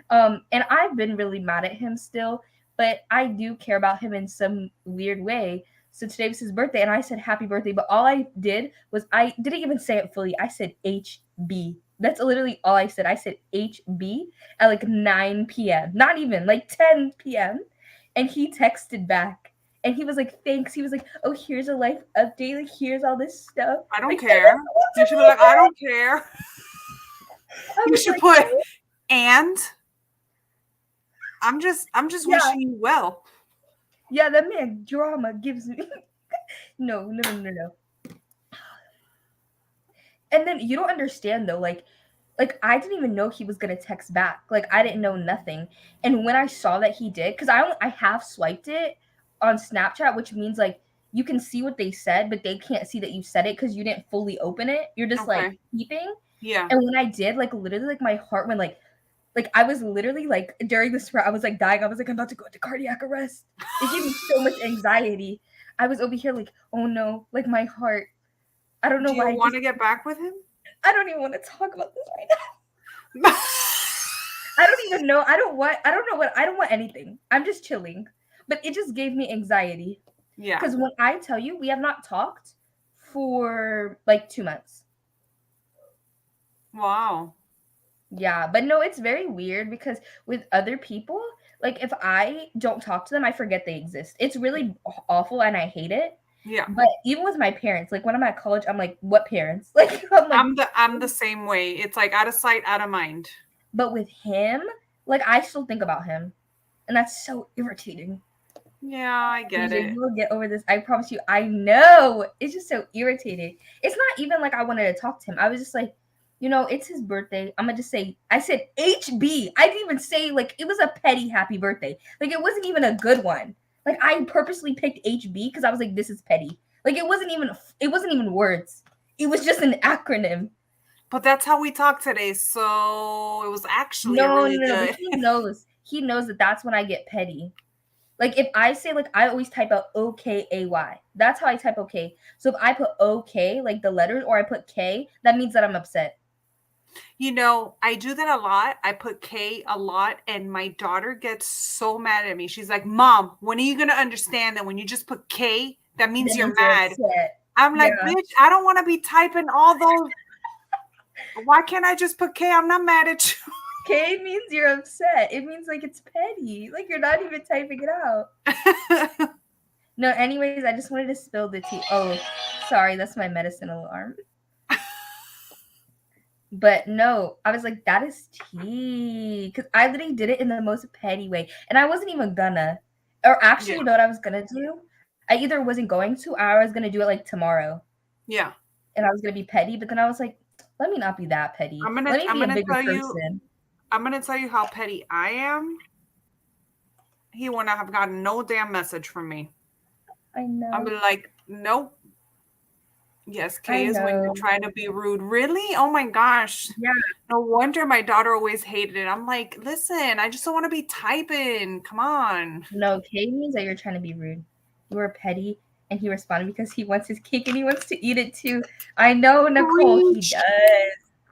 And I've been really mad at him still. But I do care about him in some weird way. So today was his birthday, and I said happy birthday, but all I did was I didn't even say it fully. I said HB. That's literally all I said. I said HB at like 9 p.m. Not even, like 10 p.m. And he texted back. And he was like, thanks. He was like, oh, here's a life update. Like, here's all this stuff. I don't like, care. You should be like, I don't care. You should put, and I'm just wishing you well. Yeah, that man drama gives me no. And then you don't understand though, like I didn't even know he was gonna text back. Like I didn't know nothing. And when I saw that he did, because I half swiped it on Snapchat, which means like you can see what they said, but they can't see that you said it because you didn't fully open it. You're just like peeping. Yeah. And when I did, like literally, like my heart went like I was literally like during this I was like dying. I was like, I'm about to go into cardiac arrest. It gave me so much anxiety. I was over here like, oh no, like my heart. I don't know why. Do you want to get back with him? I don't even want to talk about this right now. I don't even know. I don't want anything. I'm just chilling. But it just gave me anxiety. Yeah. Because when I tell you, we have not talked for like 2 months. Wow. Yeah, but no, it's very weird because with other people, like if I don't talk to them, I forget they exist. It's really awful and I hate it. Yeah. But even with my parents, like when I'm at college, I'm like, what parents? Like I'm the same way. It's like out of sight, out of mind. But with him, like I still think about him. And that's so irritating. Yeah, I get it. You will get over this. I promise you. I know. It's just so irritating. It's not even like I wanted to talk to him. I was just like, it's his birthday. I'm gonna just say, I said HB. I didn't even say like it was a petty happy birthday. Like it wasn't even a good one. Like I purposely picked HB because I was like, this is petty. Like it wasn't even words. It was just an acronym. But that's how we talk today. So it was actually no, really good. But he knows. He knows that that's when I get petty. Like if I say like I always type out OKAY. That's how I type okay. So if I put OK, like the letters, or I put K, that means that I'm upset. I do that a lot. I put K a lot, and my daughter gets so mad at me. She's like, Mom, when are you going to understand that when you just put K, that means you're mad? I'm like, bitch, I don't want to be typing all those. Why can't I just put K? I'm not mad at you. K means you're upset. It means like it's petty. Like you're not even typing it out. No, anyways, I just wanted to spill the tea. Oh, sorry, that's my medicine alarm. But no, I was like, that is tea. Because I literally did it in the most petty way. And I wasn't even gonna. Or actually, you know what I was gonna do? I either wasn't going to, or I was gonna do it like tomorrow. Yeah. and I was gonna be petty, but then I was like, let me not be that petty. Let me I'm be a gonna bigger tell you person. I'm gonna tell you how petty I am. He would not have gotten no damn message from me. I I'm know. like, nope. Yes, I Kay is when you're know. trying to be rude. Really? Oh my gosh. Yeah. No wonder my daughter always hated it. I'm like, listen, I just don't want to be typing. Come on. No, Kay means that you're trying to be rude. You were petty, and he responded because he wants his cake and he wants to eat it too. I know, Nicole. He Preach. does.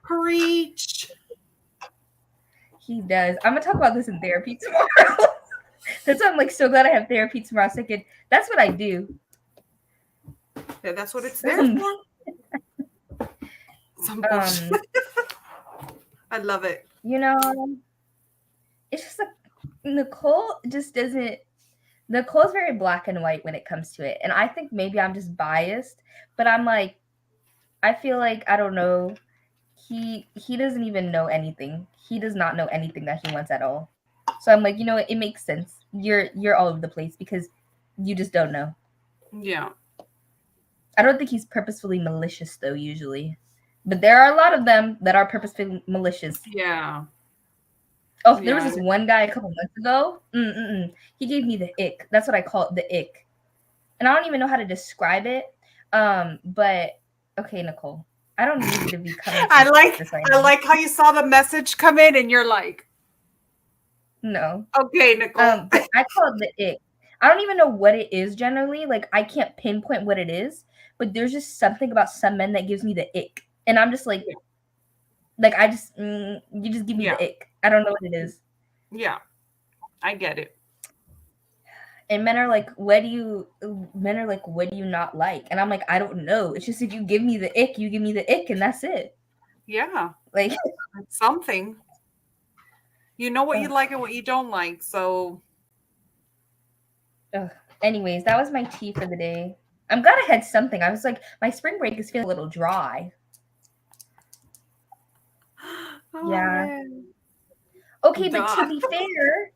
Preach. He does. I'm gonna talk about this in therapy tomorrow. That's why I'm like so glad I have therapy tomorrow. So that's what I do. Yeah, that's what it's there for. Some bullshit. I love it. You know, it's just like Nicole just doesn't. Nicole's very black and white when it comes to it, and I think maybe I'm just biased, but I'm like, I feel like I don't know. He doesn't even know anything. He does not know anything that he wants at all. So I'm like, you know what? It makes sense. You're all over the place because you just don't know. Yeah. I don't think he's purposefully malicious though, usually. But there are a lot of them that are purposefully malicious. Yeah. Oh, there was this one guy a couple months ago. He gave me the ick. That's what I call it, the ick. And I don't even know how to describe it. But okay, Nicole, I don't need you to be coming. I like how you saw the message come in and you're like, no. Okay, Nicole. But I call it the ick. I don't even know what it is generally. Like I can't pinpoint what it is, but there's just something about some men that gives me the ick, and I'm just like I just you just give me the ick. I don't know what it is. Yeah, I get it. And men are like, what do you not like? And I'm like, I don't know. It's just if you give me the ick, you give me the ick, and that's it. Yeah, like something. You know what you like and what you don't like, so. Anyways, that was my tea for the day. I'm glad I had something. I was like, my spring break is feeling a little dry. Oh, yeah. Man. Okay, but to be fair,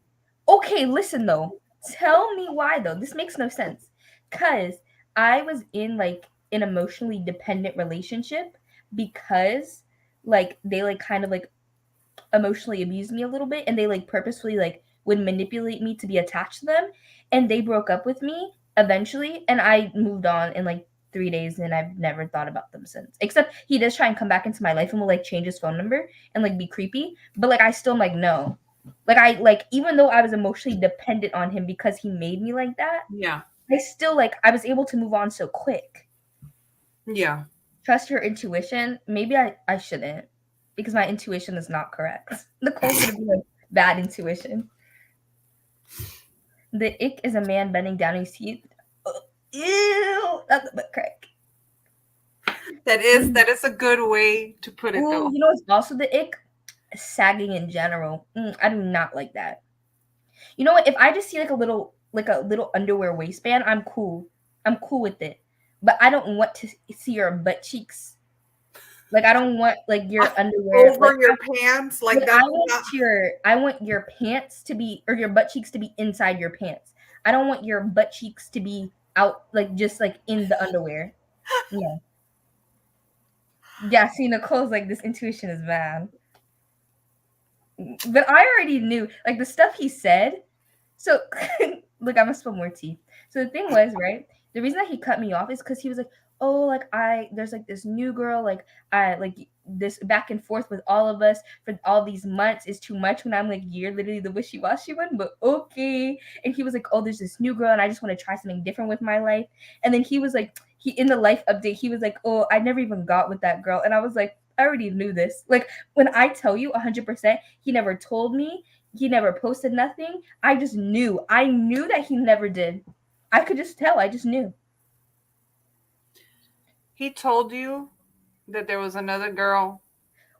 okay, listen though. Tell me why though. This makes no sense. Cause I was in like an emotionally dependent relationship because like they like kind of like emotionally abused me a little bit and they like purposefully like would manipulate me to be attached to them, and they broke up with me eventually and I moved on in like 3 days and I've never thought about them since. Except he does try and come back into my life and will like change his phone number and like be creepy, but like I still am like no. Like I like even though I was emotionally dependent on him because he made me like that. Yeah. I still like I was able to move on so quick. Yeah. Trust your intuition. Maybe I shouldn't because my intuition is not correct. Nicole's gonna be like bad intuition. The ick is a man bending down his teeth. Ew, that's a butt crack. That is a good way to put it though. You know what's also the ick? Sagging in general. I do not like that. You know what? If I just see like a little underwear waistband, I'm cool. I'm cool with it. But I don't want to see your butt cheeks. Like I don't want like your underwear over your pants like that. I want your pants to be or your butt cheeks to be inside your pants. I don't want your butt cheeks to be out like just like in the underwear. Yeah. Yeah, see Nicole's like this intuition is bad. But I already knew like the stuff he said. So look, I'm gonna spill more tea. So the thing was, right? The reason that he cut me off is because he was like, oh, like there's like this new girl, like I like this back and forth with all of us for all these months is too much. When I'm like, you're literally the wishy-washy one, but okay. And he was like, oh, there's this new girl, and I just want to try something different with my life. And then he was like, he in the life update, he was like, oh, I never even got with that girl, and I was like, I already knew this. Like when I tell you 100%, he never told me. He never posted nothing. I just knew. I knew that he never did. I could just tell. I just knew. He told you that there was another girl.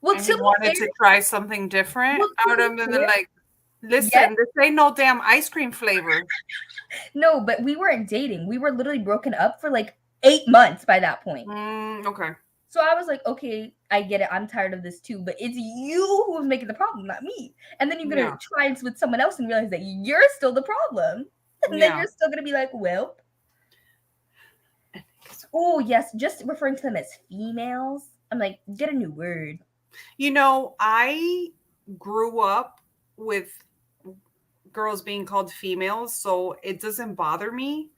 Well, and he wanted to try something different out of them. Like, listen, this ain't no damn ice cream flavor. No, but we weren't dating. We were literally broken up for like 8 months by that point. Okay. So I was like, okay, I get it. I'm tired of this too, but it's you who's making the problem, not me. And then you're going to try it with someone else and realize that you're still the problem. And then you're still going to be like, well. Oh, yes, just referring to them as females. I'm like, get a new word. You know, I grew up with girls being called females, so it doesn't bother me,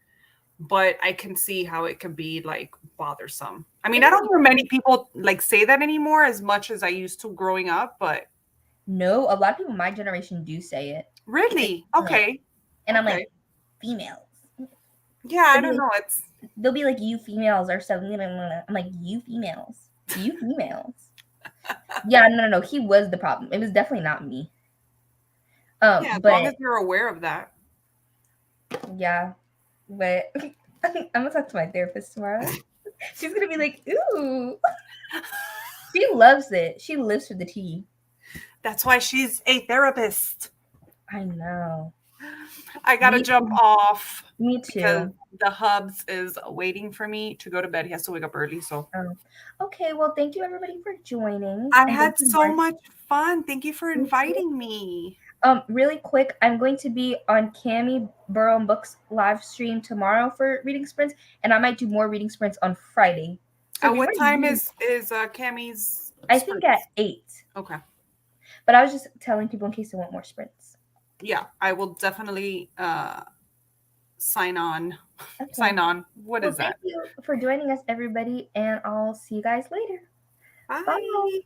but I can see how it can be like bothersome. I mean, It I can don't be hear many people like say that anymore as much as I used to growing up, but no, a lot of people my generation do say it. Like really? females. Okay. And I'm Okay. like, females. Yeah, I They'll be don't like, know. It's they'll be like, you females are so. I'm like, you females. You females. Yeah, no. He was the problem. It was definitely not me. yeah, as long as But you're aware of that. yeah, but I'm gonna talk to my therapist tomorrow. She's gonna be like, ooh, she loves it. She lives for the tea. That's why she's a therapist. I know. I gotta Me, jump off me because too. the hubs is waiting for me to go to bed. He has to wake up early, so Um, okay, well, thank you everybody for joining, I and thank had you, so Marcy. much fun. Thank you for Me too. inviting me. Really quick, I'm going to be on Cami Burrow Books live stream tomorrow for reading sprints, and I might do more reading sprints on Friday. So At if you what want time to, is Cammy's I think at sprints? 8. Okay. But I was just telling people in case they want more sprints. Yeah, I will definitely sign on. Okay. Sign on. What Well, is thank that? you for joining us, everybody, and I'll see you guys later. Bye. Bye.